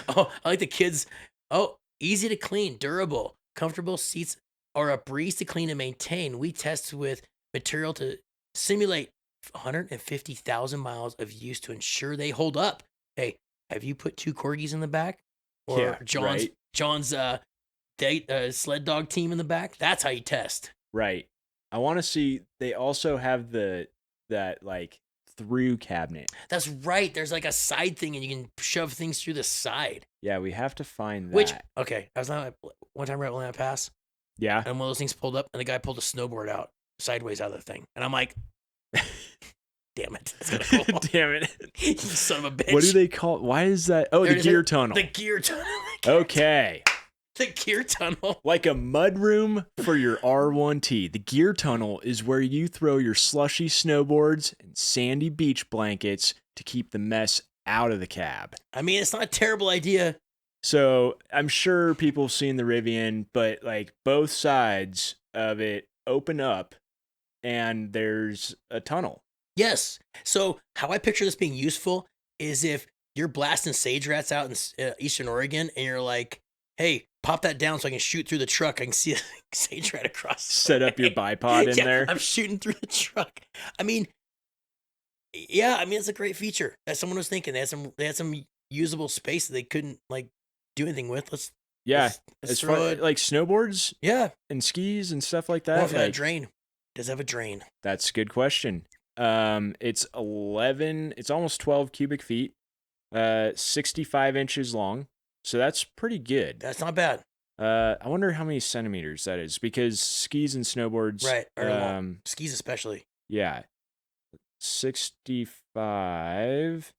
Oh, I like the kids. Oh, easy to clean, durable, comfortable seats are a breeze to clean and maintain. We test with material to simulate 150,000 miles of use to ensure they hold up. Hey, have you put 2 corgis in the back? Or John's sled dog team in the back? That's how you test. Right. I want to see. They also have that through cabinet. That's right. There's like a side thing, and you can shove things through the side. Yeah, we have to find that. Okay, I was not one time right when I passed. Yeah. And one of those things pulled up, and the guy pulled a snowboard out sideways out of the thing, and I'm like, damn it, that's gonna go. Damn it, you son of a bitch. What do they call? Why is that? Oh, the gear tunnel. The gear tunnel. Okay. The gear tunnel. Like a mudroom for your R1T. The gear tunnel is where you throw your slushy snowboards and sandy beach blankets to keep the mess out of the cab. I mean, it's not a terrible idea. So I'm sure people have seen the Rivian, but both sides of it open up and there's a tunnel. Yes. So how I picture this being useful is if you're blasting sage rats out in Eastern Oregon and you're like, hey, pop that down so I can shoot through the truck. I can see a sage right across. Set up your bipod in there. I'm shooting through the truck. I mean, yeah, I mean it's a great feature that someone was thinking. They had some usable space that they couldn't like do anything with. Let's as throw far it. like snowboards, Yeah, and skis and stuff like what that. if it had a drain? Does it have a drain? That's a good question. It's almost 12 cubic feet, 65 inches long. So that's pretty good. That's not bad. I wonder how many centimeters that is because skis and snowboards, Are long. Skis especially. Yeah, 65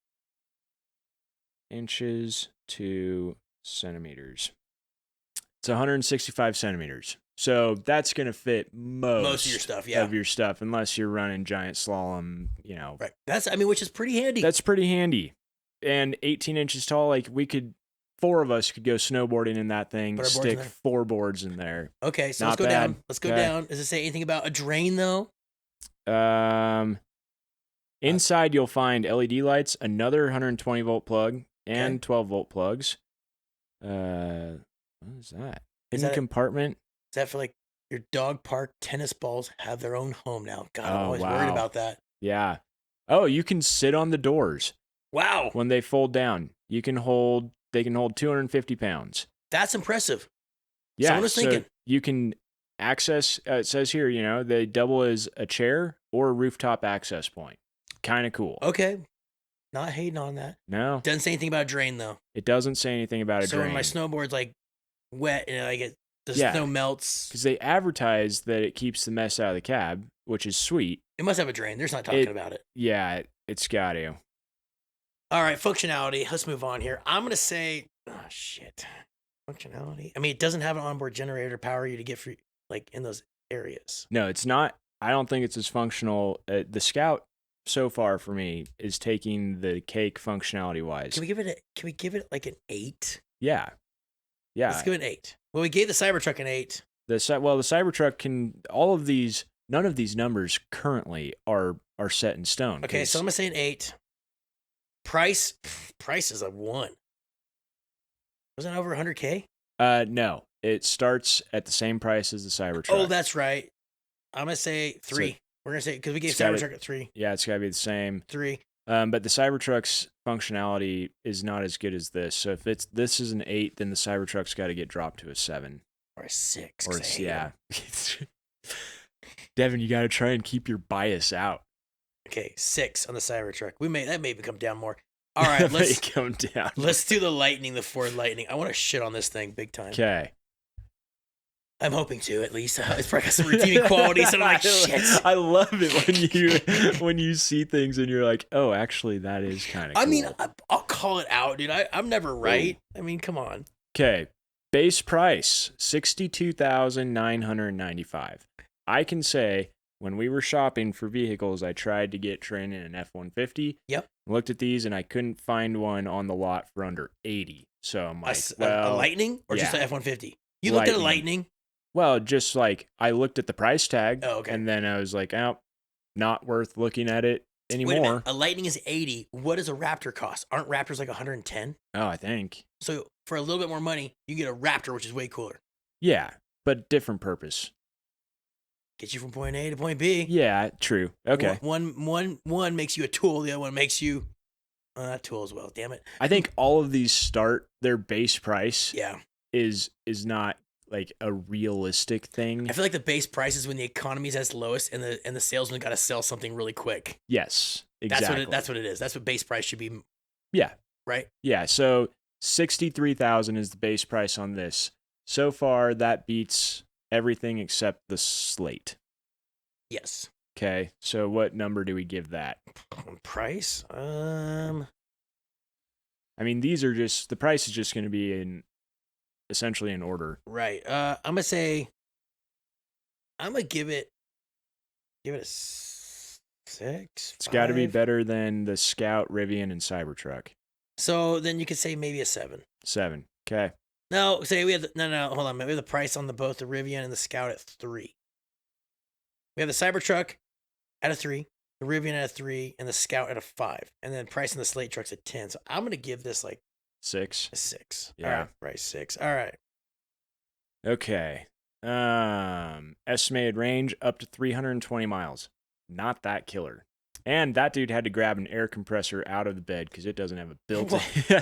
inches to centimeters. It's 165 centimeters. So that's going to fit most of your stuff, unless you're running giant slalom, Right. Which is pretty handy. That's pretty handy. And 18 inches tall, like four of us could go snowboarding in that thing, stick 4 boards in there. Okay, so let's go down. Let's go down. Does it say anything about a drain though? Inside you'll find LED lights, another 120 volt plug, and 12 volt plugs. What is that? Hidden compartment. Is that for like your dog park tennis balls have their own home now? God, I'm always wow. worried about that. Yeah. Oh, you can sit on the doors. Wow. When they fold down, they can hold 250 pounds. That's impressive. Yeah. Someone was thinking. You can access, it says here, they double as a chair or a rooftop access point. Kind of cool. Okay. Not hating on that. No. Doesn't say anything about a drain though. It doesn't say anything about a drain. So when my snowboard's like wet and the snow melts. Because they advertise that it keeps the mess out of the cab, which is sweet. It must have a drain. There's not talking about it. Yeah, it's got to. All right, functionality. Let's move on here. I'm going to say, functionality. I mean, it doesn't have an onboard generator to power you to get free, in those areas. No, it's not. I don't think it's as functional. The Scout, so far for me, is taking the cake functionality wise. Can we give it like an 8? Yeah. Let's give it an 8. Well, we gave the Cybertruck an 8. The Cybertruck can, none of these numbers currently are set in stone. Okay, so I'm going to say an 8. Price is a 1. Wasn't it over 100K? No, it starts at the same price as the Cybertruck. Oh, that's right. I'm going to say 3. We're going to say, because we gave Cybertruck at 3. Yeah, it's got to be the same. 3. But the Cybertruck's functionality is not as good as this. So if this is an 8, then the Cybertruck's got to get dropped to a 7. Or a 6. Or yeah. Devin, you got to try and keep your bias out. Okay, 6 on the Cybertruck. That may come down more. All right, let's come down. Let's do the Ford Lightning. I want to shit on this thing big time. Okay. I'm hoping to, at least. It's probably got some redeeming qualities, and I'm like, shit. I love it when you see things and you're like, oh, actually, that is kind of cool. I mean, I'll call it out, dude. I'm never right. Ooh. I mean, come on. Okay. Base price, $62,995. I can say, when we were shopping for vehicles, I tried to get Trin in an F-150. Yep. Looked at these, and I couldn't find one on the lot for under $80. So I'm like, a Lightning? Or just an F-150? You looked at a Lightning? Well, just I looked at the price tag, okay. And then I was like, oh, not worth looking at it anymore. Wait a minute. A Lightning is 80. What does a Raptor cost? Aren't Raptors like 110? Oh, I think. So for a little bit more money, you get a Raptor, which is way cooler. Yeah, but different purpose. Get you from point A to point B. Yeah, true. Okay. One makes you a tool. The other one makes you not tool as well. Damn it. I think all of these start their base price. Yeah. Is not like a realistic thing. I feel like the base price is when the economy is at its lowest and the salesman got to sell something really quick. Yes, exactly. That's what it is. That's what base price should be. Yeah. Right? Yeah, so $63,000 is the base price on this. So far, that beats everything except the Slate. Yes. Okay, so what number do we give that? Price? I mean, these are just, the price is just going to be essentially in order. Right. I'm going to give it a 6. It's got to be better than the Scout, Rivian, and Cybertruck. So then you could say maybe a 7. 7. Okay. No, say we have hold on. We have the price on both the Rivian and the Scout at 3. We have the Cybertruck at a 3, the Rivian at a 3, and the Scout at a 5. And then price on the Slate truck's at 10. So I'm going to give this 6. A 6. Yeah. All right, price 6. All right. Okay. Estimated range up to 320 miles. Not that killer. And that dude had to grab an air compressor out of the bed because it doesn't have a built-in.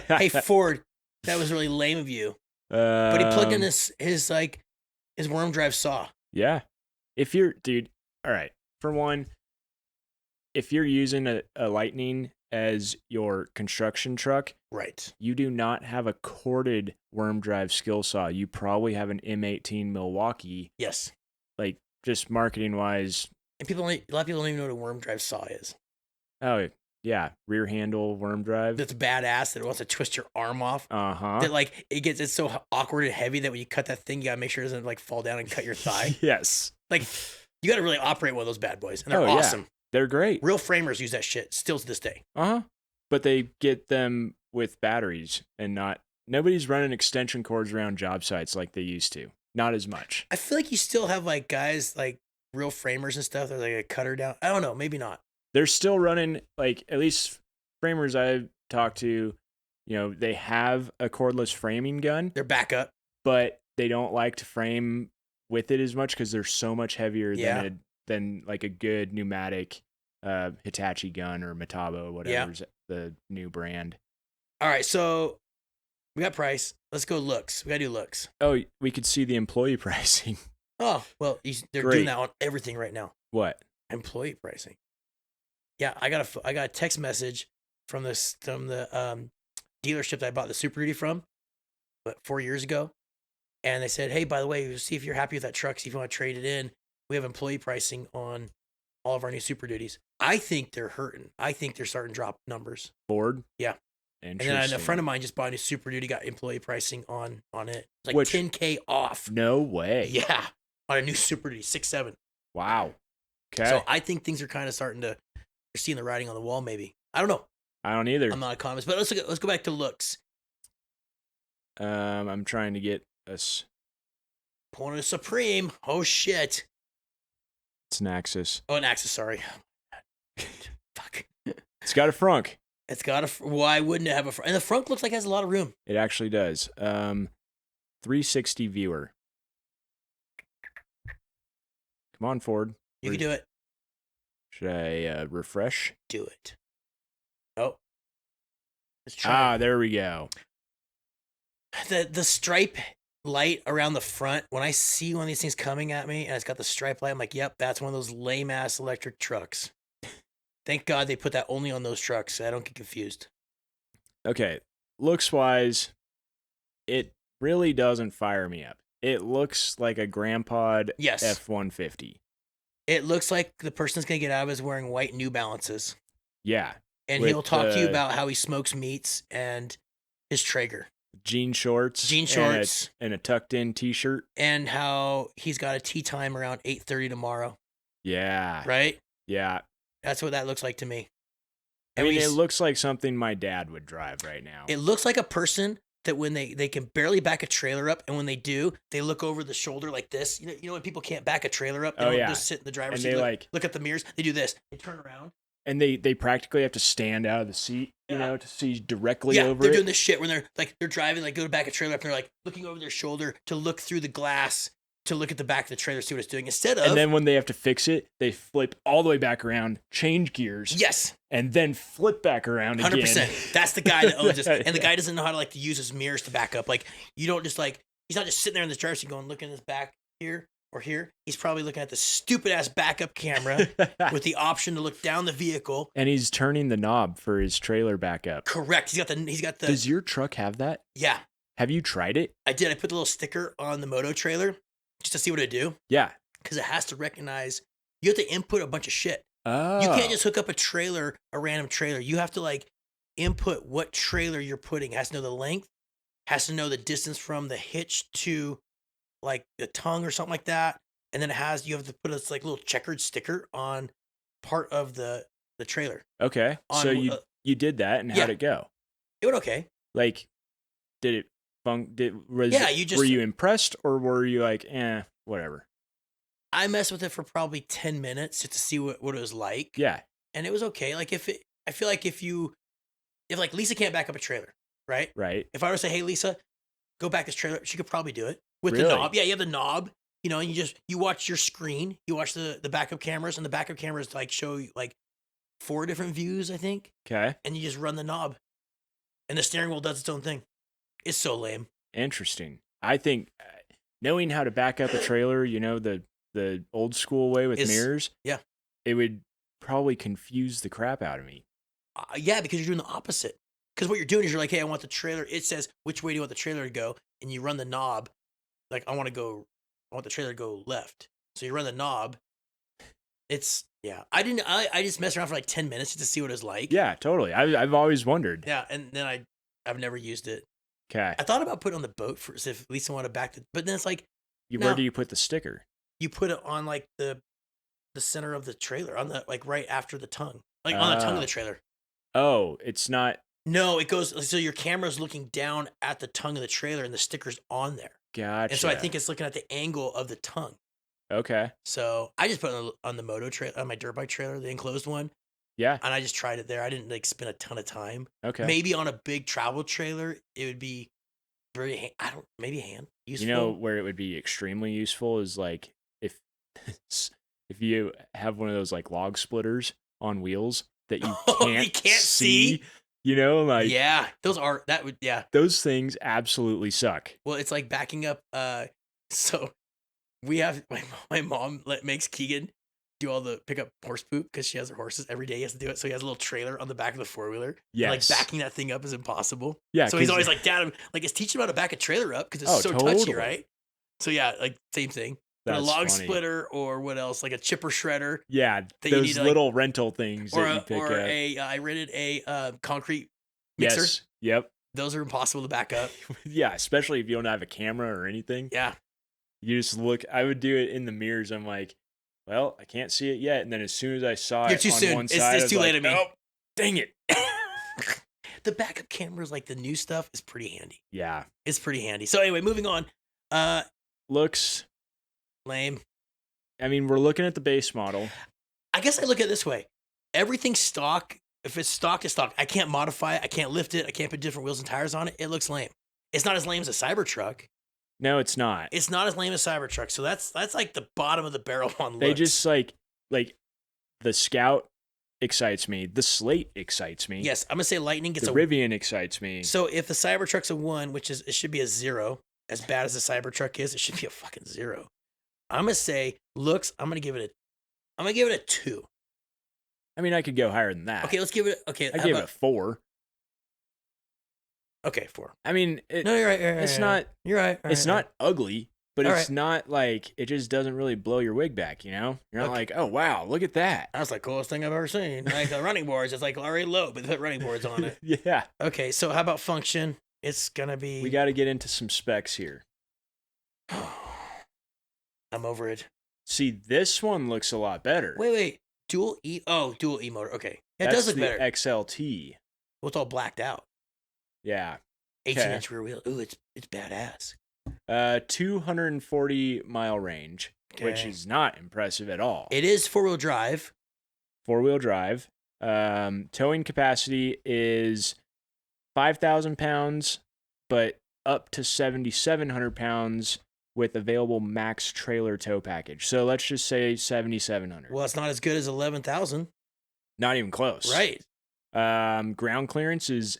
Hey, Ford, that was really lame of you. But he plugged in his worm drive saw. Yeah. If you're, dude, all right. For one, if you're using a Lightning as your construction truck, right, you do not have a corded worm drive skill saw. You probably have an M18 Milwaukee. Yes. Like, just marketing wise. And a lot of people don't even know what a worm drive saw is. Oh, yeah. Rear handle worm drive. That's badass that it wants to twist your arm off. Uh-huh. That, like, it's so awkward and heavy that when you cut that thing, you gotta make sure it doesn't, like, fall down and cut your thigh. Yes. Like, you gotta really operate one of those bad boys. And they're awesome. Yeah. They're great. Real framers use that shit still to this day. Uh-huh. But they get them with batteries and nobody's running extension cords around job sites like they used to. Not as much. I feel like you still have, like, guys, like, real framers and stuff. They're like a cutter down. I don't know. Maybe not. They're still running, like, at least framers I've talked to, they have a cordless framing gun. They're back up. But they don't like to frame with it as much because they're so much heavier than like a good pneumatic Hitachi gun or Metabo, whatever's the new brand. All right, so we got price. Let's go looks. We got to do looks. Oh, we could see the employee pricing. Oh, well, they're doing that on everything right now. What? Employee pricing. Yeah, I got a text message from the dealership that I bought the Super Duty from, 4 years ago. And they said, hey, by the way, see if you're happy with that truck, see if you want to trade it in. We have employee pricing on all of our new Super Duties. I think they're hurting. I think they're starting to drop numbers. Ford? Yeah. And then a friend of mine just bought a new Super Duty, got employee pricing on it. It's like $10K off. No way. Yeah. On a new Super Duty, 6.7. Wow. Okay. So I think things are kind of starting to, you're seeing the writing on the wall maybe. I don't know. I don't either. I'm not an economist, but let's go back to looks. I'm trying to get us. Pulling a Supreme. Oh, shit. It's an Axis. Oh, an Axis, sorry. Fuck. It's got a frunk. It's got a. Why wouldn't it have a frunk? And the frunk looks like it has a lot of room. It actually does. 360 viewer. Come on, Ford. You can do it. Should I refresh? Do it. Oh. Let's try. There we go. The stripe light around the front, when I see one of these things coming at me and it's got the stripe light, I'm like, yep, that's one of those lame ass electric trucks. Thank God they put that only on those trucks so I don't get confused. Okay. Looks wise, it really doesn't fire me up. It looks like a grandpod F-150. It looks like the person's going to get out of it is wearing white New Balances. Yeah. And he'll talk to you about how he smokes meats and his Traeger. Jean shorts. And a tucked in t-shirt. And how he's got a tea time around 8:30 tomorrow. Yeah. Right? Yeah. That's what that looks like to me. I mean, it looks like something my dad would drive right now. It looks like a person that when they can barely back a trailer up, and when they do, they look over the shoulder like this. You know when people can't back a trailer up, they don't just sit in the driver's seat. They look at the mirrors. They do this. They turn around. And they practically have to stand out of the seat, to see directly over it. Yeah, they're doing this shit when they're driving, like go to back a trailer up, and they're like looking over their shoulder to look through the glass to look at the back of the trailer, see what it's doing. And then when they have to fix it, they flip all the way back around, change gears. Yes. And then flip back around 100%. Again. That's the guy that owns this. And the guy doesn't know how to use his mirrors to back up. Like, you don't just he's not just sitting there in this driver's seat going, looking at his back here or here. He's probably looking at the stupid ass backup camera with the option to look down the vehicle. And he's turning the knob for his trailer backup. Correct. He's got the. Does your truck have that? Yeah. Have you tried it? I did. I put the little sticker on the moto trailer just to see what it do. Yeah. Because it has to recognize, you have to input a bunch of shit. Oh. You can't just hook up a random trailer. You have to input what trailer you're putting. It has to know the length, has to know the distance from the hitch to the tongue or something like that. And then you have to put a little checkered sticker on part of the trailer. Okay. So you did that, and how'd it go? It went okay. Did it were you impressed, or were you like, whatever? I messed with it for probably 10 minutes just to see what it was like. Yeah. And it was okay. I feel like if Lisa can't back up a trailer, right? Right. If I were to say, hey, Lisa, go back this trailer, she could probably do it. with the Really? knob. Yeah, you have the knob. You know, and you watch your screen. You watch the backup cameras, and the backup cameras like show you like 4 different views, I think, Okay. and you just run the knob, and the steering wheel does its own thing. It's so lame. Interesting. I think knowing how to back up a trailer, the old school way with mirrors, Yeah. it would probably confuse the crap out of me. Yeah, because you're doing the opposite. Because what you're doing is you're like, hey, I want the trailer. It says which way do you want the trailer to go, and you run the knob. Like I want the trailer to go left. So you run the knob. I just messed around for like 10 minutes just to see what it's like. Yeah, totally. I've always wondered. Yeah, and then I've never used it. Okay. I thought about putting it on the boat first if Lisa wanted to back it, but then it's like Where do you put the sticker? you put it on like the center of the trailer, on the like right after the tongue. Like on the tongue of the trailer. Oh, it's not. No, it goes so your camera's looking down at the tongue of the trailer and the sticker's on there. Gotcha. And so I think it's looking at the angle of the tongue. Okay. So I just put it on the moto trailer, on my dirt bike trailer, the enclosed one. Yeah. And I just tried it there. I didn't like spend a ton of time. Okay. Maybe on a big travel trailer, it would be very, maybe hand useful. You know where it would be extremely useful is like if you have one of those like log splitters on wheels that you can't see. Like yeah, those things absolutely suck. Well, it's like backing up. So we have my mom makes Keegan do all the pick up horse poop because she has her horses every day. He has to do it, so he has a little trailer on the back of the 4-wheeler. Yes, like backing that thing up is impossible. Yeah, so he's always like, Dad, like it's teaching him how to back a trailer up because it's so touchy, right? So yeah, like same thing. But a log splitter or what else? Like a chipper shredder. Yeah, those little rental things that you pick up. I rented a concrete mixer. Yes. Yep. Those are impossible to back up. Yeah, especially if you don't have a camera or anything. Yeah. You just look. I would do it in the mirrors. I'm like, well, I can't see it yet. And then as soon as I saw it on one side, it's too late to me. Oh, dang it. The backup cameras, like the new stuff, is pretty handy. Yeah. It's pretty handy. So anyway, moving on. Looks lame. I mean, we're looking at the base model. I guess I look at it this way. Everything's stock. If it's stock, it's stock. I can't modify it. I can't lift it. I can't put different wheels and tires on it. It looks lame. It's not as lame as a Cybertruck. No, it's not. It's not as lame as Cybertruck. So that's like the bottom of the barrel on looks. They just like the Scout excites me. The Slate excites me. Yes, I'm gonna say Lightning gets the Rivian excites me. So if the Cybertruck's a 1, which is it should be a 0, as bad as the Cybertruck is, it should be a fucking 0. I'm gonna say looks. I'm gonna give it a 2. I mean, I could go higher than that. Okay, let's give it. Okay, I give it a 4. Okay, 4. I mean, no, you're right. It's not. You're right. It's not ugly, but All it's right. not like it just doesn't really blow your wig back. You're not like, oh wow, look at that. That's the coolest thing I've ever seen. Like the running boards, it's like already low, but they put running boards on it. Yeah. Okay, so how about function? It's gonna be. We got to get into some specs here. I'm over it. See, this one looks a lot better. Wait. Dual E motor. Okay, yeah, it That's does look the better. XLT. Well, it's all blacked out. Yeah. 18-inch rear wheel. Ooh, it's badass. 240-mile range, which is not impressive at all. It is 4-wheel drive. 4-wheel drive. Towing capacity is 5,000 pounds, but up to 7,700 pounds with available max trailer tow package. So let's just say 7,700. Well, it's not as good as 11,000. Not even close. Right. Ground clearance is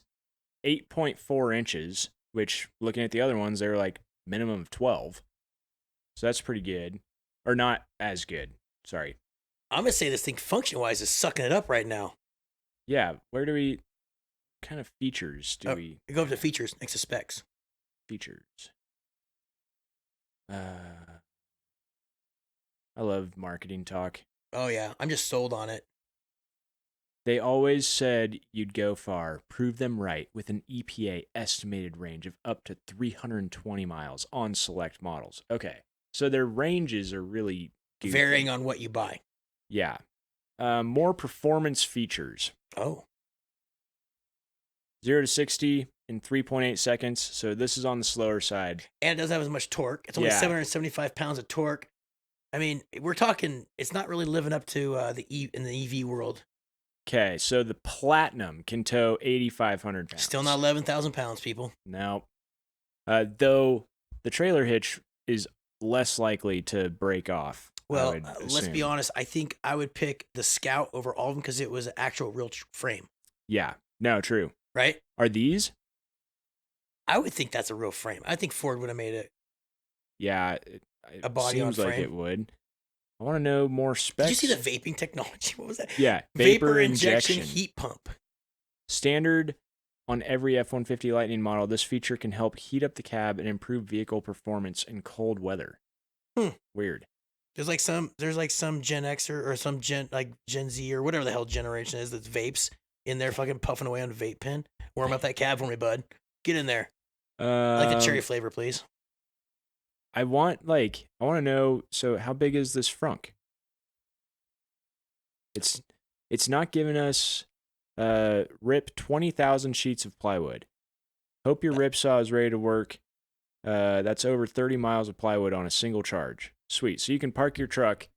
8.4 inches, which looking at the other ones, they're like minimum of 12. So that's pretty good. Or not as good. Sorry. I'm going to say this thing function-wise is sucking it up right now. Yeah. What kind of features do we... Go up to features next to specs. Features. I love marketing talk. Oh, yeah. I'm just sold on it. They always said you'd go far. Prove them right with an EPA estimated range of up to 320 miles on select models. Okay. So their ranges are really goofy. Varying on what you buy. Yeah. More performance features. Oh. 0 to 60 in 3.8 seconds. So this is on the slower side. And it doesn't have as much torque. It's only 775 pounds of torque. I mean, we're talking, it's not really living up to in the EV world. Okay, so the Platinum can tow 8,500 pounds. Still not 11,000 pounds, people. No. Though the trailer hitch is less likely to break off. Well, let's be honest. I think I would pick the Scout over all of them because it was an actual real frame. Yeah. No, true. Right? Are these? I would think that's a real frame. I think Ford would have made it. Yeah. A body on seems like frame. it would. I want to know more specs. Did you see the vaping technology? What was that? Yeah. Vapor injection heat pump. Standard on every F-150 Lightning model, this feature can help heat up the cab and improve vehicle performance in cold weather. Weird. There's like some Gen Xer or some Gen Z or whatever the hell generation is that's vapes in there fucking puffing away on a vape pen. Warm up that cab for me, bud. Get in there. I like the cherry flavor, please. I want to know, so how big is this frunk? It's not giving us rip 20,000 sheets of plywood. Hope your rip saw is ready to work. That's over 30 miles of plywood on a single charge. Sweet. So you can park your truck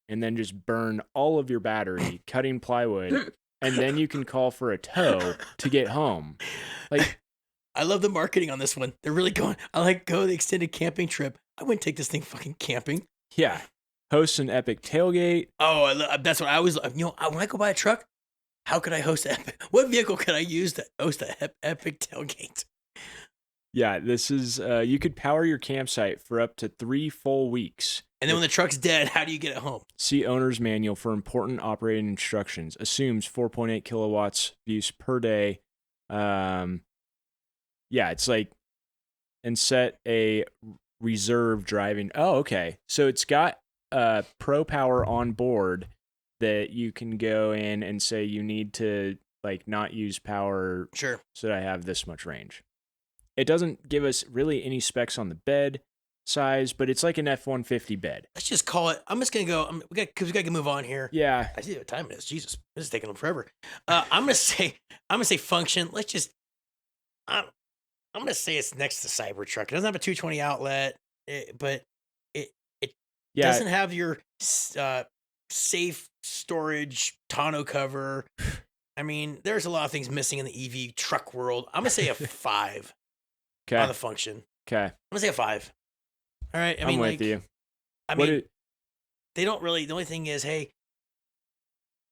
and then just burn all of your battery cutting plywood, and then you can call for a tow to get home. Like, I love the marketing on this one. They're really going. Go the extended camping trip. I wouldn't take this thing fucking camping. Yeah. Host an epic tailgate. Oh, that's what I was. When I go buy a truck, how could I host epic? What vehicle could I use to host an epic tailgate? Yeah, this is. You could power your campsite for up to 3 full weeks. And then when the truck's dead, how do you get it home? See owner's manual for important operating instructions. Assumes 4.8 kilowatts use per day. Yeah, it's like, and set a reserve driving. Oh, okay. So it's got Pro Power on board that you can go in and say you need to not use power. Sure. So that I have this much range. It doesn't give us really any specs on the bed size, but it's like an F-150 bed. Let's just call it. I'm just gonna go. Because we gotta move on here. Yeah. I see what time it is. Jesus, this is taking them forever. I'm gonna say function. Let's just. I'm gonna say it's next to Cybertruck. It doesn't have a 220 outlet, but it doesn't have your safe storage tonneau cover. I mean, there's a lot of things missing in the EV truck world. I'm gonna say a 5 on the function. Okay. I'm gonna say a 5. All right. I'm with you. They don't really. The only thing is, hey,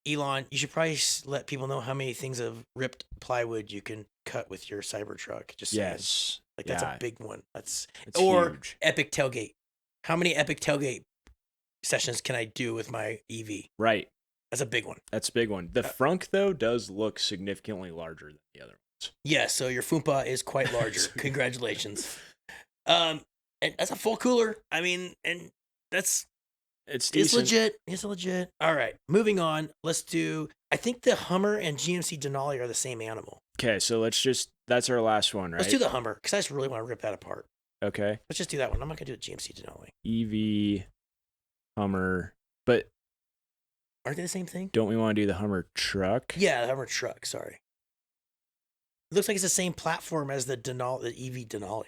Elon, you should probably let people know how many things of ripped plywood you can cut with your Cybertruck. Just saying. Yes. That's a big one. It's huge. Epic tailgate. How many epic tailgate sessions can I do with my EV? Right. That's a big one. That's a big one. The frunk though does look significantly larger than the other ones. Yeah. So your Foompa is quite larger. Congratulations. And that's a full cooler. I mean, and it's legit. It's legit. All right, moving on. Let's do. I think the Hummer and GMC Denali are the same animal. Okay, so that's our last one, right? Let's do the Hummer because I just really want to rip that apart. Okay. Let's just do that one. I'm not gonna do a GMC Denali. EV, Hummer, but aren't they the same thing? Don't we want to do the Hummer truck? Yeah, the Hummer truck. Sorry. It looks like it's the same platform as the EV Denali.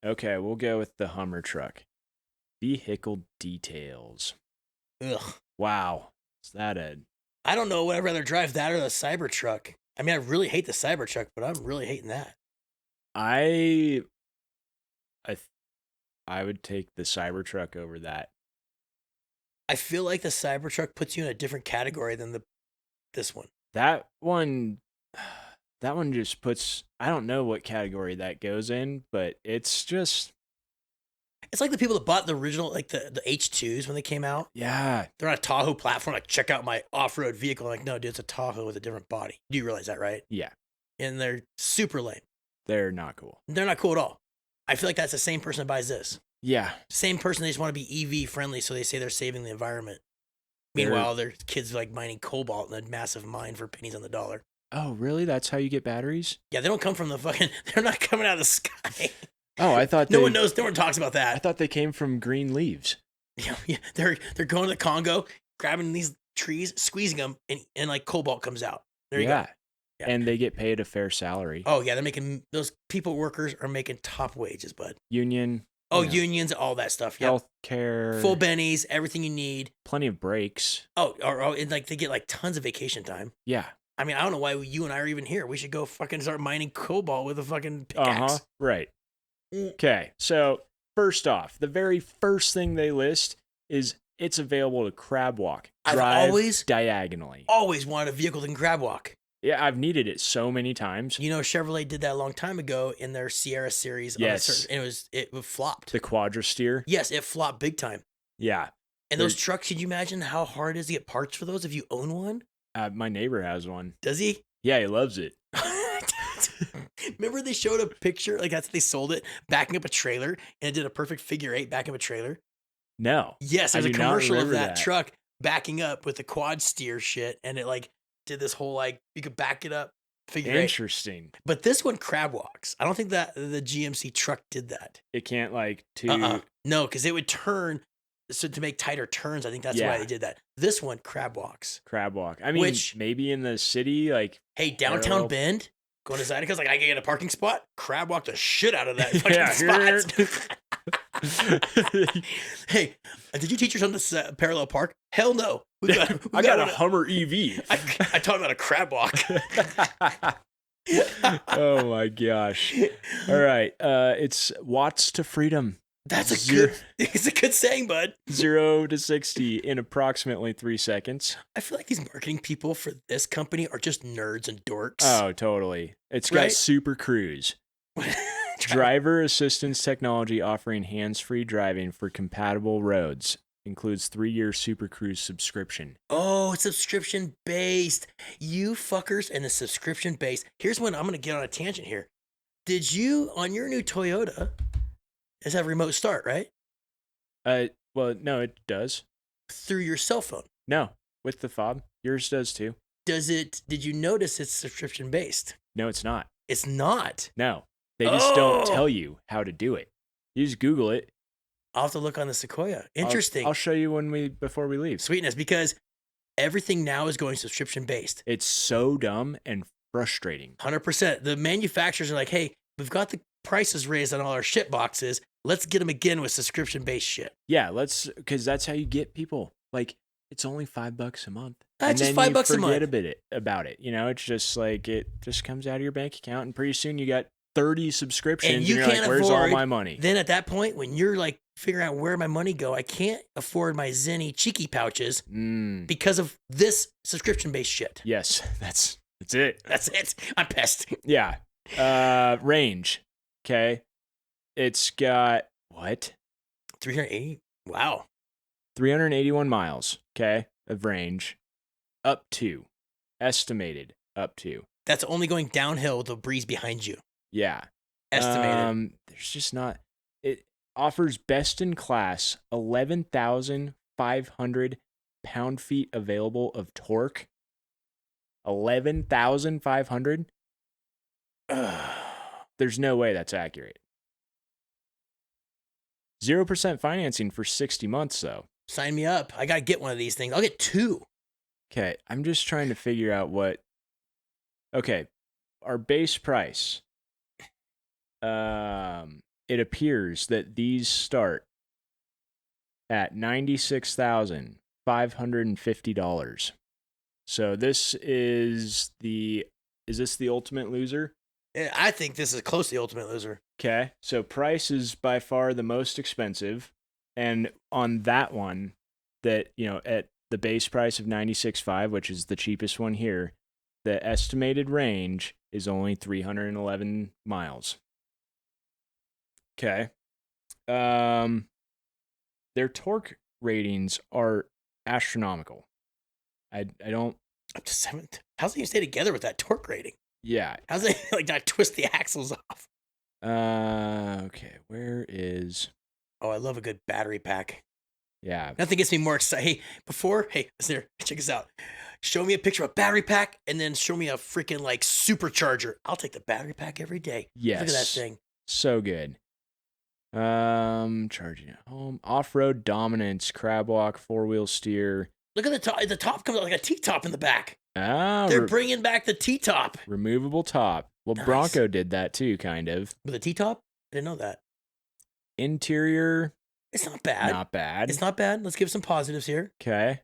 Okay, we'll go with the Hummer truck. Vehicle details. Ugh. Wow. Is that I don't know. Would I rather drive that or the Cybertruck? I mean, I really hate the Cybertruck, but I'm really hating that. I would take the Cybertruck over that. I feel like the Cybertruck puts you in a different category than this one. That one just puts, I don't know what category that goes in, but it's just. It's like the people that bought the original, like the H2s when they came out. Yeah. They're on a Tahoe platform, like, check out my off-road vehicle. Like, no, dude, it's a Tahoe with a different body. Do you realize that, right? Yeah. And they're super lame. They're not cool. They're not cool at all. I feel like that's the same person that buys this. Yeah. Same person, they just want to be EV friendly, so they say they're saving the environment. Meanwhile, their kids are like mining cobalt in a massive mine for pennies on the dollar. Oh, really? That's how you get batteries? Yeah, they don't come from they're not coming out of the sky. Oh, I thought no one knows. No one talks about that. I thought they came from green leaves. Yeah, they're going to the Congo, grabbing these trees, squeezing them, and like cobalt comes out. There you go. Yeah. And they get paid a fair salary. Oh yeah, they're making, those workers are making top wages, bud. Union. Unions, all that stuff. Yeah. Healthcare. Full bennies, everything you need. Plenty of breaks. Oh, and like they get like tons of vacation time. Yeah. I mean, I don't know why you and I are even here. We should go fucking start mining cobalt with a fucking pickaxe. Right. Okay, so first off, the very first thing they list is it's available to crab walk. I've Drive diagonally. always wanted a vehicle that can crab walk. Yeah, I've needed it so many times. You know, Chevrolet did that a long time ago in their Sierra series. Yes. And it flopped. The Quadra-steer. Yes, it flopped big time. Yeah. And those trucks, could you imagine how hard it is to get parts for those if you own one? My neighbor has one. Does he? Yeah, he loves it. Remember they showed a picture, like that's they sold it, backing up a trailer, and it did a perfect figure 8 backing up a trailer? No. Yes, there's a commercial of that that truck backing up with the quad steer shit, and it like did this whole like you could back it up figure 8. Interesting. But this one crab walks. I don't think that the GMC truck did that. It can't like No, because it would turn so to make tighter turns. I think that's why they did that. This one crab walks. Crab walk. I mean, maybe in the city, like hey, downtown Bend, going to Zydeco's, like I can get a parking spot. Crab walk the shit out of that fucking spot. Hey, did you teach your son to parallel park? Hell no. I got a Hummer EV. I taught him how to crab walk. Oh my gosh. All right. It's watts to freedom. That's it's a good saying, bud. 0 to 60 in approximately 3 seconds. I feel like these marketing people for this company are just nerds and dorks. Oh, totally. It's got Super Cruise. Driver assistance technology offering hands-free driving for compatible roads. Includes 3-year Super Cruise subscription. Oh, subscription based. You fuckers and the subscription based. Here's when I'm going to get on a tangent here. Did you, on your new Toyota, does have remote start, right? Well, no, it does. Through your cell phone? No, with the fob. Yours does too. Did you notice it's subscription based? No, it's not. It's not? No. They just don't tell you how to do it. You just Google it. I'll have to look on the Sequoia. Interesting. I'll show you before we leave. Sweetness, because everything now is going subscription based. It's so dumb and frustrating. 100%. The manufacturers are like, hey, we've got the prices raised on all our shit boxes. Let's get them again with subscription based shit. Yeah, because that's how you get people. Like, it's only $5 a month. That's just $5 a month. Forget a bit about it. You know, it's just like it just comes out of your bank account, and pretty soon you got 30 subscriptions, and you're like, where's all my money? Then at that point, when you're like figuring out where my money go, I can't afford my Zenny cheeky pouches because of this subscription-based shit. Yes, that's it. That's it. I'm pissed. Yeah. Range. Okay. It's got what? 380. Wow. 381 miles. Okay, of range. Estimated up to. That's only going downhill with a breeze behind you. Yeah. Estimated. There's just not. It offers best in class 11,500 pound-feet available of torque. 11,500? There's no way that's accurate. 0% financing for 60 months, though. Sign me up. I got to get one of these things. I'll get 2. Okay, I'm just trying to figure out what. Okay, our base price. It appears that these start at $96,550. So this is this the ultimate loser? I think this is close to the ultimate loser. Okay, so price is by far the most expensive, and on that one, that at the base price of $96,500, which is the cheapest one here, the estimated range is only 311 miles. Okay. Their torque ratings are astronomical. I don't. Up to 7. How's they stay together with that torque rating? Yeah. How's they like not twist the axles off? Okay. Where is? Oh, I love a good battery pack. Yeah. Nothing gets me more excited. Hey, listen here, check this out. Show me a picture of a battery pack and then show me a freaking like supercharger. I'll take the battery pack every day. Yes. Look at that thing. So good. Charging at home. Off-road dominance, crab walk, 4-wheel steer. Look at the top. The top comes out like a T-top in the back. Ah, they're bringing back the T-top. Removable top. Well, nice. Bronco did that too, kind of. With a T-top? I didn't know that. Interior. It's not bad. Not bad. It's not bad. Let's give some positives here. Okay.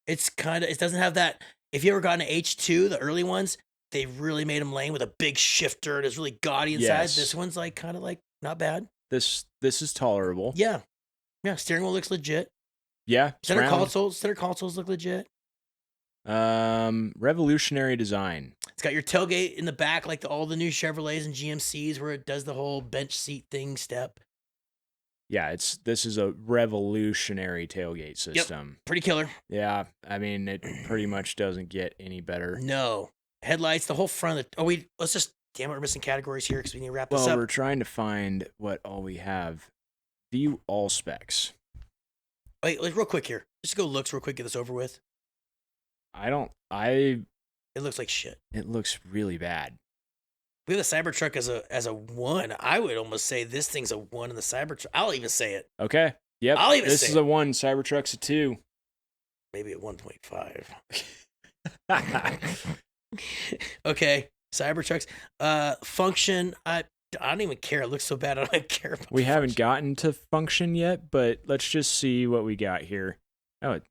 It doesn't have that. If you ever got an H2, the early ones, they really made them lame with a big shifter. And it's really gaudy inside. Yes. This one's like kind of like not bad. This is tolerable. Yeah. Yeah. Steering wheel looks legit. Yeah. Center consoles look legit. Revolutionary design. It's got your tailgate in the back, like all the new Chevrolets and GMCs, where it does the whole bench seat thing step. Yeah, this is a revolutionary tailgate system. Yep. Pretty killer. Yeah, I mean, it pretty much doesn't get any better. No. Headlights, the whole front of the... let's just... Damn it, we're missing categories here because we need to wrap this up. Well, we're trying to find what all we have. View all specs. Wait, real quick here. Just go looks real quick, get this over with. It looks like shit. It looks really bad. We have the Cybertruck as a 1. I would almost say this thing's a 1 in the Cybertruck. I'll even say it. Okay. Yep. I'll even say this is a 1. Cybertruck's a 2. Maybe a 1.5. Okay. Cybertrucks. Function. I don't even care. It looks so bad. I don't care about We haven't gotten to function yet, but let's just see what we got here. Oh,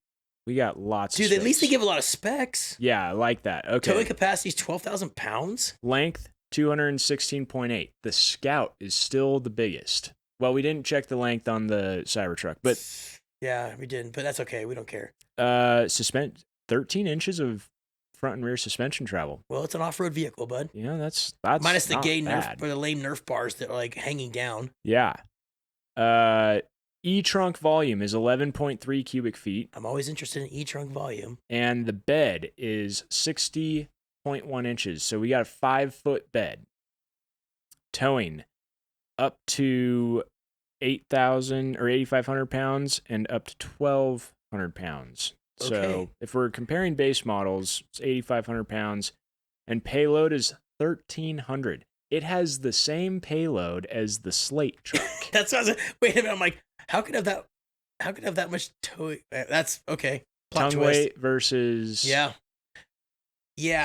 we got lots of Dude, specs. at least they give a lot of specs. Yeah, I like that. Okay. Towing capacity is 12,000 pounds. Length, 216.8. The Scout is still the biggest. Well, we didn't check the length on the Cybertruck, but... Yeah, we didn't, but that's okay. We don't care. 13 inches of front and rear suspension travel. Well, it's an off-road vehicle, bud. You know, that's minus the not gay bad. Nerf, or the lame Nerf bars that are like hanging down. Yeah. E-trunk volume is 11.3 cubic feet. I'm always interested in E-trunk volume. And the bed is 60.1 inches. So we got a 5-foot bed. Towing up to 8,000 or 8,500 pounds and up to 1,200 pounds. Okay. So if we're comparing base models, it's 8,500 pounds, and payload is 1,300. It has the same payload as the Slate truck. That's what I was, wait a minute. I'm like, how could have that much towing? That's okay. Plot Tongue twist. weight versus... Yeah.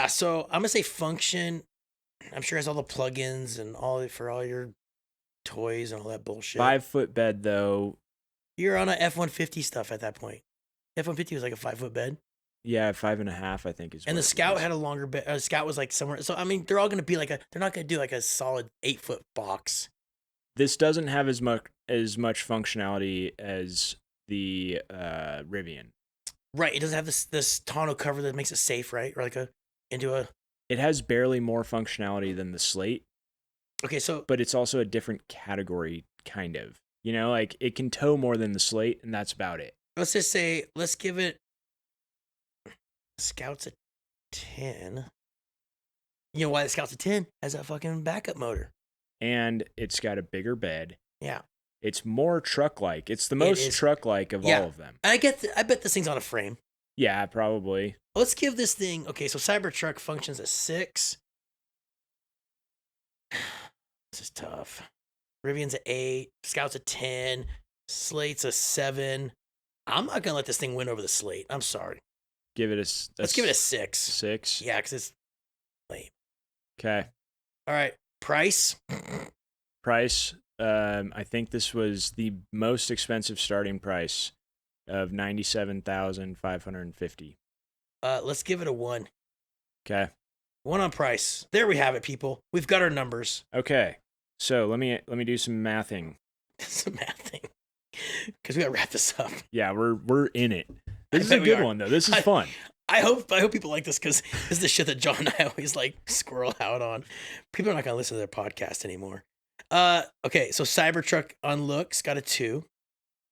So I'm gonna say function. I'm sure it has all the plugins and for all your toys and all that bullshit. 5-foot bed though. You're on a F-150 stuff at that point. F-150 was like a 5-foot bed. Yeah, 5.5, I think is. And the Scout had a longer bed. Scout was like somewhere. So I mean, they're all going to be like they're not going to do like a solid 8-foot box. This doesn't have as much functionality as the Rivian. Right. It doesn't have this tonneau cover that makes it safe, right? Or like It has barely more functionality than the Slate. Okay, so. But it's also a different category, kind of. You know, like it can tow more than the Slate, and that's about it. Let's just say, let's give it. Scout's a 10. You know why the Scout's a 10? Has a fucking backup motor. And it's got a bigger bed. Yeah. It's more truck-like. It's the most truck-like of all of them. And I bet this thing's on a frame. Yeah, probably. Let's give this thing. Okay, so Cybertruck functions at 6. This is tough. Rivian's at 8. Scout's a 10. Slate's a 7. I'm not gonna let this thing win over the Slate. I'm sorry. Let's give it a 6. 6? Yeah, because it's lame. Okay. All right. Price. I think this was the most expensive starting price of $97,550. Let's give it a 1. Okay. 1 on price. There we have it, people. We've got our numbers. Okay. So let me do some mathing. Some mathing. Because we gotta wrap this up. Yeah, we're in it. This is a good one though. This is fun. I hope people like this because this is the shit that John and I always like squirrel out on. People are not gonna listen to their podcast anymore. Okay, so Cybertruck on looks got a 2.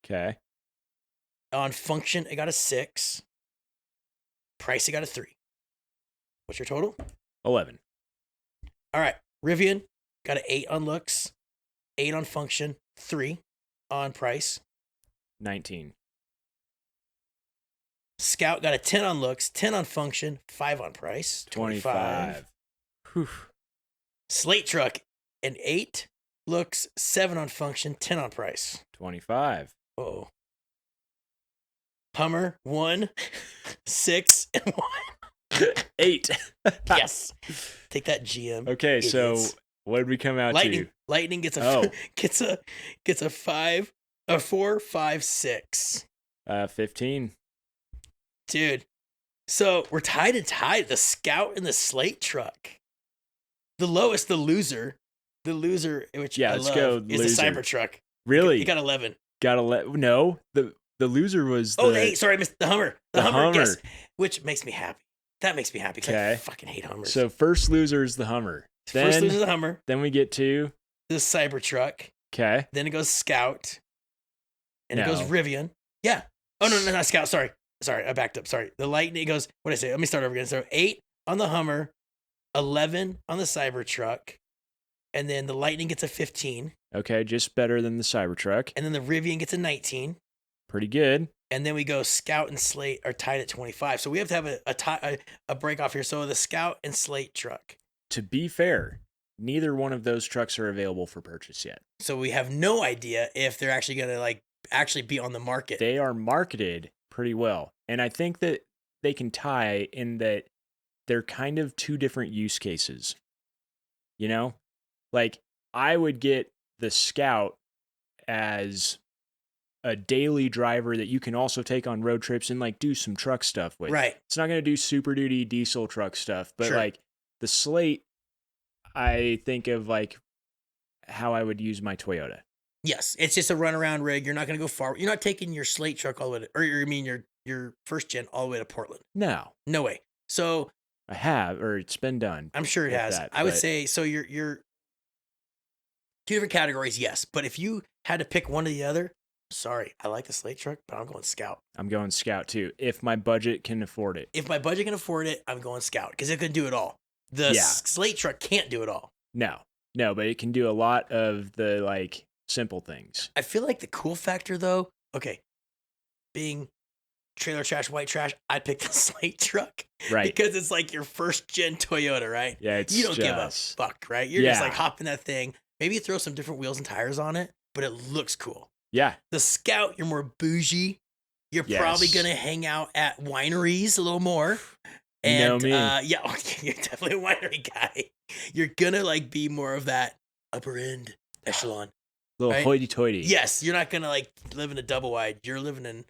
Okay. On function, it got a 6. Price, it got a 3. What's your total? 11. All right, Rivian got an 8 on looks, 8 on function, 3 on price. 19. Scout got a 10 on looks, 10 on function, 5 on price. 25. Whew. Slate truck, an 8 looks, 7 on function, 10 on price. 25. Oh. Hummer, 1, 6, and 1. 8. Yes. Take that, GM. Okay, idiots. so what did we come out to? Lightning gets a gets a 5, a 4, 5, 6. 15. Dude. So we're tied. The Scout and the Slate truck. The lowest, the loser, The loser, which Yeah, I let's love, go is loser. the Cybertruck. Really? It got 11. No, the loser was Oh, sorry, I missed the Hummer. The Hummer, yes. Which makes me happy. That makes me happy because I fucking hate Hummers. So first loser is the Hummer. First loser is the Hummer. Then we get to the Cybertruck. Okay. Then it goes Scout. And it goes Rivian. Yeah. Oh, no, not Scout. Sorry, I backed up. Sorry. The Lightning, it goes, what did I say? Let me start over again. So 8 on the Hummer, 11 on the Cybertruck, and then the Lightning gets a 15. Okay, just better than the Cybertruck. And then the Rivian gets a 19. Pretty good. And then we go Scout and Slate are tied at 25. So we have to have a break off here. So the Scout and Slate truck. To be fair, neither one of those trucks are available for purchase yet. So we have no idea if they're actually going to actually be on the market. They are marketed pretty well. And I think that they can tie in that they're kind of two different use cases. You know? Like, I would get the Scout as a daily driver that you can also take on road trips and do some truck stuff with. Right. It's not going to do super duty diesel truck stuff, but Sure. The Slate, I think of how I would use my Toyota. Yes, it's just a runaround rig. You're not going to go far. You're not taking your Slate truck all the way your first gen all the way to Portland. No way. So I have, or it's been done. I'm sure it has. I would say so. You're two different categories, yes. But if you had to pick one or the other, sorry, I like the Slate truck, but I'm going Scout. I'm going Scout too, if my budget can afford it. If my budget can afford it, I'm going Scout because it can do it all. The Slate truck can't do it all. No, but it can do a lot of the simple things. I feel like the cool factor though, okay, being trailer trash, white trash, I'd pick the Slate truck. Right. Because it's your first gen Toyota, right? Yeah, you don't give a fuck, right? You're just hopping that thing. Maybe you throw some different wheels and tires on it, but it looks cool. Yeah. The Scout, you're more bougie. You're probably going to hang out at wineries a little more. And, you know me. You're definitely a winery guy. You're going to be more of that upper end echelon. Little hoity-toity. Yes, you're not going to live in a double wide. You're living in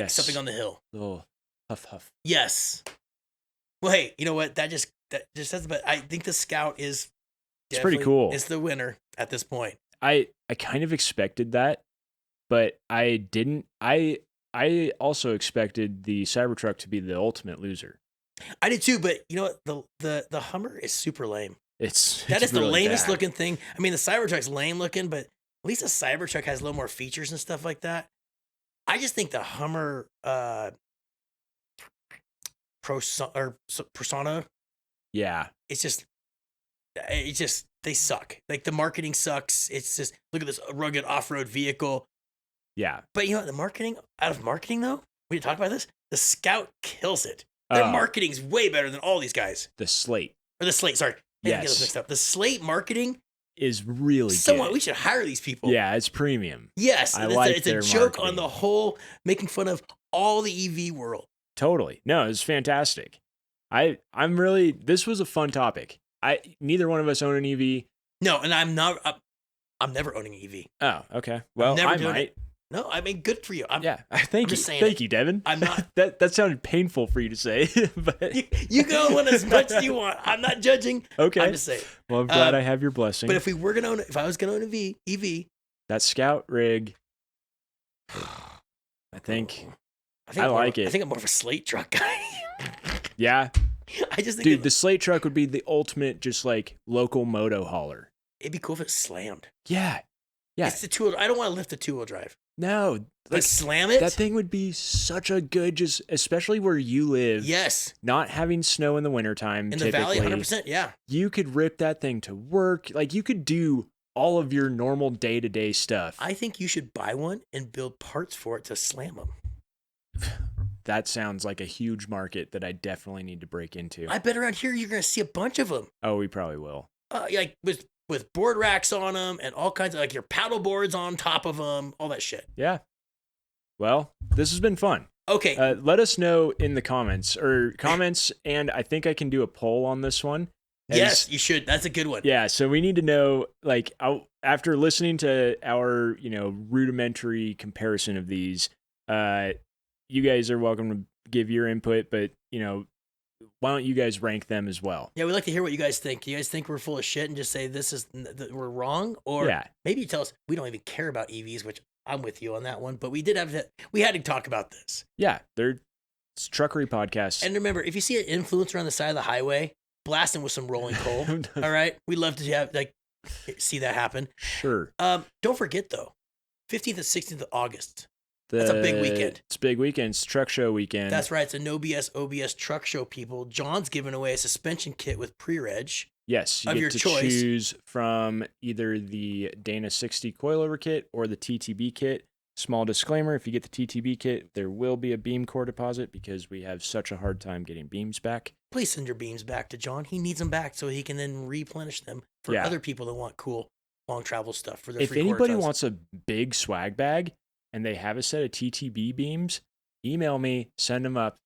something on the hill. Little huff. Yes. Well, hey, you know what? That just says, but I think the Scout is it's pretty cool. It's the winner at this point. I kind of expected that, but I didn't. I also expected the Cybertruck to be the ultimate loser. I did too, but you know what? The Hummer is super lame. That is really the lamest bad. looking thing. I mean, the Cybertruck's lame looking, but at least the Cybertruck has a little more features and stuff like that. I just think the Hummer Persona. Yeah. It's just they suck. The marketing sucks. It's just look at this rugged off-road vehicle. Yeah. But you know what? The marketing though, we talk about this. The Scout kills it. Their marketing's way better than all these guys. The Slate. Or the Slate, sorry. Yes. Get those mixed up. The Slate marketing is really somewhat. good. We should hire these people. Yeah, it's premium. Yes. It's a joke marketing. on the whole, making fun of all the EV world. Totally. No, it's fantastic. I'm really, this was a fun topic. Neither one of us own an EV. No, and I'm never owning an EV. Oh, okay. Well, I might. No, I mean, good for you. Thank you. Thank you, Devin. I'm not. that sounded painful for you to say, but you go on as much as you want. I'm not judging. Okay. I'm just saying. Well, I'm glad I have your blessing. But if I was going to own an EV, that Scout rig, I think I like it. I think I'm more of a Slate truck guy. Yeah. I just think the Slate truck would be the ultimate, just local moto hauler. It'd be cool if it slammed. Yeah. It's the two. I don't want to lift the 2-wheel drive. No, slam it. That thing would be such a good, especially where you live. Yes. Not having snow in the wintertime. In the valley, 100%. Yeah. You could rip that thing to work. You could do all of your normal day-to-day stuff. I think you should buy one and build parts for it to slam them. That sounds like a huge market that I definitely need to break into. I bet around here you're going to see a bunch of them. Oh, we probably will. With board racks on them and all kinds of your paddle boards on top of them, all that shit. Yeah. Well, this has been fun. Okay. Let us know in the comments, and I think I can do a poll on this one. Yes, you should. That's a good one. Yeah. So we need to know, after listening to our, rudimentary comparison of these, you guys are welcome to give your input, but, why don't you guys rank them as well? Yeah, we'd like to hear what you guys think. Do you guys think we're full of shit and just say we're wrong? Or Yeah. maybe you tell us we don't even care about EVs, which I'm with you on that one. But we had to talk about this. Yeah, it's Truckery podcast. And remember, if you see an influencer on the side of the highway, blast him with some rolling coal. All right, we'd love to have see that happen. Sure. Don't forget though, 15th and 16th of August. That's a big weekend. It's a big weekend. It's truck show weekend. That's right. It's a No BS OBS truck show, people. John's giving away a suspension kit with pre-reg. Yes, you of get your to choice. choose from either the Dana 60 coilover kit or the TTB kit. Small disclaimer, if you get the TTB kit, there will be a beam core deposit because we have such a hard time getting beams back. Please send your beams back to John. He needs them back so he can then replenish them for other people that want cool long travel stuff for their If anybody wants a big swag bag and they have a set of TTB beams, email me, send them up,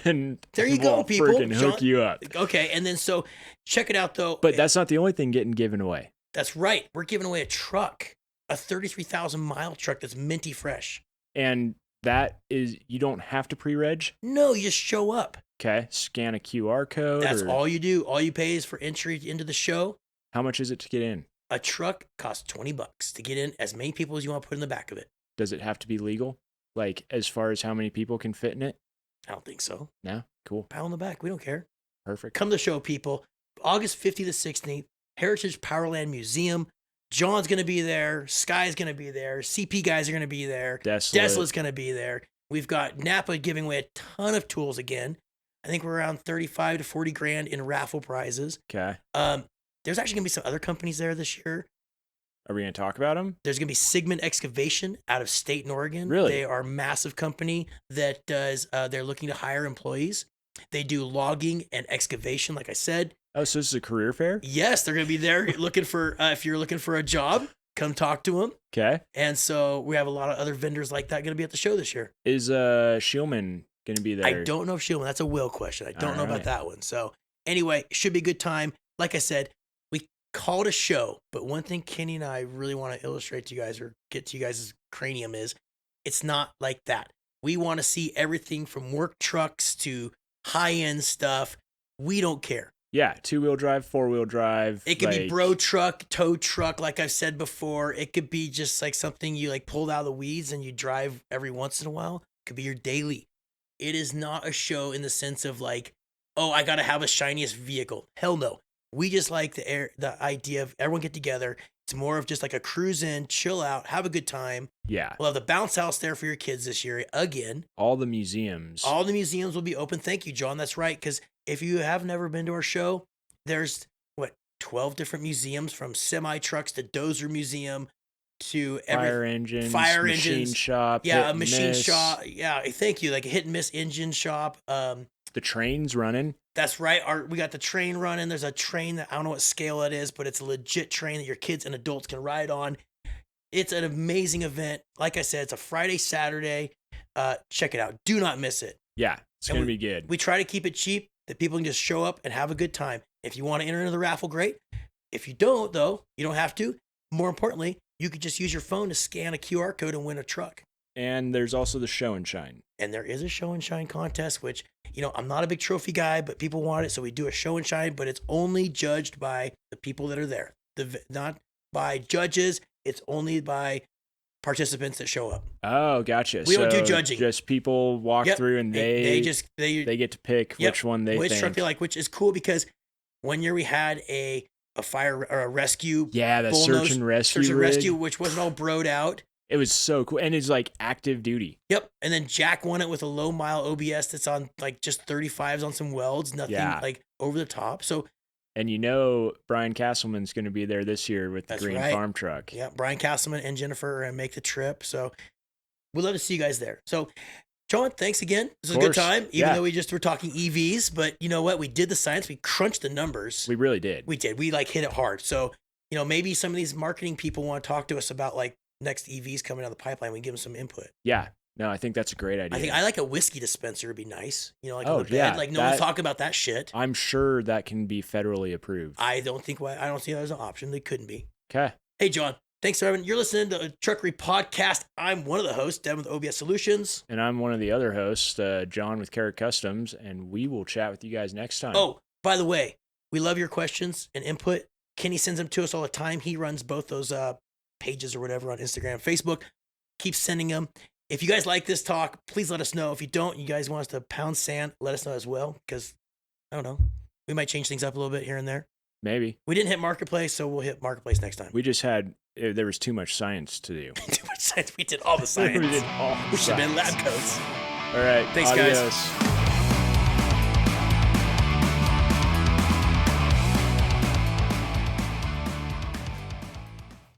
and there you go, people. Freaking hook you up. Okay, and then so check it out though. But that's not the only thing getting given away. That's right. We're giving away a truck, a 33,000 mile truck that's minty fresh. And that is, you don't have to pre-reg. No, you just show up. Okay, scan a QR code. That's all you do. All you pay is for entry into the show. How much is it to get in? A truck costs $20 to get in as many people as you want to put in the back of it. Does it have to be legal? Like, as far as how many people can fit in it? I don't think so. No? Cool. Pound in the back. We don't care. Perfect. Come to the show, people. August 15th to 16th, Heritage Powerland Museum. John's going to be there. Sky's going to be there. CP guys are going to be there. Desla's going to be there. We've got Napa giving away a ton of tools again. I think we're around 35 to 40 grand in raffle prizes. Okay. There's actually going to be some other companies there this year. Are we going to talk about them? There's going to be Sigmund Excavation out of State in Oregon. Really? They are a massive company that does, they're looking to hire employees. They do logging and excavation, like I said. Oh, so this is a career fair? Yes, they're going to be there looking for, if you're looking for a job, come talk to them. Okay. And so we have a lot of other vendors like that going to be at the show this year. Is Shieldman going to be there? I don't know if Shieldman, that's a Will question. I don't know about that one. So anyway, it should be a good time. Like I said, we call it a show, but one thing Kenny and I really want to illustrate to you guys or get to you guys' cranium is it's not like that. We want to see everything from work trucks to high-end stuff. We don't care. Yeah, 2-wheel drive, 4-wheel drive. It could be bro truck, tow truck, like I've said before. It could be just like something you like pulled out of the weeds and you drive every once in a while. It could be your daily. It is not a show in the sense of like, oh, I got to have a shiniest vehicle. Hell no. We just like the idea of everyone get together. It's more of just like a cruise in, chill out, have a good time. Yeah. We'll have the bounce house there for your kids this year again. All the museums. All the museums will be open. Thank you, John. That's right. Because if you have never been to our show, there's 12 different museums from semi trucks to dozer museum to fire engines, machine shop. Yeah, a machine shop. Yeah, thank you. Like a hit and miss engine shop. The train's running. That's right. We got the train running. There's a train that I don't know what scale it is, but it's a legit train that your kids and adults can ride on. It's an amazing event. Like I said, it's a Friday, Saturday. Check it out. Do not miss it. Yeah, it's going to be good. We try to keep it cheap that people can just show up and have a good time. If you want to enter into the raffle, great. If you don't, though, you don't have to. More importantly, you could just use your phone to scan a QR code and win a truck. And there's also the show and shine. And there is a show and shine contest, which, I'm not a big trophy guy, but people want it. So we do a show and shine, but it's only judged by the people that are there. Not by judges. It's only by participants that show up. Oh, gotcha. We don't do judging. Just people walk through and they get to pick which one they think. Truck they like, which is cool because one year we had a fire or a rescue. Yeah, that search and rescue, which wasn't all broed out. It was so cool. And it's like active duty. Yep. And then Jack won it with a low mile OBS that's on like just 35s on some welds, nothing like over the top. So, and Brian Castleman's going to be there this year with the green farm truck. Yeah, Brian Castleman and Jennifer are going to make the trip. So we'd love to see you guys there. So, John, thanks again. This was a good time, even though we just were talking EVs. But you know what? We did the science. We crunched the numbers. We really did. We did. We hit it hard. So, maybe some of these marketing people want to talk to us about next EVs coming down the pipeline. We give them some input. Yeah. No, I think that's a great idea. I like a whiskey dispenser would be nice. On the bed. Yeah, no one talk about that shit. I'm sure that can be federally approved. I don't see that as an option. They couldn't be. Okay. Hey, John. Thanks, Evan. You're listening to the Truckery Podcast. I'm one of the hosts, Devin with OBS Solutions. And I'm one of the other hosts, John with Carrot Customs, and we will chat with you guys next time. Oh, by the way, we love your questions and input. Kenny sends them to us all the time. He runs both those pages or whatever on Instagram, Facebook. Keep sending them. If you guys like this talk, please let us know. If you don't, you guys want us to pound sand, let us know as well, because, I don't know, we might change things up a little bit here and there. Maybe. We didn't hit Marketplace, so we'll hit Marketplace next time. We just had, there was too much science to do. Too much science. We did all the science. We did all the We should have been science. lab coats. All right. Thanks, adios. guys.